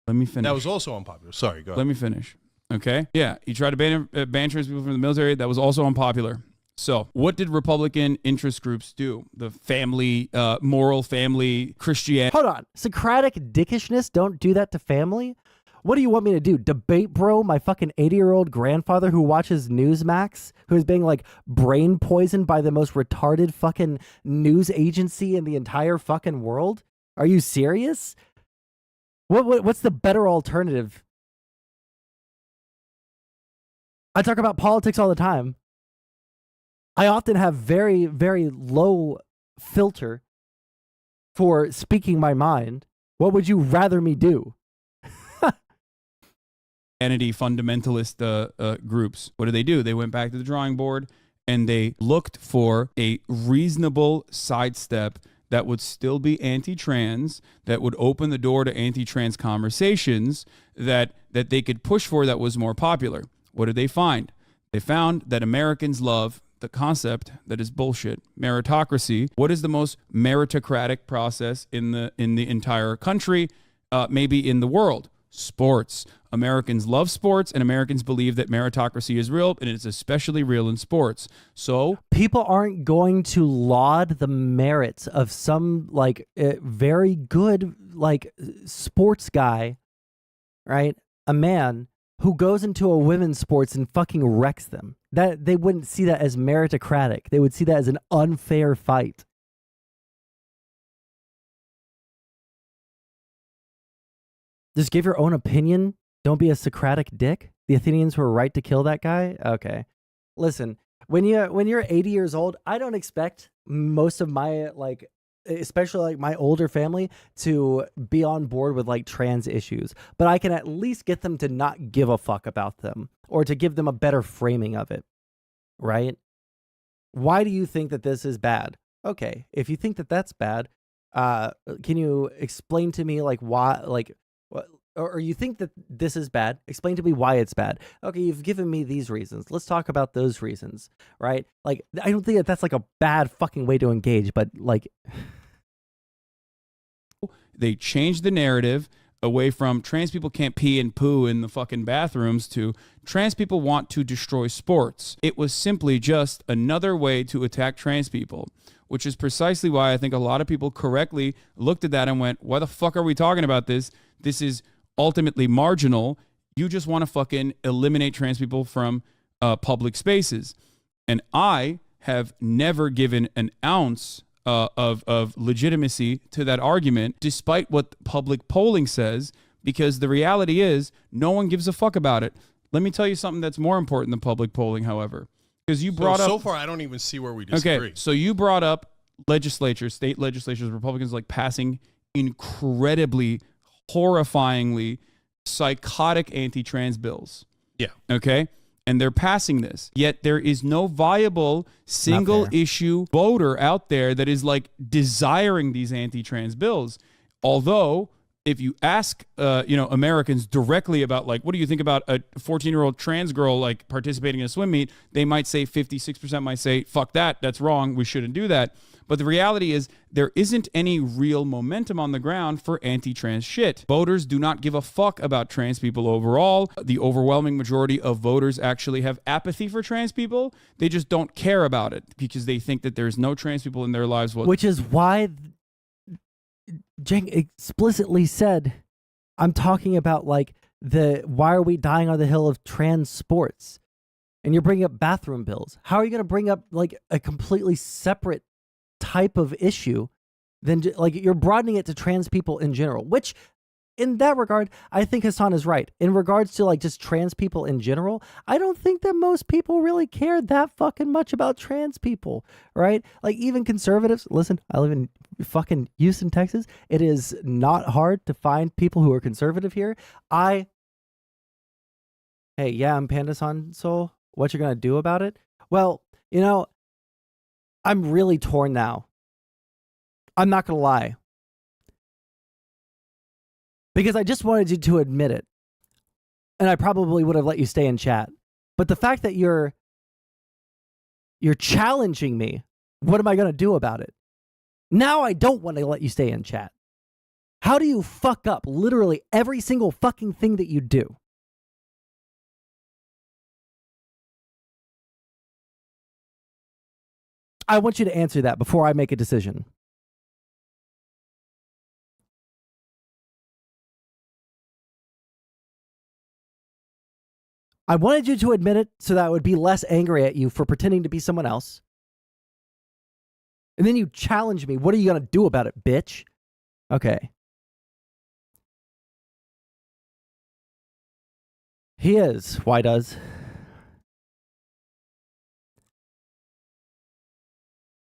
Let me finish. That was also unpopular. Sorry, go ahead. Let me finish. Okay? Yeah, he tried to ban trans people from the military. That was also unpopular. So what did Republican interest groups do? The family, moral family, Christianity. Hold on. Socratic dickishness don't do that to family? What do you want me to do? Debate bro my fucking 80-year-old grandfather who watches Newsmax, who is being like brain poisoned by the most retarded fucking news agency in the entire fucking world? Are you serious? What's the better alternative? I talk about politics all the time. I often have very, very low filter for speaking my mind. What would you rather me do? Fundamentalist groups. What did? They went back to the drawing board and they looked for a reasonable sidestep that would still be anti-trans, that would open the door to anti-trans conversations that they could push for that was more popular. What did they find? They found that Americans love the concept that is bullshit, meritocracy. What is the most meritocratic process in the entire country, maybe in the world? Sports. Americans love sports, and Americans believe that meritocracy is real, and it's especially real in sports. So people aren't going to laud the merits of some like very good like sports guy, right? A man who goes into a women's sports and fucking wrecks them. That they wouldn't see that as meritocratic. They would see that as an unfair fight. Just give your own opinion. Don't be a Socratic dick. The Athenians were right to kill that guy. Okay. Listen, when you're 80 years old, I don't expect most of my like, especially like my older family, to be on board with like trans issues, but I can at least get them to not give a fuck about them or to give them a better framing of it, right? Why do you think that this is bad? Okay, if you think that that's bad, can you explain to me like why, like, or you think that this is bad? Explain to me why it's bad. Okay, you've given me these reasons. Let's talk about those reasons, right? Like, I don't think that that's like a bad fucking way to engage, but like... They changed the narrative away from trans people can't pee and poo in the fucking bathrooms to trans people want to destroy sports. It was simply just another way to attack trans people, which is precisely why I think a lot of people correctly looked at that and went, why the fuck are we talking about this? This is ultimately marginal. You just want to fucking eliminate trans people from public spaces. And I have never given an ounce of legitimacy to that argument, despite what public polling says, because the reality is no one gives a fuck about it. Let me tell you something that's more important than public polling, however, because you brought up... So far, I don't even see where we disagree. Okay, so you brought up legislatures, state legislatures, Republicans like passing incredibly, horrifyingly psychotic anti-trans bills. Yeah. Okay? And they're passing this. Yet there is no viable single issue voter out there that is like desiring these anti-trans bills. Although if you ask Americans directly about like, what do you think about a 14-year-old trans girl like participating in a swim meet, they might say 56% might say, fuck that, that's wrong, we shouldn't do that. But the reality is there isn't any real momentum on the ground for anti-trans shit. Voters do not give a fuck about trans people overall. The overwhelming majority of voters actually have apathy for trans people. They just don't care about it because they think that there's no trans people in their lives. Which is why Cenk explicitly said, I'm talking about like why are we dying on the hill of trans sports? and you're bringing up bathroom bills. How are you going to bring up like a completely separate type of issue than like you're broadening it to trans people in general, which in that regard, I think Hasan is right. In regards to like just trans people in general, I don't think that most people really care that fucking much about trans people, right? Like even conservatives, listen, I live in fucking Houston, Texas. It is not hard to find people who are conservative here. Hey, yeah, I'm Panda Sondsol. What you're going to do about it? Well, you know, I'm really torn now. I'm not going to lie. Because I just wanted you to admit it. And I probably would have let you stay in chat. But the fact that you're challenging me, what am I going to do about it? Now I don't want to let you stay in chat. How do you fuck up literally every single fucking thing that you do? I want you to answer that before I make a decision. I wanted you to admit it so that I would be less angry at you for pretending to be someone else. And then you challenge me. What are you going to do about it, bitch? Okay. He is. Why does?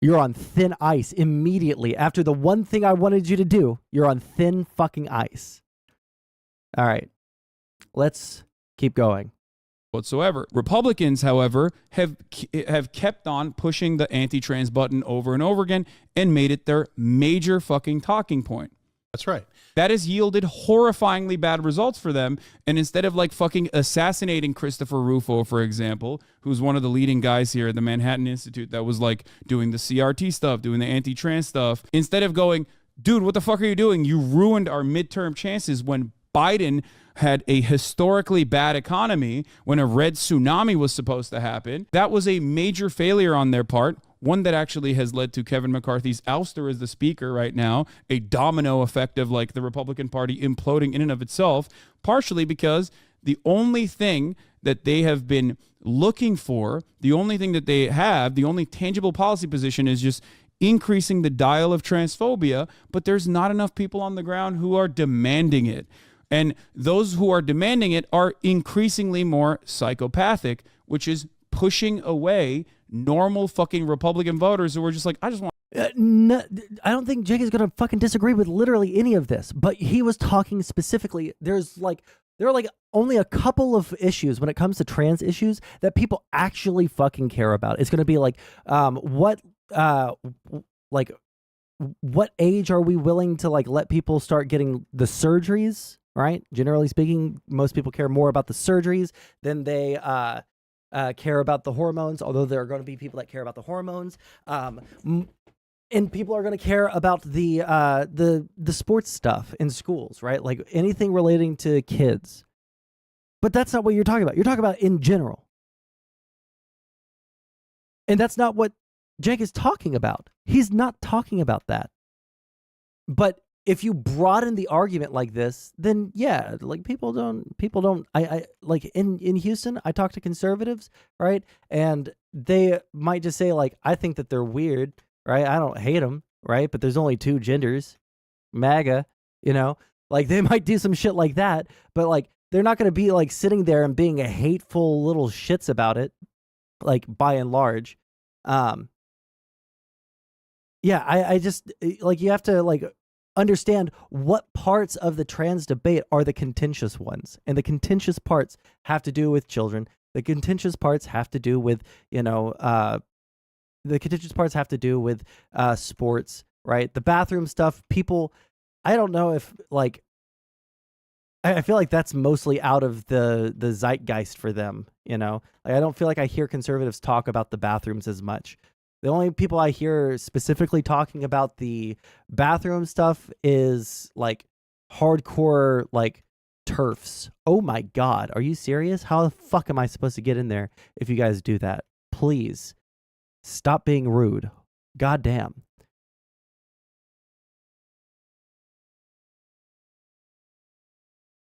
You're on thin ice immediately. After the one thing I wanted you to do, you're on thin fucking ice. All right. Let's keep going. Whatsoever. Republicans, however, have kept on pushing the anti-trans button over and over again and made it their major fucking talking point. That's right. That has yielded horrifyingly bad results for them. And instead of like fucking assassinating Christopher Rufo, for example, who's one of the leading guys here at the Manhattan Institute that was like doing the CRT stuff, doing the anti-trans stuff, instead of going, dude, what the fuck are you doing? You ruined our midterm chances when Biden had a historically bad economy, when a red tsunami was supposed to happen. That was a major failure on their part, one that actually has led to Kevin McCarthy's ouster as the speaker right now, a domino effect of like the Republican Party imploding in and of itself, partially because the only thing that they have been looking for, the only thing that they have, the only tangible policy position is just increasing the dial of transphobia, but there's not enough people on the ground who are demanding it. And those who are demanding it are increasingly more psychopathic, which is pushing away normal fucking Republican voters who are just like, I just want. No, I don't think Jake is going to fucking disagree with literally any of this, but he was talking specifically. There are like only a couple of issues when it comes to trans issues that people actually fucking care about. It's going to be like, what age are we willing to like let people start getting the surgeries? Right? Generally speaking, most people care more about the surgeries than they care about the hormones, although there are going to be people that care about the hormones. And people are going to care about the sports stuff in schools, right? Like anything relating to kids. But that's not what you're talking about. You're talking about in general. And that's not what Cenk is talking about. He's not talking about that. But if you broaden the argument like this, then yeah, like people don't, I like in Houston, I talk to conservatives, right? And they might just say like, I think that they're weird, right? I don't hate them, right? But there's only two genders, MAGA, you know, like they might do some shit like that, but like, they're not going to be like sitting there and being a hateful little shits about it, like by and large. Yeah, I just like, you have to like understand what parts of the trans debate are the contentious ones. And the contentious parts have to do with children. The contentious parts have to do with, the contentious parts have to do with sports, right? The bathroom stuff, people, I don't know if like, I feel like that's mostly out of the zeitgeist for them, Like I don't feel like I hear conservatives talk about the bathrooms as much. The only people I hear specifically talking about the bathroom stuff is like hardcore like TERFs. Oh my God. Are you serious? How the fuck am I supposed to get in there if you guys do that? Please stop being rude. God damn.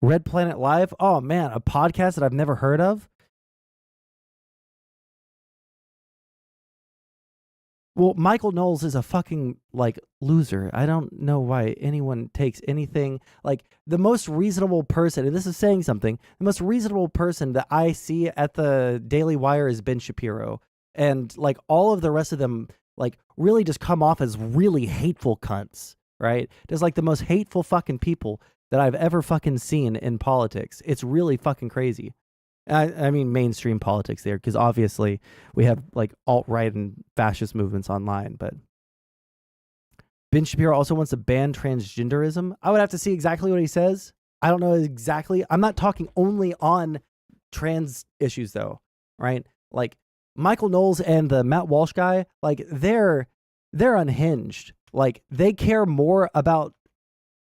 Red Planet Live? Oh man, a podcast that I've never heard of? Well, Michael Knowles is a fucking like loser. I don't know why anyone takes anything like the most reasonable person, and this is saying something. The most reasonable person that I see at the Daily Wire is Ben Shapiro, and like all of the rest of them, like really just come off as really hateful cunts, right? Just like the most hateful fucking people that I've ever fucking seen in politics. It's really fucking crazy. I mean mainstream politics there, because obviously we have like alt-right and fascist movements online, but Ben Shapiro also wants to ban transgenderism. I would have to see exactly what he says. I don't know exactly. I'm not talking only on trans issues though, right? Like Michael Knowles and the Matt Walsh guy, like they're unhinged. Like they care more about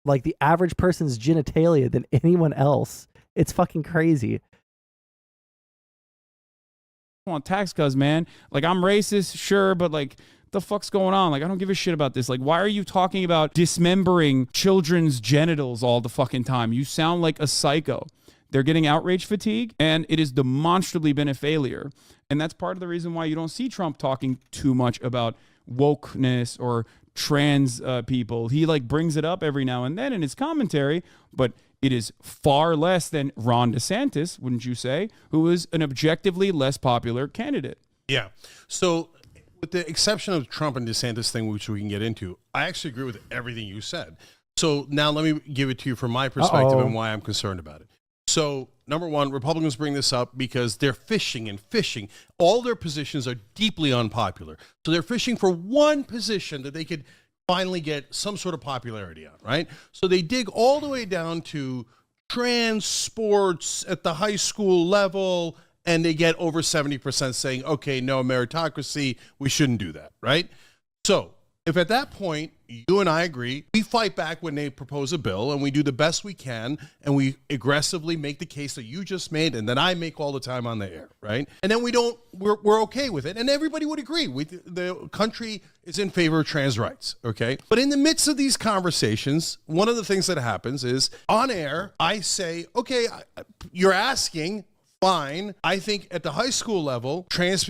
like the average person's genitalia than anyone else. It's fucking crazy. On tax cuts, man. Like, I'm racist, sure, but like, the fuck's going on? Like, I don't give a shit about this. Like, why are you talking about dismembering children's genitals all the fucking time? You sound like a psycho. They're getting outrage fatigue, and it has demonstrably been a failure. And that's part of the reason why you don't see Trump talking too much about wokeness or trans people. He like brings it up every now and then in his commentary, but it is far less than Ron DeSantis, wouldn't you say, who is an objectively less popular candidate. Yeah. So with the exception of Trump and DeSantis thing, which we can get into, I actually agree with everything you said. So now let me give it to you from my perspective and why I'm concerned about it. So number one, Republicans bring this up because they're fishing and fishing. All their positions are deeply unpopular. So they're fishing for one position that they could finally get some sort of popularity on, right? So they dig all the way down to trans sports at the high school level, and they get over 70% saying, okay, no, meritocracy, we shouldn't do that, right? So if at that point, you and I agree, we fight back when they propose a bill, and we do the best we can, and we aggressively make the case that you just made and that I make all the time on the air, right? And then we're okay with it, and everybody would agree. The country is in favor of trans rights, okay? But in the midst of these conversations, one of the things that happens is, on air, I say, okay, you're asking, fine. I think at the high school level, trans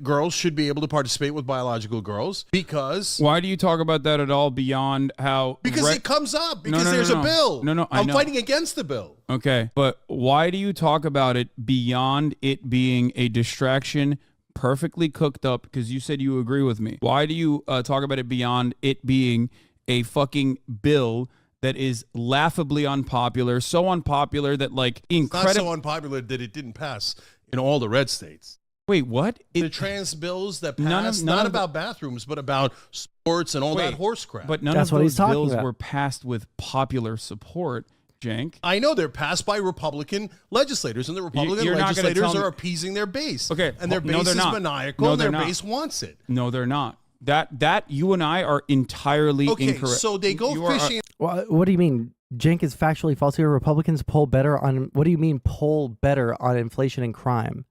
girls should be able to participate with biological girls because... Why do you talk about that at all beyond how... Because it comes up, because there's a bill. I'm fighting against the bill. Okay, but why do you talk about it beyond it being a distraction, perfectly cooked up, because you said you agree with me? Why do you talk about it beyond it being a fucking bill that is laughably unpopular, so unpopular that like incredible... It's not so unpopular that it didn't pass in all the red states. Wait, what? The trans bills that passed, not about bathrooms, but about sports and all that horse crap. But none of those bills were passed with popular support, Cenk. I know they're passed by Republican legislators, and the Republican legislators are appeasing their base. Okay, and their base is maniacal, and their base wants it. No, they're not. That you and I are entirely incorrect. So they go fishing. Well, what do you mean? Cenk is factually false here. Republicans poll better on... What do you mean poll better on inflation and crime?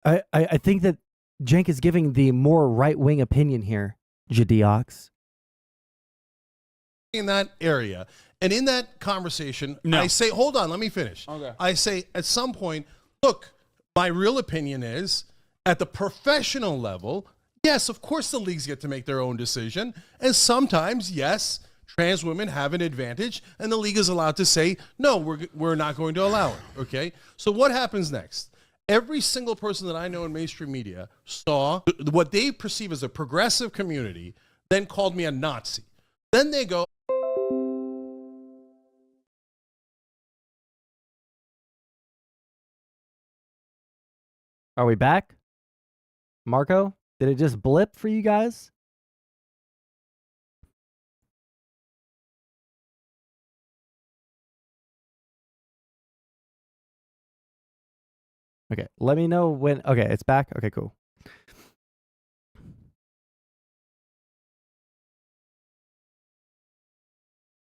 I think that Cenk is giving the more right-wing opinion here, Jadiox. In that area. And in that conversation, I say, hold on, let me finish. Okay. I say, at some point, look, my real opinion is, at the professional level, yes, of course the leagues get to make their own decision. And sometimes, yes, trans women have an advantage, and the league is allowed to say, no, we're not going to allow it, okay? So what happens next? Every single person that I know in mainstream media saw what they perceive as a progressive community, then called me a Nazi. Then they go... Are we back? Marco, did it just blip for you guys? Okay, let me know when... Okay, it's back? Okay, cool.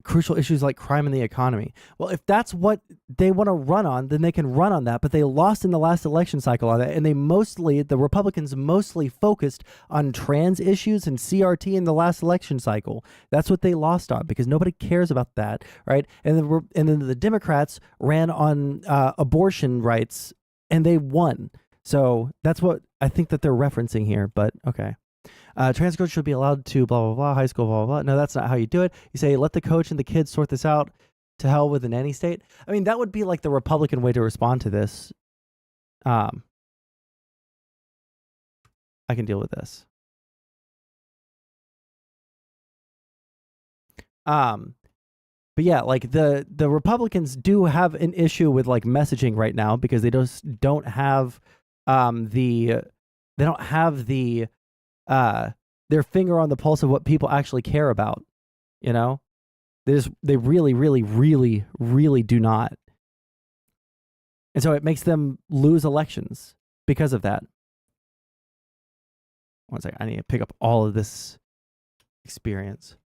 Crucial issues like crime and the economy. Well, if that's what they want to run on, then they can run on that, but they lost in the last election cycle on that, and the Republicans mostly focused on trans issues and CRT in the last election cycle. That's what they lost on, because nobody cares about that, right? And then the Democrats ran on abortion rights, and they won. So that's what I think that they're referencing here, but okay. Trans coach should be allowed to blah, blah, blah, high school, blah, blah, blah. No, that's not how you do it. You say, let the coach and the kids sort this out. To hell with a nanny state. I mean, that would be like the Republican way to respond to this. I can deal with this. But yeah, like the Republicans do have an issue with like messaging right now because they don't have their finger on the pulse of what people actually care about, you know? They really, really, really, really do not. And so it makes them lose elections because of that. One second, I need to pick up all of this experience.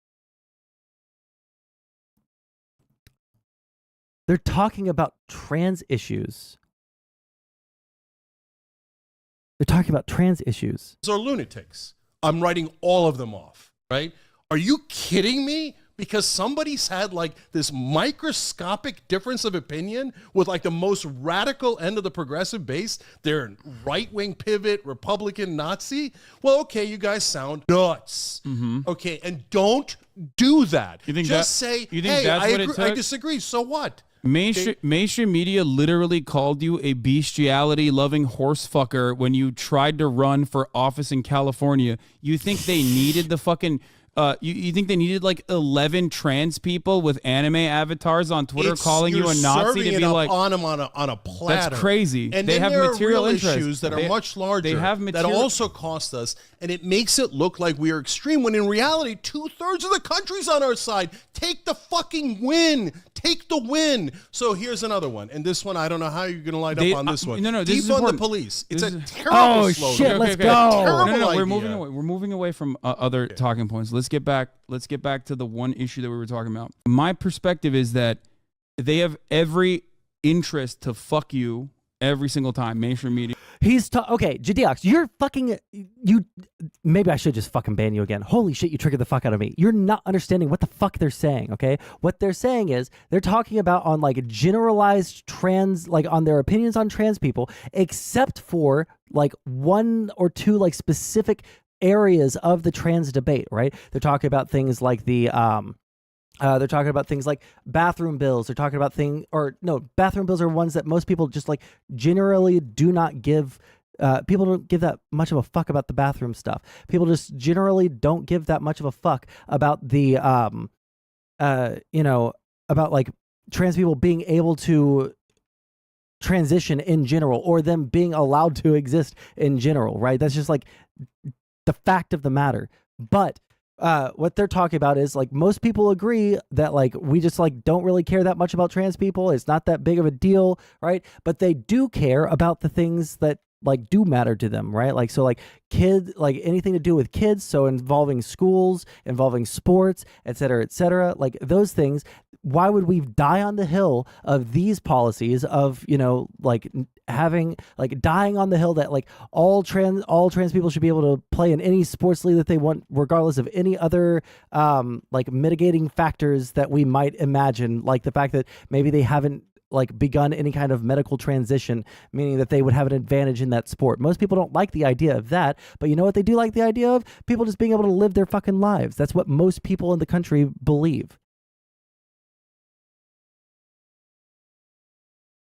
They're talking about trans issues. They're talking about trans issues. Those are lunatics. I'm writing all of them off, right? Are you kidding me? Because somebody's had like this microscopic difference of opinion with like the most radical end of the progressive base. They're right-wing pivot, Republican, Nazi. Well, okay, you guys sound nuts. Okay, and don't do that. You think Just say, hey, I disagree. So what? Mainstream media literally called you a bestiality-loving horsefucker when you tried to run for office in California. You think they needed the fucking... you think they needed like 11 trans people with anime avatars on Twitter calling you a Nazi to be like on them on a platter? That's crazy. And they have there material are real interests. issues that are much larger. They have that also cost us, and it makes it look like we are extreme. When in reality, 2/3 of the country's on our side. Take the fucking win. Take the win. So here's another one, and this one I don't know how you're going to light up on this one. No, this is defund the important. police. It's a This is- terrible slogan. Shit, let's go. Terrible We're idea. moving away. We're moving away from other talking points. Let's get back to the one issue that we were talking about. My perspective is that they have every interest to fuck you every single time. Mainstream media. Okay, Jadiox, you're fucking, maybe I should just fucking ban you again. Holy shit, you triggered the fuck out of me. You're not understanding what the fuck they're saying, okay? What they're saying is, they're talking about on like generalized trans, like on their opinions on trans people, except for like one or two like specific areas of the trans debate, right? They're talking about things like they're talking about things like bathroom bills. They're talking about bathroom bills are ones that most people just like generally do not give. People don't give that much of a fuck about the bathroom stuff. People just generally don't give that much of a fuck about the, about like trans people being able to transition in general or them being allowed to exist in general, right? That's just like the fact of the matter. But what they're talking about is like most people agree that like we just like don't really care that much about trans people. It's not that big of a deal, right? But they do care about the things that like do matter to them, right? Like so like kids, like anything to do with kids, so involving schools, involving sports, et cetera, like those things. Why would we die on the hill of these policies of, like having like dying on the hill that like all trans people should be able to play in any sports league that they want, regardless of any other like mitigating factors that we might imagine, like the fact that maybe they haven't like begun any kind of medical transition, meaning that they would have an advantage in that sport. Most people don't like the idea of that, but you know what they do like the idea of? People just being able to live their fucking lives. That's what most people in the country believe.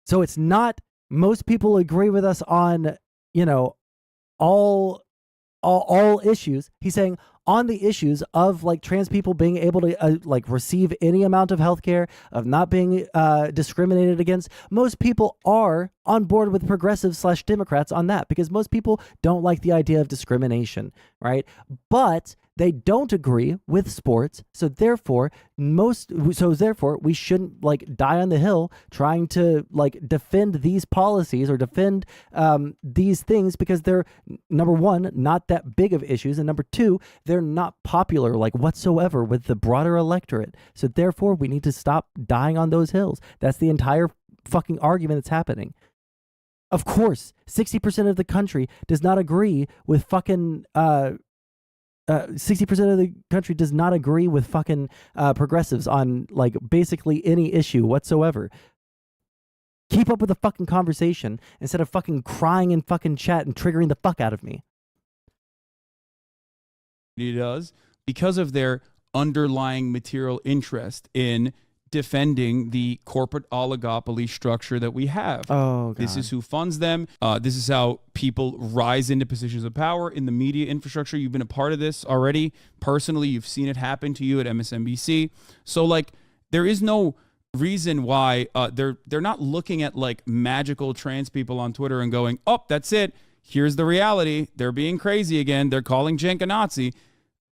So it's not most people agree with us on, all issues. He's saying on the issues of like trans people being able to like receive any amount of healthcare, of not being discriminated against. Most people are on board with progressives / Democrats on that because most people don't like the idea of discrimination, right? But they don't agree with sports, so therefore we shouldn't like die on the hill trying to like defend these policies or defend these things because they're, number one, not that big of issues, and number two, they're not popular like whatsoever with the broader electorate. So therefore we need to stop dying on those hills. That's the entire fucking argument that's happening. Of course, 60% of the country does not agree with fucking 60% of the country does not agree with fucking progressives on like basically any issue whatsoever. Keep up with the fucking conversation instead of fucking crying in fucking chat and triggering the fuck out of me. It does because of their underlying material interest in defending the corporate oligopoly structure that we have. Oh, God. This is who funds them. This is how people rise into positions of power in the media infrastructure. You've been a part of this already. Personally, you've seen it happen to you at MSNBC. So, like, there is no reason why they're not looking at, like, magical trans people on Twitter and going, oh, that's it. Here's the reality. They're being crazy again. They're calling Cenk a Nazi.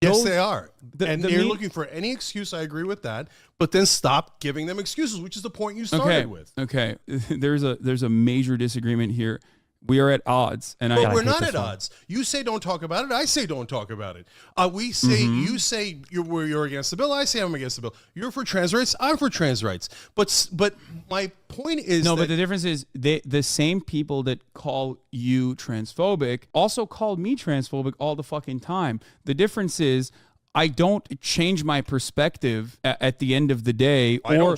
Yes, they are. And they're looking for any excuse. I agree with that. But then stop giving them excuses, which is the point you started with. Okay. There's a major disagreement here. We are at odds. And we're not at odds. You say don't talk about it. I say don't talk about it. We say you say you're against the bill. I say I'm against the bill. You're for trans rights. I'm for trans rights. But my point is but the difference is the same people that call you transphobic also called me transphobic all the fucking time. The difference is I don't change my perspective at the end of the day, or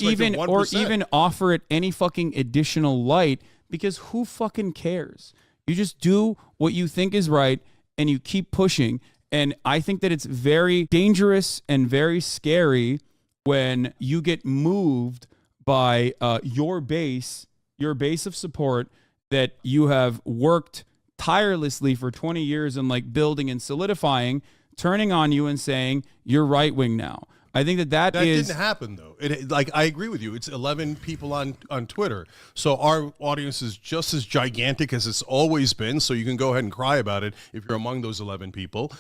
even offer it any fucking additional light. Because who fucking cares? You just do what you think is right and you keep pushing. And I think that it's very dangerous and very scary when you get moved by your base of support that you have worked tirelessly for 20 years and like building and solidifying, turning on you and saying you're right wing now. I think that didn't happen though. I agree with you. It's 11 people on Twitter, so our audience is just as gigantic as it's always been. So you can go ahead and cry about it if you're among those 11 people.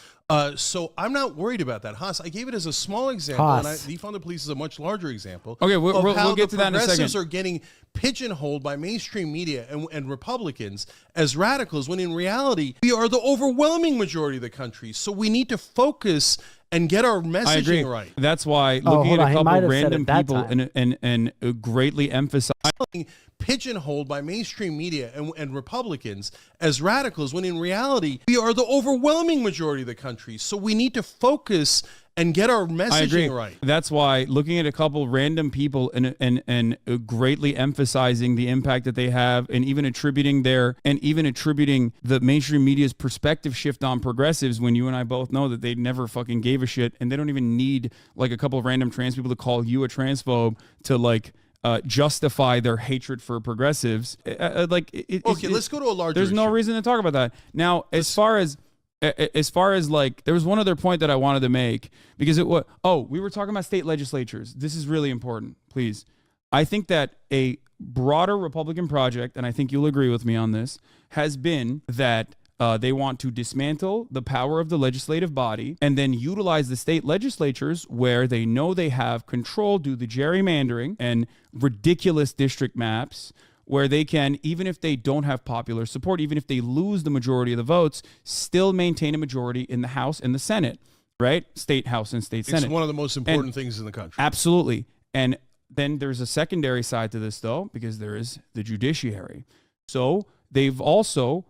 So I'm not worried about that. Haas, I gave it as a small example, and defund the police is a much larger example. Okay, we'll get to that in a second. Progressives are getting pigeonholed by mainstream media and Republicans as radicals, when in reality we are the overwhelming majority of the country. So we need to focus and get our messaging right. That's why looking at a couple of random people and greatly emphasizing pigeonholed by mainstream media and Republicans as radicals, when in reality we are the overwhelming majority of the country. So we need to focus and get our messaging right. That's why looking at a couple random people and greatly emphasizing the impact that they have, and even attributing the mainstream media's perspective shift on progressives, when you and I both know that they never fucking gave a shit, and they don't even need like a couple of random trans people to call you a transphobe to like justify their hatred for progressives. Let's go to a larger There's no reason to talk about that. Now, as far as like, there was one other point that I wanted to make, because we were talking about state legislatures. This is really important, please. I think that a broader Republican project, and I think you'll agree with me on this, has been that they want to dismantle the power of the legislative body and then utilize the state legislatures where they know they have control, do the gerrymandering and ridiculous district maps, where they can, even if they don't have popular support, even if they lose the majority of the votes, still maintain a majority in the House and the Senate, right? State House and State Senate. It's one of the most important things in the country. Absolutely. And then there's a secondary side to this, though, because there is the judiciary. So they've also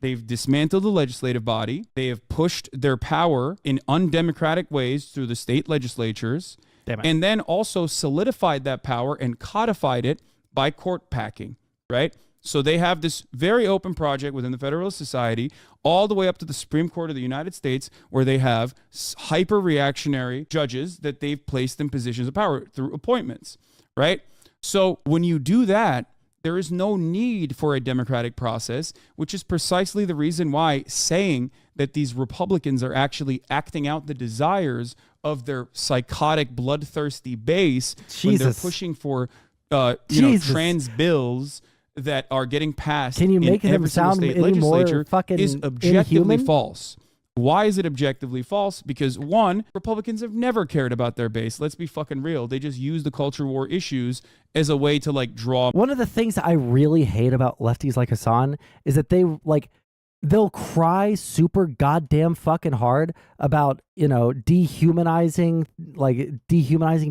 they've dismantled the legislative body. They have pushed their power in undemocratic ways through the state legislatures, and then also solidified that power and codified it by court packing, right? So they have this very open project within the Federalist Society all the way up to the Supreme Court of the United States, where they have hyper-reactionary judges that they've placed in positions of power through appointments, right? So when you do that, there is no need for a democratic process, which is precisely the reason why saying that these Republicans are actually acting out the desires of their psychotic, bloodthirsty base when they're pushing for trans bills that are getting passed. Can you make in them every single sound state any legislature more fucking is objectively inhuman? false. Why is it objectively false? Because one, Republicans have never cared about their base. Let's be fucking real. They just use the culture war issues as a way to like draw. One of the things that I really hate about lefties like Hasan is that they'll cry super goddamn fucking hard about, dehumanizing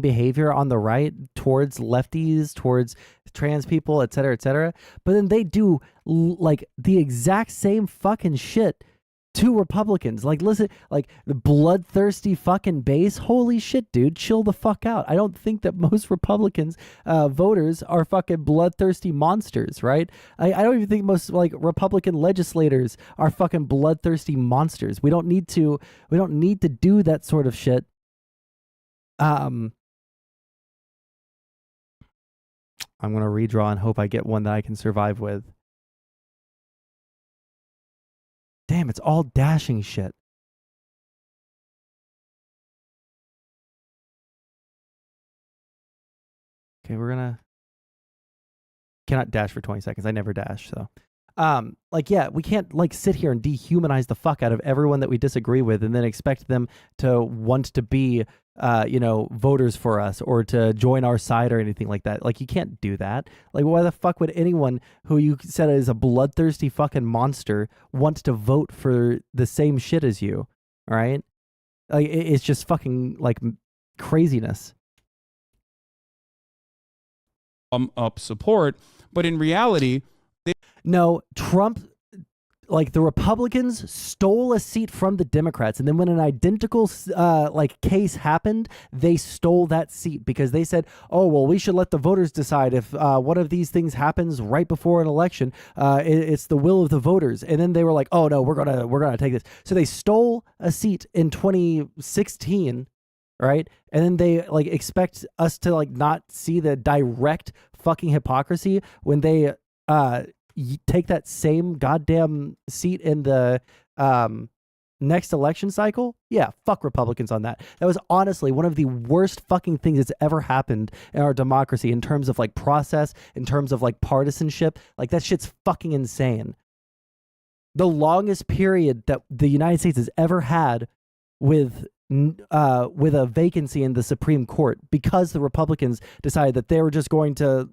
behavior on the right towards lefties, towards trans people, et cetera, et cetera. But then they do like the exact same fucking shit two Republicans. Like, listen, like the bloodthirsty fucking base. Holy shit, dude, chill the fuck out. I don't think that most Republicans voters are fucking bloodthirsty monsters, right? I don't even think most like Republican legislators are fucking bloodthirsty monsters. We don't need to do that sort of shit. I'm gonna redraw and hope I get one that I can survive with. Damn, it's all dashing shit. Okay, cannot dash for 20 seconds. I never dash, so. Like, yeah, we can't like sit here and dehumanize the fuck out of everyone that we disagree with and then expect them to want to be, voters for us or to join our side or anything like that. Like, you can't do that. Like, why the fuck would anyone who you said is a bloodthirsty fucking monster want to vote for the same shit as you? All right? Like, it's just fucking like craziness. Up support, but in reality, no, Trump, like the Republicans stole a seat from the Democrats, and then when an identical case happened, they stole that seat because they said, "Oh well, we should let the voters decide if one of these things happens right before an election. It's the will of the voters." And then they were like, "Oh no, we're gonna take this." So they stole a seat in 2016. Right, and then they like expect us to like not see the direct fucking hypocrisy when they take that same goddamn seat in the next election cycle. Yeah, fuck Republicans on that. That was honestly one of the worst fucking things that's ever happened in our democracy in terms of like process, in terms of like partisanship. Like, that shit's fucking insane. The longest period that the United States has ever had with a vacancy in the Supreme Court because the Republicans decided that they were just going to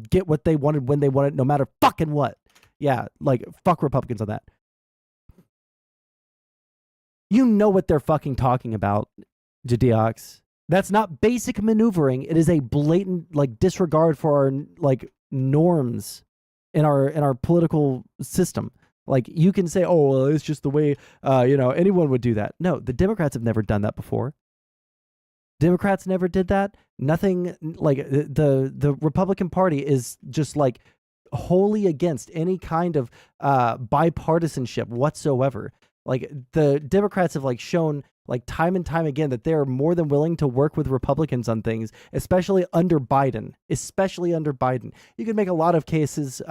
get what they wanted when they wanted, no matter fucking what. Yeah, like, fuck Republicans on that. You know what they're fucking talking about, Jadiox. That's not basic maneuvering. It is a blatant like disregard for our like norms in our political system. Like, you can say, "Oh, well, it's just the way anyone would do that." No, the Democrats have never done that before. Democrats never did that. Nothing like the Republican Party is just like wholly against any kind of bipartisanship whatsoever. Like, the Democrats have like shown like time and time again that they're more than willing to work with Republicans on things, especially under Biden. You can make a lot of cases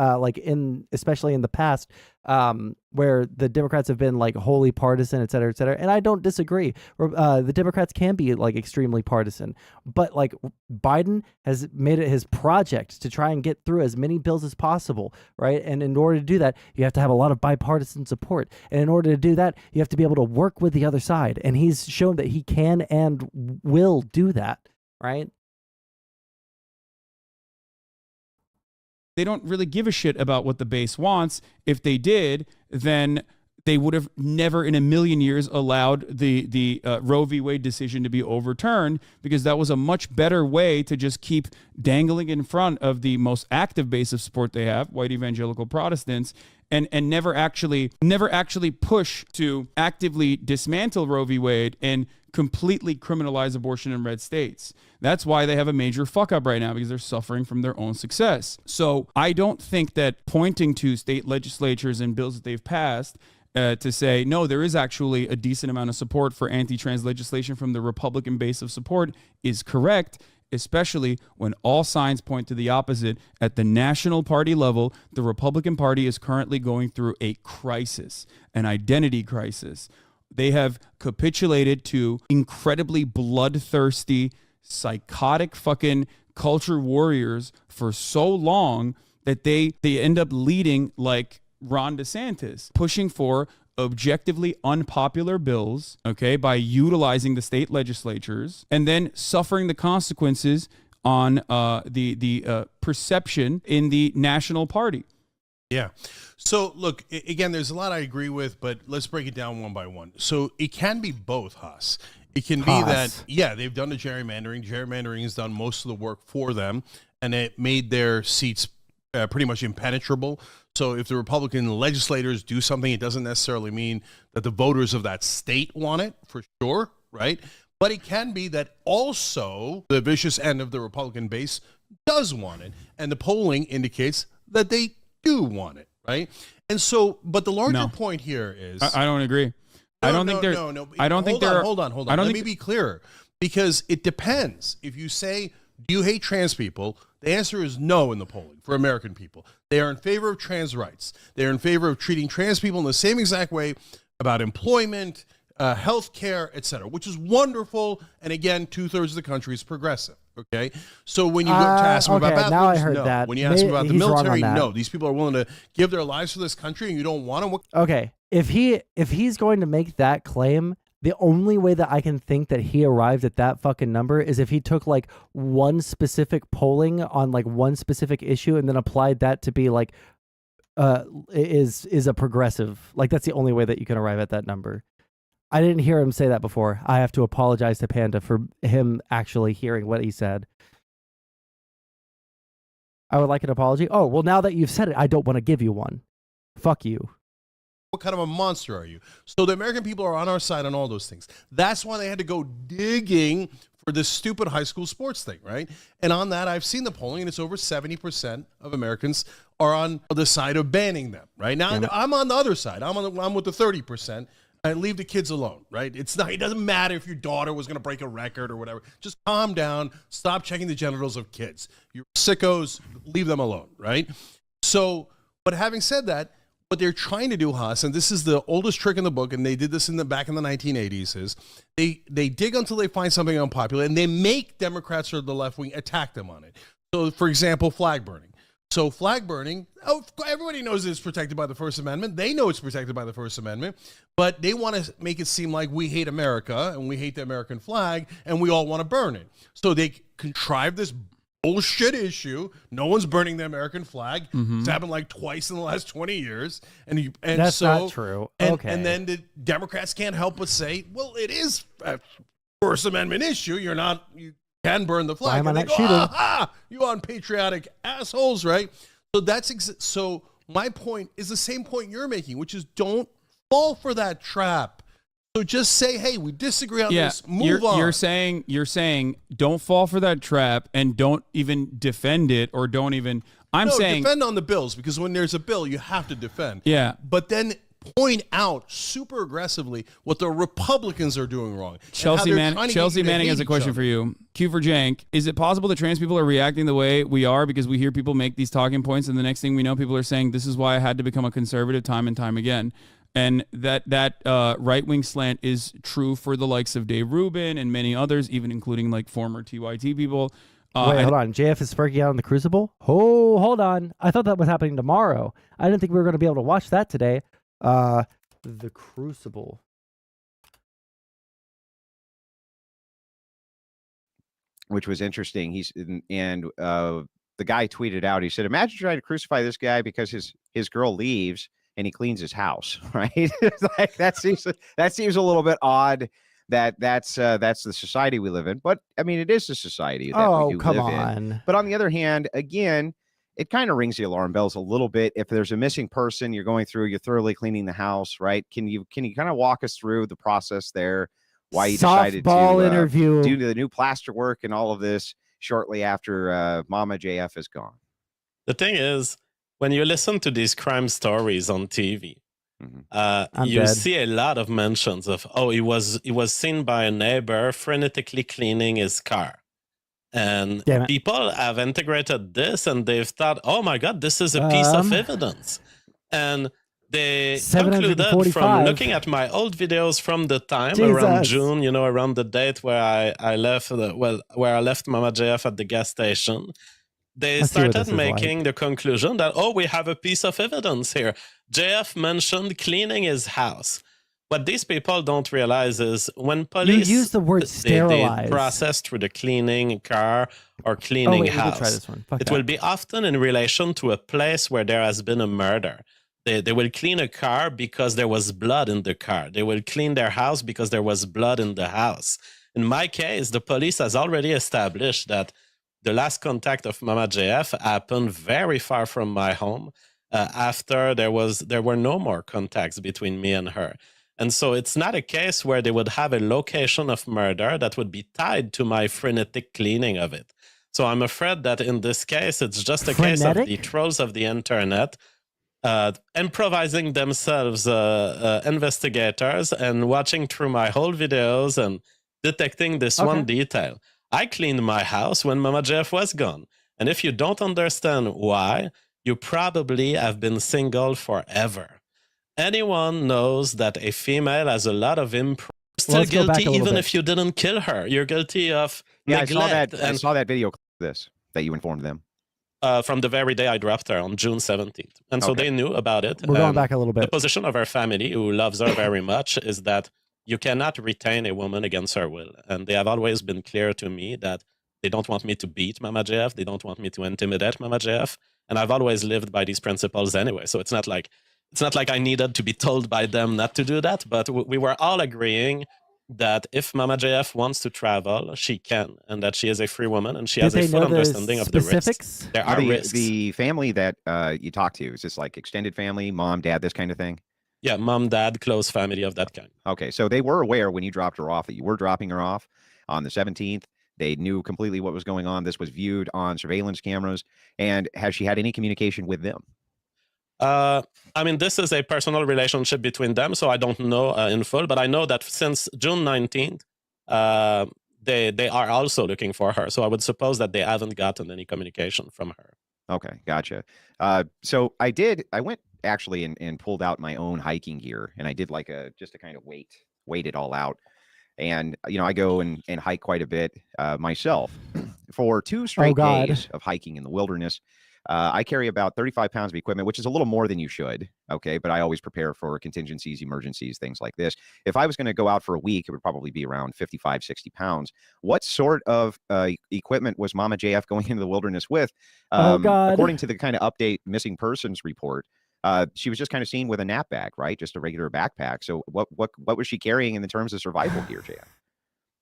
especially in the past where the Democrats have been like wholly partisan, et cetera, and I don't disagree. The Democrats can be like extremely partisan, but like Biden has made it his project to try and get through as many bills as possible, right? And in order to do that, you have to have a lot of bipartisan support, and in order to do that, you have to be able to work with the other side, and he's shown that he can and will do that, right? They don't really give a shit about what the base wants. If they did, then they would have never in a million years allowed the Roe v. Wade decision to be overturned, because that was a much better way to just keep dangling in front of the most active base of support they have, white evangelical Protestants, and never actually push to actively dismantle Roe v. Wade and completely criminalize abortion in red states. That's why they have a major fuck up right now, because they're suffering from their own success. So I don't think that pointing to state legislatures and bills that they've passed to say, no, there is actually a decent amount of support for anti-trans legislation from the Republican base of support is correct, especially when all signs point to the opposite. At the national party level, the Republican Party is currently going through a crisis, an identity crisis. They have capitulated to incredibly bloodthirsty, psychotic fucking culture warriors for so long that they end up leading like Ron DeSantis, pushing for objectively unpopular bills, okay, by utilizing the state legislatures, and then suffering the consequences on the perception in the national party. Yeah. So look, again, there's a lot I agree with, but let's break it down one by one. So it can be both, Haas. It can be that, yeah, they've done the gerrymandering. Gerrymandering has done most of the work for them, and it made their seats pretty much impenetrable. So if the Republican legislators do something, it doesn't necessarily mean that the voters of that state want it, for sure, right? But it can be that also the vicious end of the Republican base does want it. And the polling indicates that they do want it, right? And so, but the larger point here is... I don't agree. I don't think they're... No. I don't think they're... Hold on. Let me be clearer. Because it depends. If you say, do you hate trans people? The answer is no in the polling for American people. They are in favor of trans rights. They are in favor of treating trans people in the same exact way about employment, health care, etc., which is wonderful. And again, 2/3 of the country is progressive. Okay, so when you go to ask them about bathrooms, now I heard no. that. When you ask them about the military, that. no. These people are willing to give their lives for this country, and you don't want them. Okay, if he's going to make that claim, the only way that I can think that he arrived at that fucking number is if he took like one specific polling on like one specific issue and then applied that to be like is a progressive. Like that's the only way that you can arrive at that number. I didn't hear him say that before. I have to apologize to Panda for him actually hearing what he said. I would like an apology. Oh, well, now that you've said it, I don't want to give you one. Fuck you. What kind of a monster are you? So the American people are on our side on all those things. That's why they had to go digging for this stupid high school sports thing, right? And on that, I've seen the polling, and it's over 70% of Americans are on the side of banning them, right? Now, I'm on the other side. I'm with the 30%. I leave the kids alone, right? It doesn't matter if your daughter was going to break a record or whatever. Just calm down. Stop checking the genitals of kids. You're sickos. Leave them alone, right? So, but having said that, what they're trying to do, Haas, and this is the oldest trick in the book, and they did this back in the 1980s, is they dig until they find something unpopular, and they make Democrats or the left wing attack them on it. So, for example, flag burning. So flag burning, everybody knows it's protected by the First Amendment. They know it's protected by the First Amendment, but they want to make it seem like we hate America and we hate the American flag and we all want to burn it. So they contrive this bullshit issue. No one's burning the American flag. It's happened like twice in the last 20 years. And that's not true. Okay. And then the Democrats can't help but say, well, it is a First Amendment issue. You can burn the flag. Why am I and not they go, shooting? aha, you unpatriotic assholes, right? So so my point is the same point you're making, which is don't fall for that trap. So just say, hey, we disagree on this. Move on. You're saying don't fall for that trap and don't even defend it or don't even. I'm saying defend on the bills, because when there's a bill, you have to defend. Yeah. But then point out super aggressively what the Republicans are doing wrong. Chelsea Manning has a question for you. Q for Cenk. Is it possible that trans people are reacting the way we are because we hear people make these talking points and the next thing we know, people are saying, this is why I had to become a conservative time and time again? And that right-wing slant is true for the likes of Dave Rubin and many others, even including like former TYT people. Wait, hold on. JF is sparking out on the Crucible? Oh, hold on. I thought that was happening tomorrow. I didn't think we were going to be able to watch that today. The Crucible. Which was interesting. The guy tweeted out, he said, imagine trying to crucify this guy because his girl leaves and he cleans his house, right? Like that seems a little bit odd that's the society we live in. But I mean, it is the society that we do live in. But on the other hand, again, it kind of rings the alarm bells a little bit. If there's a missing person, you're thoroughly cleaning the house, right? Can you kind of walk us through the process there? Why you decided to do the new plaster work and all of this shortly after Mama JF is gone? The thing is, when you listen to these crime stories on TV, you see a lot of mentions of, he was seen by a neighbor frenetically cleaning his car. And people have integrated this and they've thought, oh my God, this is a piece of evidence. And they concluded from looking at my old videos from the time around June, around the date where I left, where I left Mama JF at the gas station. They started making the conclusion that, we have a piece of evidence here. JF mentioned cleaning his house. What these people don't realize is when police use the word sterilize, they process through the cleaning car or cleaning house, it will be often in relation to a place where there has been a murder. They will clean a car because there was blood in the car. They will clean their house because there was blood in the house. In my case, the police has already established that the last contact of Mama JF happened very far from my home. after there were no more contacts between me and her. And so it's not a case where they would have a location of murder that would be tied to my frenetic cleaning of it. So I'm afraid that in this case, it's just a case of the trolls of the internet improvising themselves investigators and watching through my whole videos and detecting this one detail. I cleaned my house when Mama Jeff was gone. And if you don't understand why, you probably have been single forever. Anyone knows that a female has a lot of improv. Still guilty even if you didn't kill her. You're guilty of neglect. I saw that video that you informed them. From the very day I dropped her on June 17th. And so they knew about it. We're going back a little bit. The position of her family, who loves her very much, is that you cannot retain a woman against her will. And they have always been clear to me that they don't want me to beat Mama JF. They don't want me to intimidate Mama JF. And I've always lived by these principles anyway. So it's not like I needed to be told by them not to do that. But we were all agreeing that if Mama JF wants to travel, she can, and that she is a free woman, and she has a full understanding of the risks. There are risks. The family that you talk to, is this like extended family, mom, dad, this kind of thing? Yeah, mom, dad, close family of that kind. Okay, so they were aware when you dropped her off that you were dropping her off on the 17th. They knew completely what was going on. This was viewed on surveillance cameras. And has she had any communication with them? I mean, this is a personal relationship between them, so I don't know in full, but I know that since June 19th, they are also looking for her. So I would suppose that they haven't gotten any communication from her. Okay, gotcha. So I went actually and pulled out my own hiking gear, and I did like just to kind of wait it all out. And, I go and hike quite a bit myself. For 2 straight days of hiking in the wilderness, I carry about 35 pounds of equipment, which is a little more than you should. Okay. But I always prepare for contingencies, emergencies, things like this. If I was going to go out for a week, it would probably be around 55, 60 pounds. What sort of equipment was Mama JF going into the wilderness with? According to the kind of update missing persons report, she was just kind of seen with a nap bag, right? Just a regular backpack. So what was she carrying in the terms of survival gear, JF?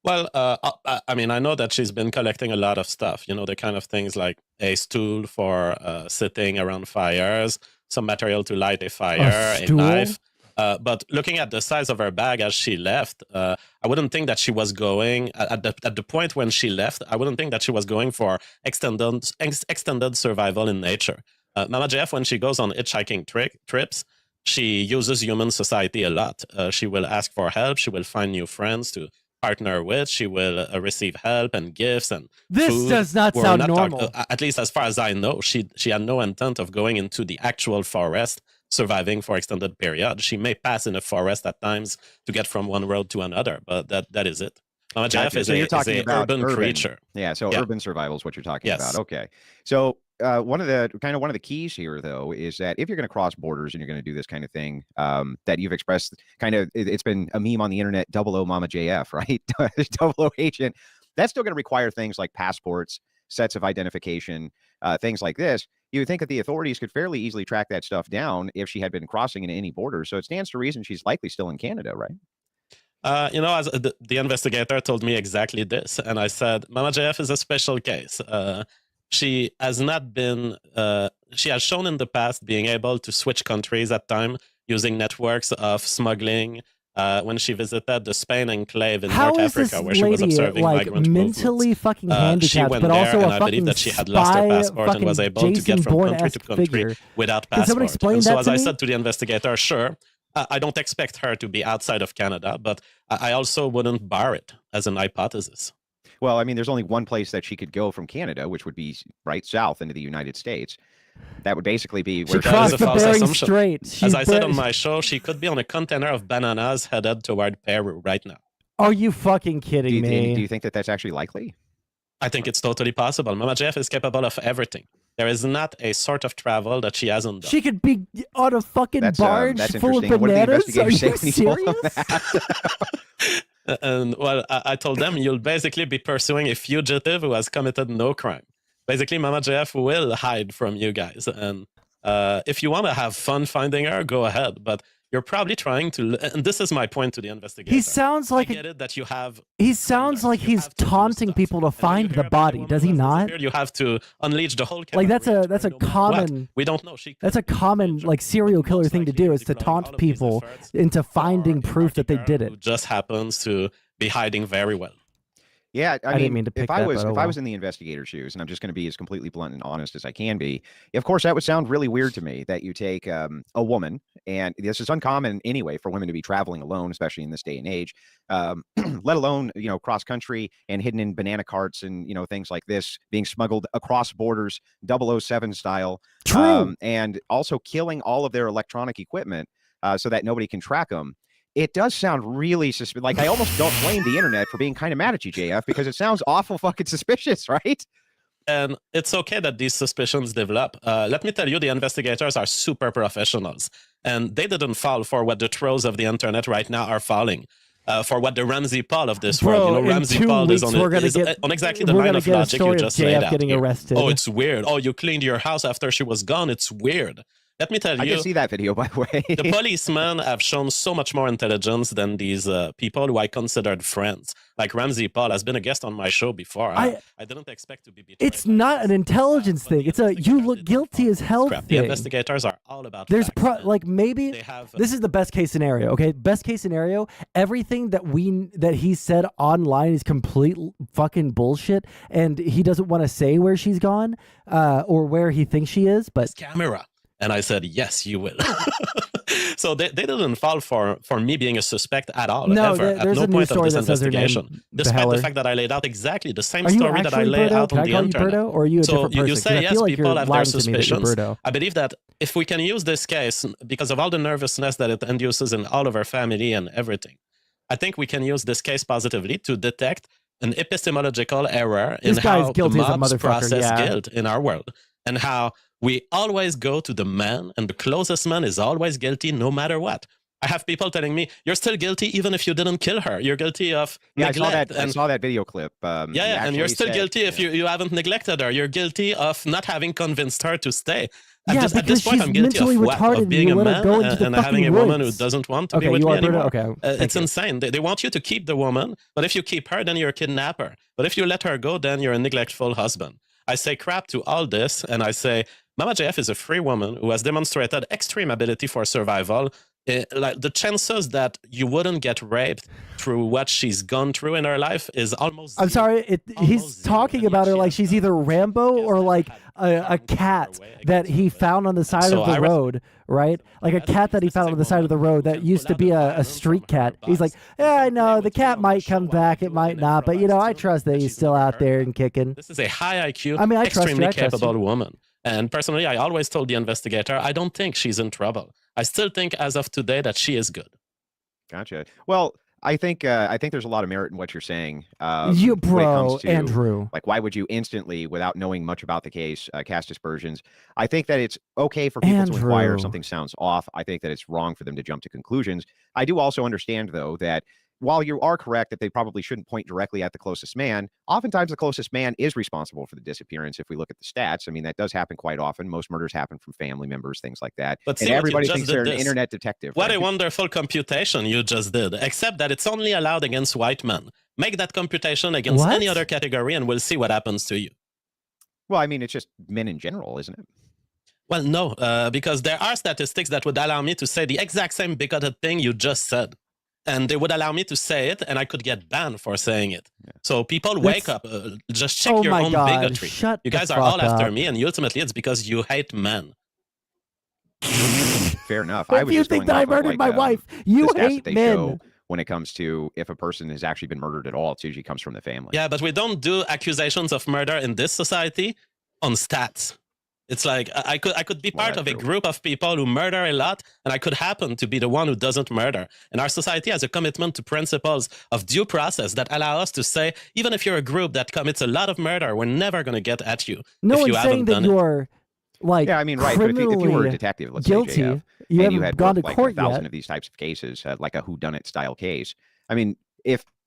Well, I mean, I know that she's been collecting a lot of stuff, the kind of things like a stool for sitting around fires, some material to light a fire, a knife. But looking at the size of her bag as she left, I wouldn't think that she was going, at the point when she left, I wouldn't think that she was going for extended survival in nature. Mama JF, when she goes on hitchhiking trips, she uses human society a lot. She will ask for help. She will find new friends to partner with. She will receive help and gifts and this food. Does not sound normal. At least as far as I know, she had no intent of going into the actual forest, surviving for extended period. She may pass in a forest at times to get from one road to another, but that is it. Mama JF is an urban creature. Yeah, so urban survival is what you're talking about. Okay. So one of the keys here, though, is that if you're going to cross borders and you're going to do this kind of thing, that you've expressed it's been a meme on the internet, 00 Mama JF, right? 00 agent. That's still going to require things like passports, sets of identification, things like this. You would think that the authorities could fairly easily track that stuff down if she had been crossing into any border. So it stands to reason she's likely still in Canada, right? As the investigator told me exactly this, and I said, Mama JF is a special case. She has not been, she has shown in the past being able to switch countries at time using networks of smuggling. When she visited the Spain enclave in North Africa, where she was observing migrant mentally fucking handicapped, she went but there, also and a I believe that she had lost her passport and was able to get from country to country without passport. And so, as I said to the investigator, sure, I don't expect her to be outside of Canada, but I also wouldn't bar it as an hypothesis. Well, I mean, there's only one place that she could go from Canada, which would be right south into the United States. That would basically be where that is a false assumption. As I said on my show, she could be on a container of bananas headed toward Peru right now. Are you fucking kidding me? Do you think that that's actually likely? I think it's totally possible. Mama JF is capable of everything. There is not a sort of travel that she hasn't done. She could be on a fucking barge full of bananas? Are you serious? And well, I told them you'll basically be pursuing a fugitive who has committed no crime. Basically, Mama JF will hide from you guys. And if you want to have fun finding her, go ahead. But you're probably trying to, and this is my point to the investigator. He sounds like I get it that you have. He sounds like he's taunting people to find the body. Does he not? You have to unleash the whole. Like that's a common. We don't know. That's a common like serial killer thing to do, is to taunt people into finding proof that they did it. Who just happens to be hiding very well. Yeah, I didn't mean mean to pick if I that, was but oh if I was in the investigator's shoes, and I'm just going to be as completely blunt and honest as I can be, of course that would sound really weird to me that you take a woman, and this is uncommon anyway for women to be traveling alone, especially in this day and age, let alone cross country and hidden in banana carts and things like this, being smuggled across borders 007 style. True. And also killing all of their electronic equipment so that nobody can track them. It does sound really suspicious. Like, I almost don't blame the internet for being kind of mad at you, JF, because it sounds awful fucking suspicious, right? And it's okay that these suspicions develop. Let me tell you, the investigators are super professionals, and they didn't fall for what the trolls of the internet right now are falling. For what the Ramsey Paul of this world, Ramsey Paul is on exactly the line of logic you just laid out. Getting arrested. Oh, it's weird. Oh, you cleaned your house after she was gone. It's weird. Let me tell you. I can see that video, by the way. The policemen have shown so much more intelligence than these people who I considered friends. Like Ramsey Paul has been a guest on my show before. I didn't expect to be betrayed. It's not an intelligence thing. It's a you look guilty as hell thing. The investigators are all about There's facts, maybe this is the best case scenario. Okay, best case scenario. Everything that he said online is complete fucking bullshit, and he doesn't want to say where she's gone or where he thinks she is. But camera. And I said, yes, you will. So they didn't fall for me being a suspect at all, ever, at no point of this investigation. Despite the fact that I laid out exactly the same story that I laid out on the internet. Or are you a different person? You say, yes, like people have their suspicions. Me I believe that if we can use this case, because of all the nervousness that it induces in all of our family and everything, I think we can use this case positively to detect an epistemological error in how the mobs process guilt in our world, and how we always go to the man, and the closest man is always guilty no matter what. I have people telling me, you're still guilty even if you didn't kill her. You're guilty of neglect. I saw that video clip. And you're still guilty if you haven't neglected her. You're guilty of not having convinced her to stay. At this point, I'm guilty of what? Of being a man and having a woman who doesn't want to be with me anymore. Okay, it's insane. They want you to keep the woman, but if you keep her, then you're a kidnapper. But if you let her go, then you're a neglectful husband. I say crap to all this, and I say, Mama JF is a free woman who has demonstrated extreme ability for survival. Like the chances that you wouldn't get raped through what she's gone through in her life is almost zero. I'm sorry, he's talking about her like she's either Rambo or like a cat that he found on the side of the road, right? Like a cat that he found on the side of the road that used to be a street cat. He's like, yeah, I know, the cat might come back, it might not, but I trust that he's still out there and kicking. This is a high IQ, I trust extremely capable woman. And personally, I always told the investigator, I don't think she's in trouble. I still think as of today that she is good. Gotcha. Well, I think there's a lot of merit in what you're saying. You, bro, Andrew. Like, why would you instantly, without knowing much about the case, cast aspersions? I think that it's okay for people to inquire if something sounds off. I think that it's wrong for them to jump to conclusions. I do also understand, though, that while you are correct that they probably shouldn't point directly at the closest man, oftentimes the closest man is responsible for the disappearance. If we look at the stats, I mean, that does happen quite often. Most murders happen from family members, things like that. But and everybody thinks they're an internet detective. What a wonderful computation you just did, except that it's only allowed against white men. Make that computation against any other category and we'll see what happens to you. Well, I mean, it's just men in general, isn't it? Well, no, because there are statistics that would allow me to say the exact same bigoted thing you just said. And they would allow me to say it, and I could get banned for saying it. Yeah. So people wake up, just check your own bigotry. You guys are all after me, and ultimately it's because you hate men. Fair enough. If you think that I murdered my wife, you hate men. When it comes to if a person has actually been murdered at all, it usually comes from the family. Yeah, but we don't do accusations of murder in this society on stats. It's like I could be part of a group of people who murder a lot, and I could happen to be the one who doesn't murder. And our society has a commitment to principles of due process that allow us to say, even if you're a group that commits a lot of murder, we're never going to get at you. No if you one's saying that you're like, yeah, I mean, right. But if you were a detective, let's guilty, say, JF, you and you haven't had gone to like court 1,000 yet. of these types of cases, like a whodunit style case. I mean,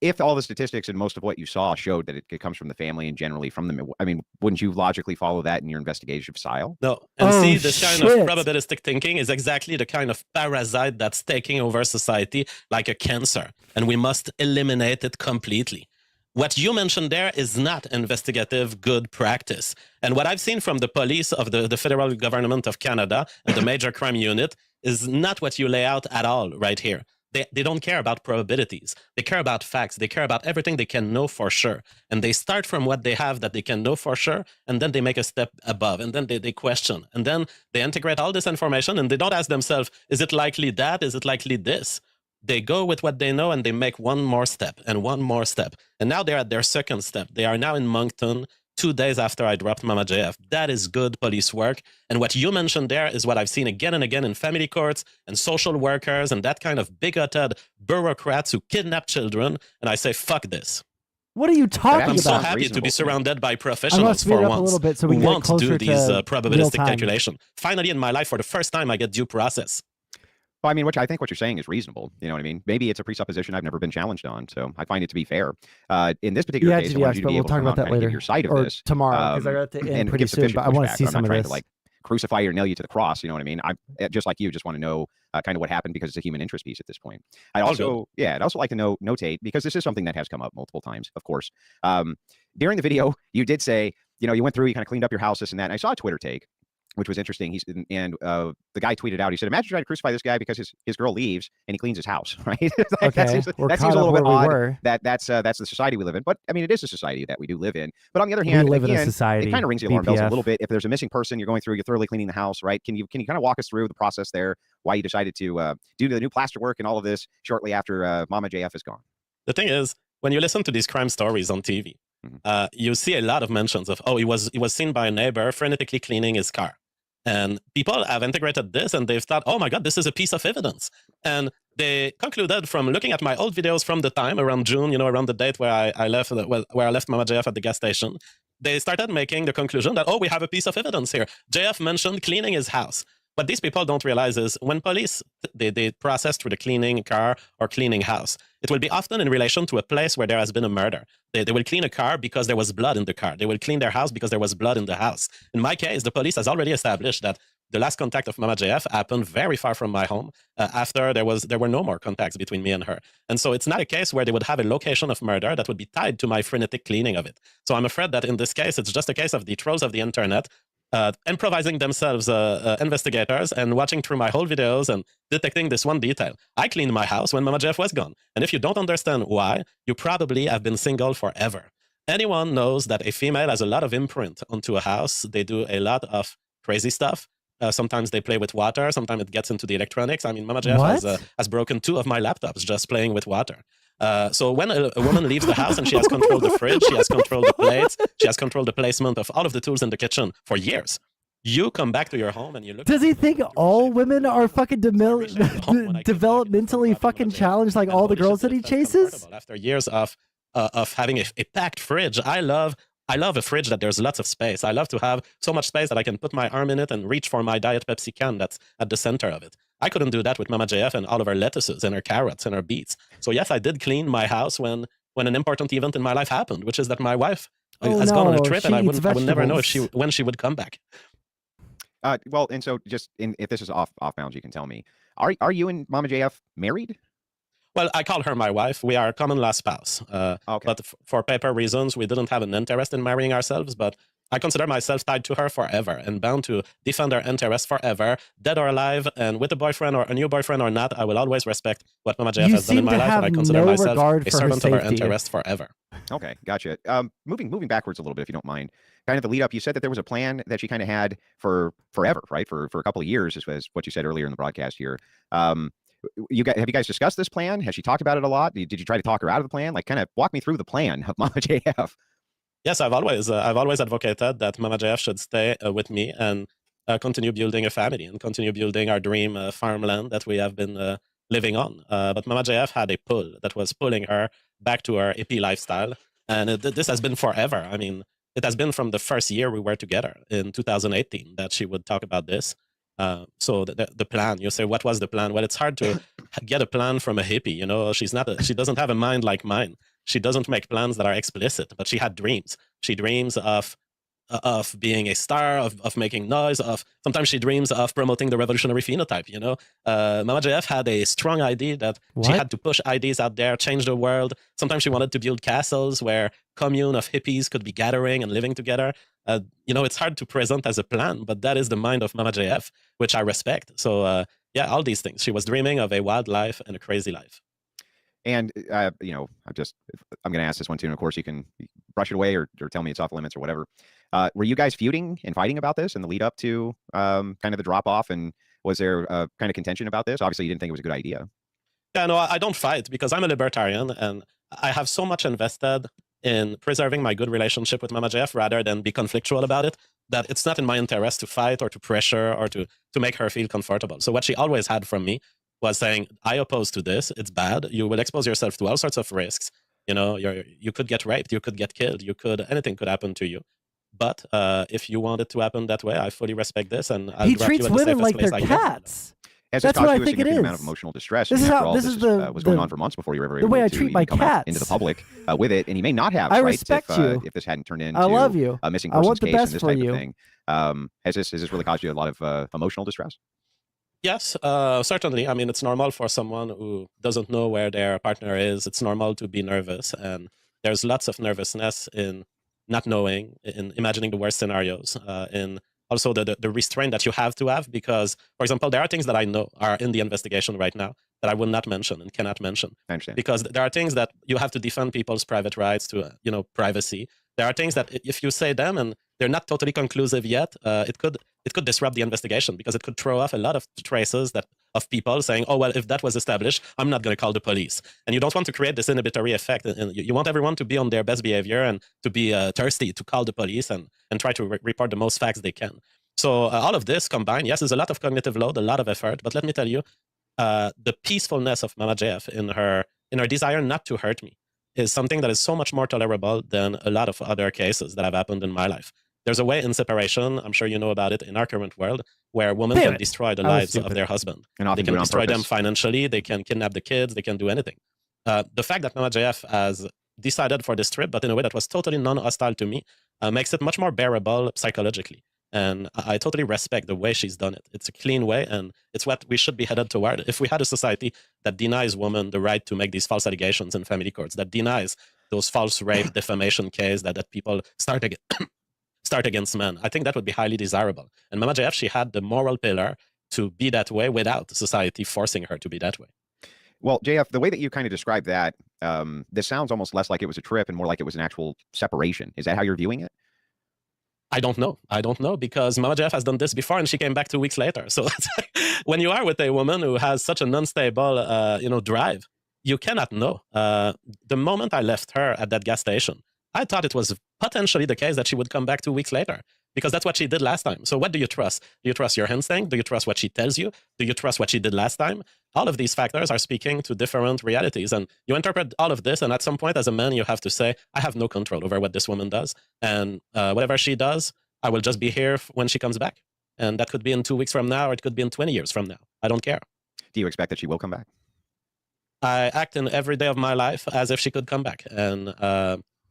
if all the statistics and most of what you saw showed that it comes from the family and generally from them, I mean, wouldn't you logically follow that in your investigative style? No, and see, this kind of probabilistic thinking is exactly the kind of parasite that's taking over society like a cancer, and we must eliminate it completely. What you mentioned there is not investigative good practice. And what I've seen from the police of the federal government of Canada and the major crime unit is not what you lay out at all right here. They don't care about probabilities. They care about facts. They care about everything they can know for sure. And they start from what they have that they can know for sure, and then they make a step above, and then they question. And then they integrate all this information, and they don't ask themselves, is it likely that? Is it likely this? They go with what they know, and they make one more step and one more step. And now they're at their second step. They are now in Moncton 2 days after I dropped Mama JF. That is good police work. And what you mentioned there is what I've seen again and again in family courts and social workers and that kind of bigoted bureaucrats who kidnap children. And I say, fuck this. What are you talking I'm about? so happy to be surrounded by professionals for once a little bit so we who can get won't do closer these to probabilistic real-time. calculation. Finally, in my life, for the first time, I get due process. Well, I mean, I think what you're saying is reasonable. You know what I mean? Maybe it's a presupposition I've never been challenged on, so I find it to be fair. In this particular case, I want you to but be we'll able to talk come about out that and kind of later give your side of or this tomorrow because I got to end and pretty give soon. sufficient But I want to pushback. see I'm some not of trying this. to like crucify you or nail you to the cross. You know what I mean? I just like you, just want to know kind of what happened because it's a human interest piece at this point. I'd also like to notate because this is something that has come up multiple times, of course. During the video, you did say, you know, you went through, you kind of cleaned up your house, this and that. And I saw a Twitter take, which was interesting. The guy tweeted out, he said, imagine trying to crucify this guy because his girl leaves and he cleans his house, right? Like, Okay, that seems a little bit odd. That's the society we live in. But I mean, it is a society that we do live in. But on the other hand, live in a again, society, it kind of rings the alarm bells a BPF. little bit. If there's a missing person, you're going through, you're thoroughly cleaning the house, right? Can you kind of walk us through the process there, why you decided to do the new plaster work and all of this shortly after Mama JF is gone? The thing is, when you listen to these crime stories on TV, you see a lot of mentions of, he was seen by a neighbor frenetically cleaning his car. And people have integrated this and they've thought, oh my God, this is a piece of evidence. And they concluded from looking at my old videos from the time around June, you know, around the date where I left Mama JF at the gas station, they started making the conclusion that, we have a piece of evidence here. JF mentioned cleaning his house. What these people don't realize is when police, they process through the cleaning car or cleaning house, it will be often in relation to a place where there has been a murder. They will clean a car because there was blood in the car. They will clean their house because there was blood in the house. In my case, the police has already established that the last contact of Mama JF happened very far from my home after there were no more contacts between me and her. And so it's not a case where they would have a location of murder that would be tied to my frenetic cleaning of it. So I'm afraid that in this case, it's just a case of the trolls of the internet improvising themselves investigators and watching through my whole videos and detecting this one detail. I cleaned my house when Mama JF was gone. And if you don't understand why, you probably have been single forever. Anyone knows that a female has a lot of imprint onto a house. They do a lot of crazy stuff. Sometimes they play with water. Sometimes it gets into the electronics. I mean, Mama JF has broken 2 of my laptops just playing with water. So when a woman leaves the house and she has controlled the fridge, she has controlled the plates, she has controlled the placement of all of the tools in the kitchen for years. You come back to your home and you look. Does he think all women are fucking developmentally fucking challenged like all the girls that he chases? After years of having a packed fridge, I love a fridge that there's lots of space. I love to have so much space that I can put my arm in it and reach for my Diet Pepsi can that's at the center of it. I couldn't do that with Mama JF and all of her lettuces and her carrots and her beets. So yes, I did clean my house when an important event in my life happened, which is that my wife has gone on a trip and I would never know when she would come back. Well, and so just if this is off bounds, you can tell me. Are you and Mama JF married? Well, I call her my wife. We are a common law spouse. But for paper reasons, we didn't have an interest in marrying ourselves, but I consider myself tied to her forever and bound to defend her interests forever, dead or alive, and with a boyfriend or a new boyfriend or not, I will always respect what Mama JF has done in my life, and I consider myself a servant of her interests forever. Okay, gotcha. Moving backwards a little bit, if you don't mind. Kind of the lead up, you said that there was a plan that she kind of had for forever, right? For a couple of years, is what you said earlier in the broadcast here. Have you guys discussed this plan? Has she talked about it a lot? Did you try to talk her out of the plan? Like, kind of walk me through the plan of Mama JF. Yes, I've always advocated that Mama JF should stay with me and continue building a family and continue building our dream farmland that we have been living on. But Mama JF had a pull that was pulling her back to her hippie lifestyle. And this has been forever. I mean, it has been from the first year we were together in 2018 that she would talk about this. So the plan, you say, what was the plan? Well, it's hard to get a plan from a hippie. You know, she doesn't have a mind like mine. She doesn't make plans that are explicit, but she had dreams. She dreams of being a star, of making noise, sometimes she dreams of promoting the revolutionary phenotype, you know? Mama JF had a strong idea that she had to push ideas out there, change the world. Sometimes she wanted to build castles where commune of hippies could be gathering and living together. You know, it's hard to present as a plan, but that is the mind of Mama JF, which I respect. So yeah, all these things. She was dreaming of a wild life and a crazy life. And, you know, I'm going to ask this one too. And of course, you can brush it away or tell me it's off limits or whatever. Were you guys feuding and fighting about this in the lead up to kind of the drop off? And was there kind of contention about this? Obviously, you didn't think it was a good idea. Yeah, no, I don't fight because I'm a libertarian and I have so much invested in preserving my good relationship with Mama JF rather than be conflictual about it, that it's not in my interest to fight or to pressure or to make her feel comfortable. So what she always had from me was saying, I oppose to this. It's bad. You will expose yourself to all sorts of risks. You know, you could get raped. You could get killed. Anything could happen to you. But if you want it to happen that way, I fully respect this. And I'll he treats women like they're cats. Has That's caused what I you a think it significant is. amount of emotional distress. This is after how all, this is the was going on for months before you were ever the able way I to treat my come cats out into the public with it, and he may not have. I right, respect you. If this hadn't turned into I love you. a missing I persons want the case best and this for type you. of thing. Has this really caused you a lot of emotional distress? Yes, certainly. I mean, it's normal for someone who doesn't know where their partner is. It's normal to be nervous, and there's lots of nervousness in not knowing, in imagining the worst scenarios, in also the restraint that you have to have, because, for example, there are things that I know are in the investigation right now that I will not mention and cannot mention. I understand. Because there are things that you have to defend people's private rights to, you know, privacy. There are things that if you say them and they're not totally conclusive yet, it could disrupt the investigation because it could throw off a lot of traces of people saying, oh, well, if that was established, I'm not going to call the police. And you don't want to create this inhibitory effect. And you want everyone to be on their best behavior and to be thirsty to call the police and try to report the most facts they can. So all of this combined, yes, is a lot of cognitive load, a lot of effort. But let me tell you, the peacefulness of Mama JF in her desire not to hurt me is something that is so much more tolerable than a lot of other cases that have happened in my life. There's a way in separation, I'm sure you know about it in our current world, where women can destroy the lives of their husband. And often they can do it on destroy them purpose. financially, they can kidnap the kids, they can do anything. The fact that Mama JF has decided for this trip, but in a way that was totally non-hostile to me, makes it much more bearable psychologically. And I totally respect the way she's done it. It's a clean way, and it's what we should be headed toward. If we had a society that denies women the right to make these false allegations in family courts, that denies those false rape, defamation cases that people start against men, I think that would be highly desirable. And Mama JF, she had the moral pillar to be that way without society forcing her to be that way. Well, JF, the way that you kind of described that, this sounds almost less like it was a trip and more like it was an actual separation. Is that how you're viewing it? I don't know, because Mama JF has done this before and she came back 2 weeks later. So it's like, when you are with a woman who has such an unstable, drive, you cannot know. The moment I left her at that gas station, I thought it was potentially the case that she would come back 2 weeks later, because that's what she did last time. So what do you trust? Do you trust your instinct? Do you trust what she tells you? Do you trust what she did last time? All of these factors are speaking to different realities, and you interpret all of this, and at some point as a man, you have to say, I have no control over what this woman does, and whatever she does, I will just be here when she comes back. And that could be in 2 weeks from now, or it could be in 20 years from now. I don't care. Do you expect that she will come back? I act in every day of my life as if she could come back. And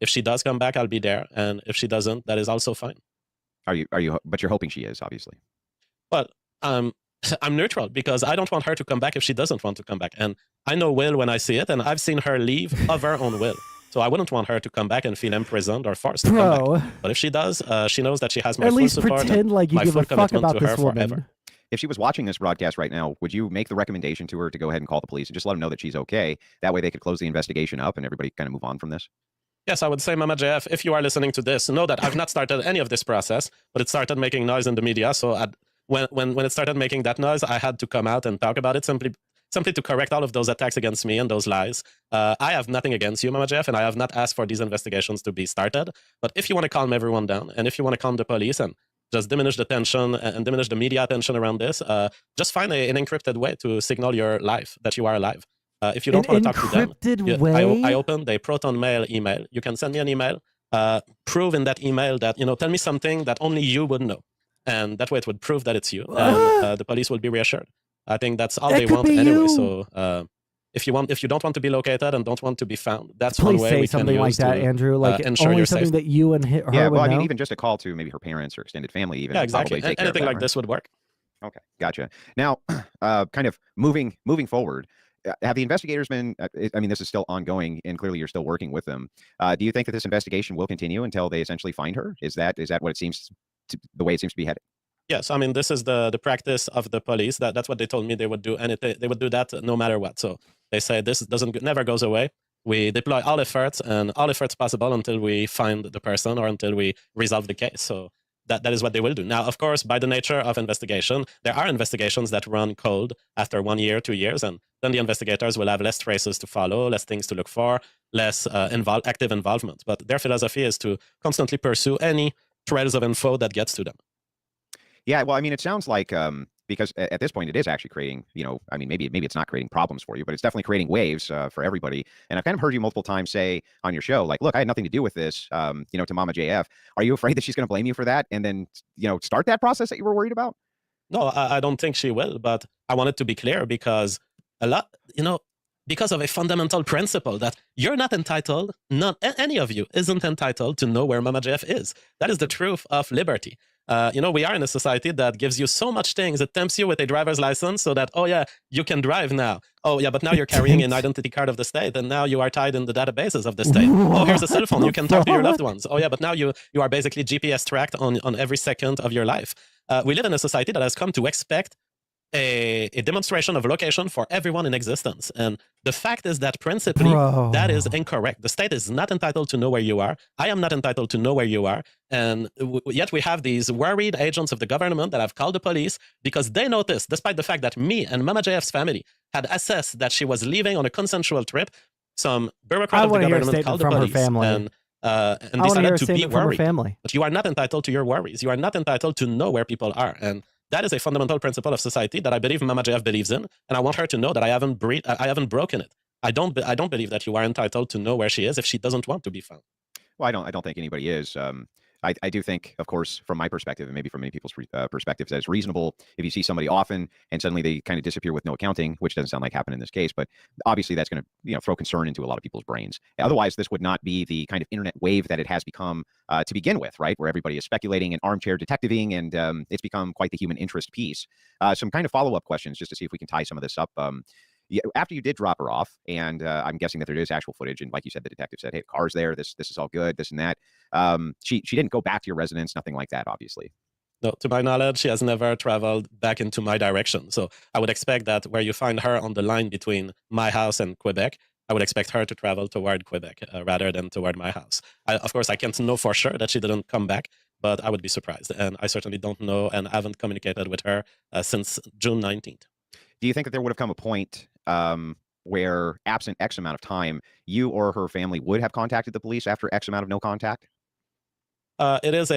if she does come back, I'll be there. And if she doesn't, that is also fine. But you're hoping she is, obviously. Well, I'm neutral because I don't want her to come back if she doesn't want to come back. And I know Will when I see it, and I've seen her leave of her own will. So I wouldn't want her to come back and feel imprisoned or forced to come back. But if she does, she knows that she has my At full least support. pretend like you my give full a fuck commitment about to her this woman. forever. If she was watching this broadcast right now, would you make the recommendation to her to go ahead and call the police and just let them know that she's okay? That way they could close the investigation up and everybody kind of move on from this? Yes, I would say, Mama JF, if you are listening to this, know that I've not started any of this process, but it started making noise in the media. So when it started making that noise, I had to come out and talk about it simply to correct all of those attacks against me and those lies. I have nothing against you, Mama JF, and I have not asked for these investigations to be started. But if you want to calm everyone down, and if you want to calm the police and just diminish the tension and diminish the media attention around this, just find an encrypted way to signal your life, that you are alive. If you don't want to talk to them, I opened a Proton Mail email. You can send me an email, prove in that email that, tell me something that only you would know. And that way it would prove that it's you. And the police will be reassured. I think that's all That they could want be anyway. you. So if you don't want to be located and don't want to be found, that's one Please way say we something can like use that, to Andrew. Like ensure only your something safety. that you and her Yeah, would well, I mean, know. even just a call to maybe her parents or extended family, even Yeah, would exactly. probably take care of Anything that, like right? this would work. Okay, gotcha. Now, kind of moving forward, have the investigators been? I mean, this is still ongoing, and clearly you're still working with them. Do you think that this investigation will continue until they essentially find her? Is that what it seems the way it seems to be headed? Yes, I mean this is the practice of the police. That's what they told me they would do, and they would do that no matter what. So they say this never goes away. We deploy all efforts possible until we find the person or until we resolve the case. So that is what they will do. Now, of course, by the nature of investigation, there are investigations that run cold after 1 year, 2 years, and then the investigators will have less traces to follow, less things to look for, less active involvement. But their philosophy is to constantly pursue any trails of info that gets to them. Yeah, well, I mean, it sounds like because at this point it is actually creating, I mean, maybe it's not creating problems for you, but it's definitely creating waves for everybody. And I've kind of heard you multiple times say on your show, like, look, I had nothing to do with this, to Mama JF. Are you afraid that she's going to blame you for that and then, start that process that you were worried about? No, I don't think she will, but I want it to be clear because because of a fundamental principle that you're not entitled, any of you isn't entitled to know where Mama JF is. That is the truth of liberty. We are in a society that gives you so much things. It tempts you with a driver's license so that, oh yeah, you can drive now. Oh yeah, but now you're carrying an identity card of the state and now you are tied in the databases of the state. Oh, here's a cell phone. You can talk to your loved ones. Oh yeah, but now you are basically GPS tracked on every second of your life. We live in a society that has come to expect a demonstration of location for everyone in existence. And the fact is that principally, that is incorrect. The state is not entitled to know where you are. I am not entitled to know where you are. And yet we have these worried agents of the government that have called the police because they noticed, despite the fact that me and Mama JF's family had assessed that she was leaving on a consensual trip, some bureaucrat of the government called the police and decided to be worried. But you are not entitled to your worries. You are not entitled to know where people are. And that is a fundamental principle of society that I believe Mama JF believes in, and I want her to know that I haven't broken it. I don't believe that you are entitled to know where she is if she doesn't want to be found. Well, I don't think anybody is. I do think, of course, from my perspective, and maybe from many people's perspectives, that it's reasonable if you see somebody often and suddenly they kind of disappear with no accounting, which doesn't sound like happened in this case. But obviously, that's going to throw concern into a lot of people's brains. Otherwise, this would not be the kind of internet wave that it has become to begin with, right? Where everybody is speculating and armchair detectiving, and it's become quite the human interest piece. Some kind of follow-up questions just to see if we can tie some of this up. After you did drop her off, and I'm guessing that there is actual footage, and like you said, the detective said, "Hey, the car's there. This is all good. This and that." She didn't go back to your residence, nothing like that, obviously. No, to my knowledge, she has never traveled back into my direction. So I would expect that where you find her on the line between my house and Quebec, I would expect her to travel toward Quebec rather than toward my house. Of course, I can't know for sure that she didn't come back, but I would be surprised. And I certainly don't know and haven't communicated with her since June 19th. Do you think that there would have come a point where, absent X amount of time, you or her family would have contacted the police after X amount of no contact? It is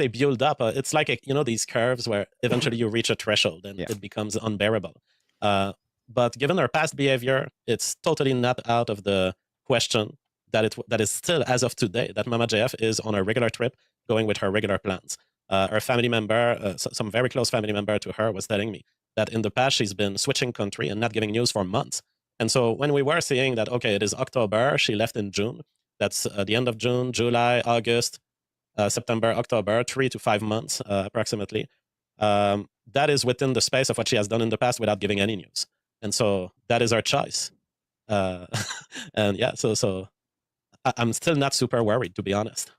a build up. It's like these curves where eventually you reach a threshold and it becomes unbearable. But given her past behavior, it's totally not out of the question that is still, as of today, that Mama JF is on a regular trip going with her regular plans. Her family member, some very close family member to her, was telling me that in the past she's been switching country and not giving news for months. And so when we were seeing that, okay, it is October, she left in June. That's the end of June, July, August, September, October, 3 to 5 months approximately. That is within the space of what she has done in the past without giving any news. And so that is our choice. And yeah, so I'm still not super worried, to be honest.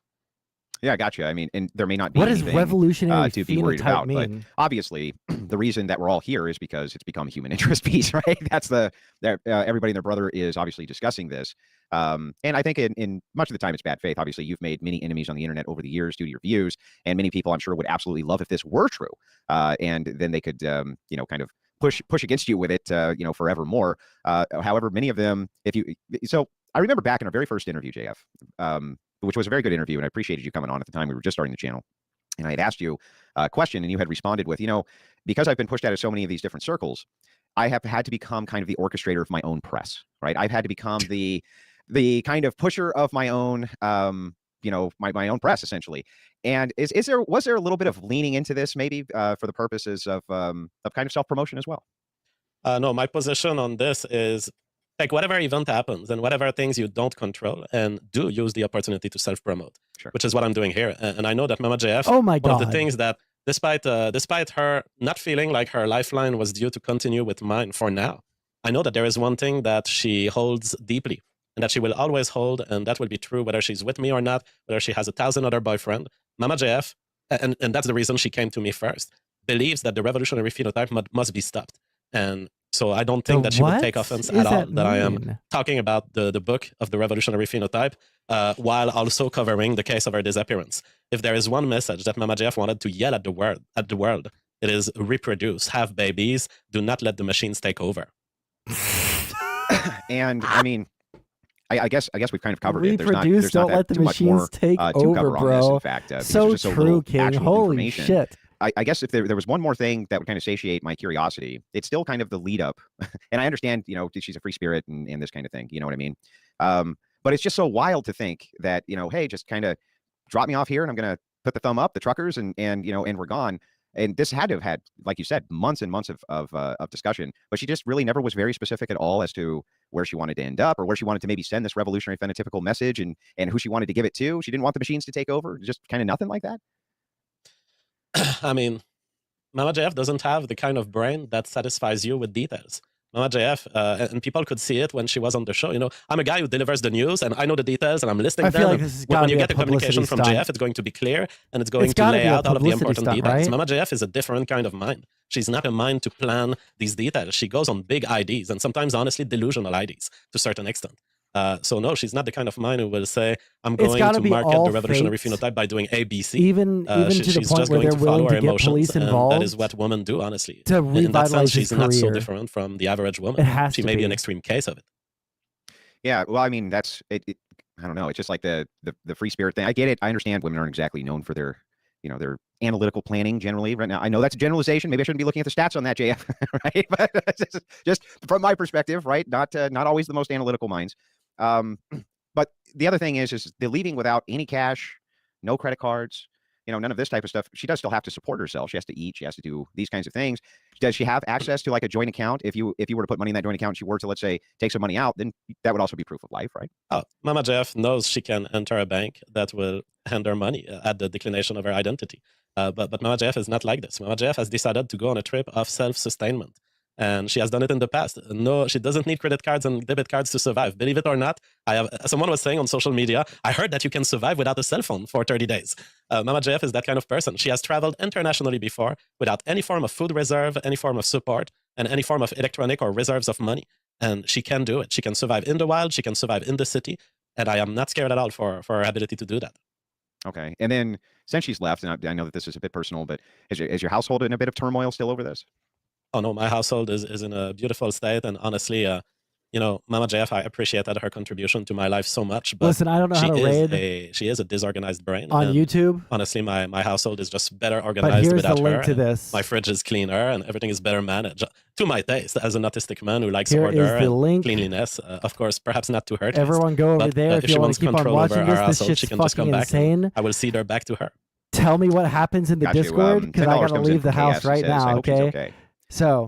Yeah, I got you. I mean, and there may not be What does anything revolutionary to be worried phenotype about, but mean? obviously, the reason that we're all here is because it's become a human interest piece, right? That's everybody and their brother is obviously discussing this, and I think in much of the time it's bad faith. Obviously, you've made many enemies on the internet over the years due to your views, and many people, I'm sure, would absolutely love if this were true, and then they could, kind of push against you with it, forevermore. However, many of them, so I remember back in our very first interview, JF. Which was a very good interview, and I appreciated you coming on at the time. We were just starting the channel, and I had asked you a question, and you had responded with, because I've been pushed out of so many of these different circles, I have had to become kind of the orchestrator of my own press, right? I've had to become the kind of pusher of my own, my own press, essentially. And was there a little bit of leaning into this, maybe for the purposes of kind of self-promotion as well? No, my position on this is like whatever event happens and whatever things you don't control, and do use the opportunity to self-promote, which is what I'm doing here. And I know that Mama JF, Oh my one of the God. things that despite her not feeling like her lifeline was due to continue with mine for now, I know that there is one thing that she holds deeply and that she will always hold, and that will be true whether she's with me or not, whether she has 1,000 other boyfriends. Mama JF, and that's the reason she came to me first, believes that the revolutionary phenotype must be stopped. And so I don't think that she would take offense at all that I am talking about the book of the revolutionary phenotype while also covering the case of her disappearance. If there is one message that Mama JF wanted to yell at the world, it is reproduce, have babies, do not let the machines take over. And I mean, I guess we've kind of covered it. Reproduce, don't let the machines take over, bro. In fact, so true, King. Holy shit. I guess if there was one more thing that would kind of satiate my curiosity, it's still kind of the lead up. And I understand, you know, she's a free spirit and this kind of thing. You know what I mean? But it's just so wild to think that, you know, hey, just kind of drop me off here and I'm going to put the thumb up, the truckers, and you know, and we're gone. And this had to have had, like you said, months and months of discussion. But she just really never was very specific at all as to where she wanted to end up or where she wanted to maybe send this revolutionary phenotypical message and who she wanted to give it to. She didn't want the machines to take over. Just kind of nothing like that. I mean, Mama JF doesn't have the kind of brain that satisfies you with details. Mama JF, and people could see it when she was on the show. You know, I'm a guy who delivers the news, and I know the details, and I'm listening to them. Like when you get the communication from JF, it's going to be clear, and it's going to lay out all of the important details. Right? Mama JF is a different kind of mind. She's not a mind to plan these details. She goes on big IDs, and sometimes, honestly, delusional IDs to a certain extent. So no, she's not the kind of mind who will say, I'm going to market the revolutionary phenotype by doing ABC. Even to the point where they're willing to get police involved. That is what women do, honestly. To in that sense, she's career. not so different from the average woman. She may be an extreme case of it. Yeah, well, I mean, that's it. I don't know. It's just like the free spirit thing. I get it. I understand women aren't exactly known for their, you know, their analytical planning generally right now. I know that's a generalization. Maybe I shouldn't be looking at the stats on that, JF, right? But just from my perspective, right? Not always the most analytical minds. But the other thing is the leaving without any cash, no credit cards, you know, none of this type of stuff. She does still have to support herself. She has to eat. She has to do these kinds of things. Does she have access to like a joint account? If you were to put money in that joint account, and she were to, let's say, take some money out, then that would also be proof of life, right? Oh, Mama JF knows she can enter a bank that will hand her money at the declination of her identity. But Mama JF is not like this. Mama JF has decided to go on a trip of self-sustainment. And she has done it in the past. No, she doesn't need credit cards and debit cards to survive. Believe it or not, someone was saying on social media, I heard that you can survive without a cell phone for 30 days. Mama JF is that kind of person. She has traveled internationally before without any form of food reserve, any form of support, and any form of electronic or reserves of money. And she can do it. She can survive in the wild. She can survive in the city. And I am not scared at all for her ability to do that. Okay. And then since she's left, and I know that this is a bit personal, but is your household in a bit of turmoil still over this? Oh, no, my household is in a beautiful state. And honestly, you know, Mama JF, I appreciated her contribution to my life so much. But listen, I don't know how to raid. She is a disorganized brain. On YouTube? Honestly, my household is just better organized without her. But here's the link to this. My fridge is cleaner and everything is better managed. To my taste, as an autistic man who likes Here order is the and link. cleanliness. Of course, perhaps not to her taste. Everyone go over there if you want to keep on watching this. This shit's she can just come fucking insane. Back I will cede her back to her. Tell me what happens in the Discord, because I got to leave the house right now, okay? So,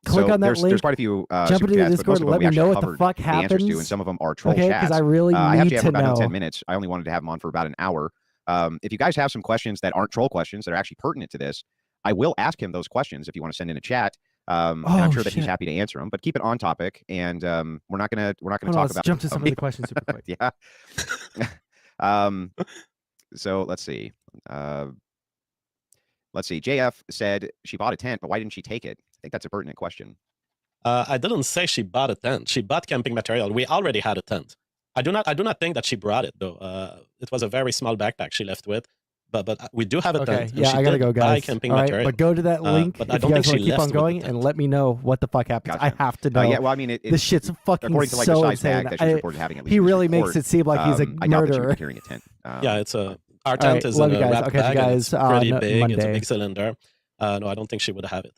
click on that link. There's quite a few jump into the Discord. Let me know what the fuck happens. And some of them are troll chats. Because I really I have need to have to about know. 10 minutes. I only wanted to have them on for about an hour. If you guys have some questions that aren't troll questions that are actually pertinent to this, I will ask him those questions if you want to send in a chat. And I'm sure that he's happy to answer them. But keep it on topic, and we're not gonna talk about. Jump to some of the questions super quick. Yeah. So let's see. JF said she bought a tent, but why didn't she take it? I think that's a pertinent question. I didn't say she bought a tent. She bought camping material. We already had a tent. I do not think that she brought it though. It was a very small backpack she left with. But we do have a tent. Yeah, I gotta go, guys. Camping all right, material. But go to that link but if I don't you guys think want she to keep on left going and let me know what the fuck happens. Gotcha. I have to know. Yeah, well, I mean, this shit's fucking according to like so the size insane. bag that she's reported having, at least He in this really report, makes it seem like he's a I doubt that she murderer. was carrying a tent. Yeah, it's our tent is in a wrap bag. It's pretty big. It's a big cylinder. No, I don't think she would have it.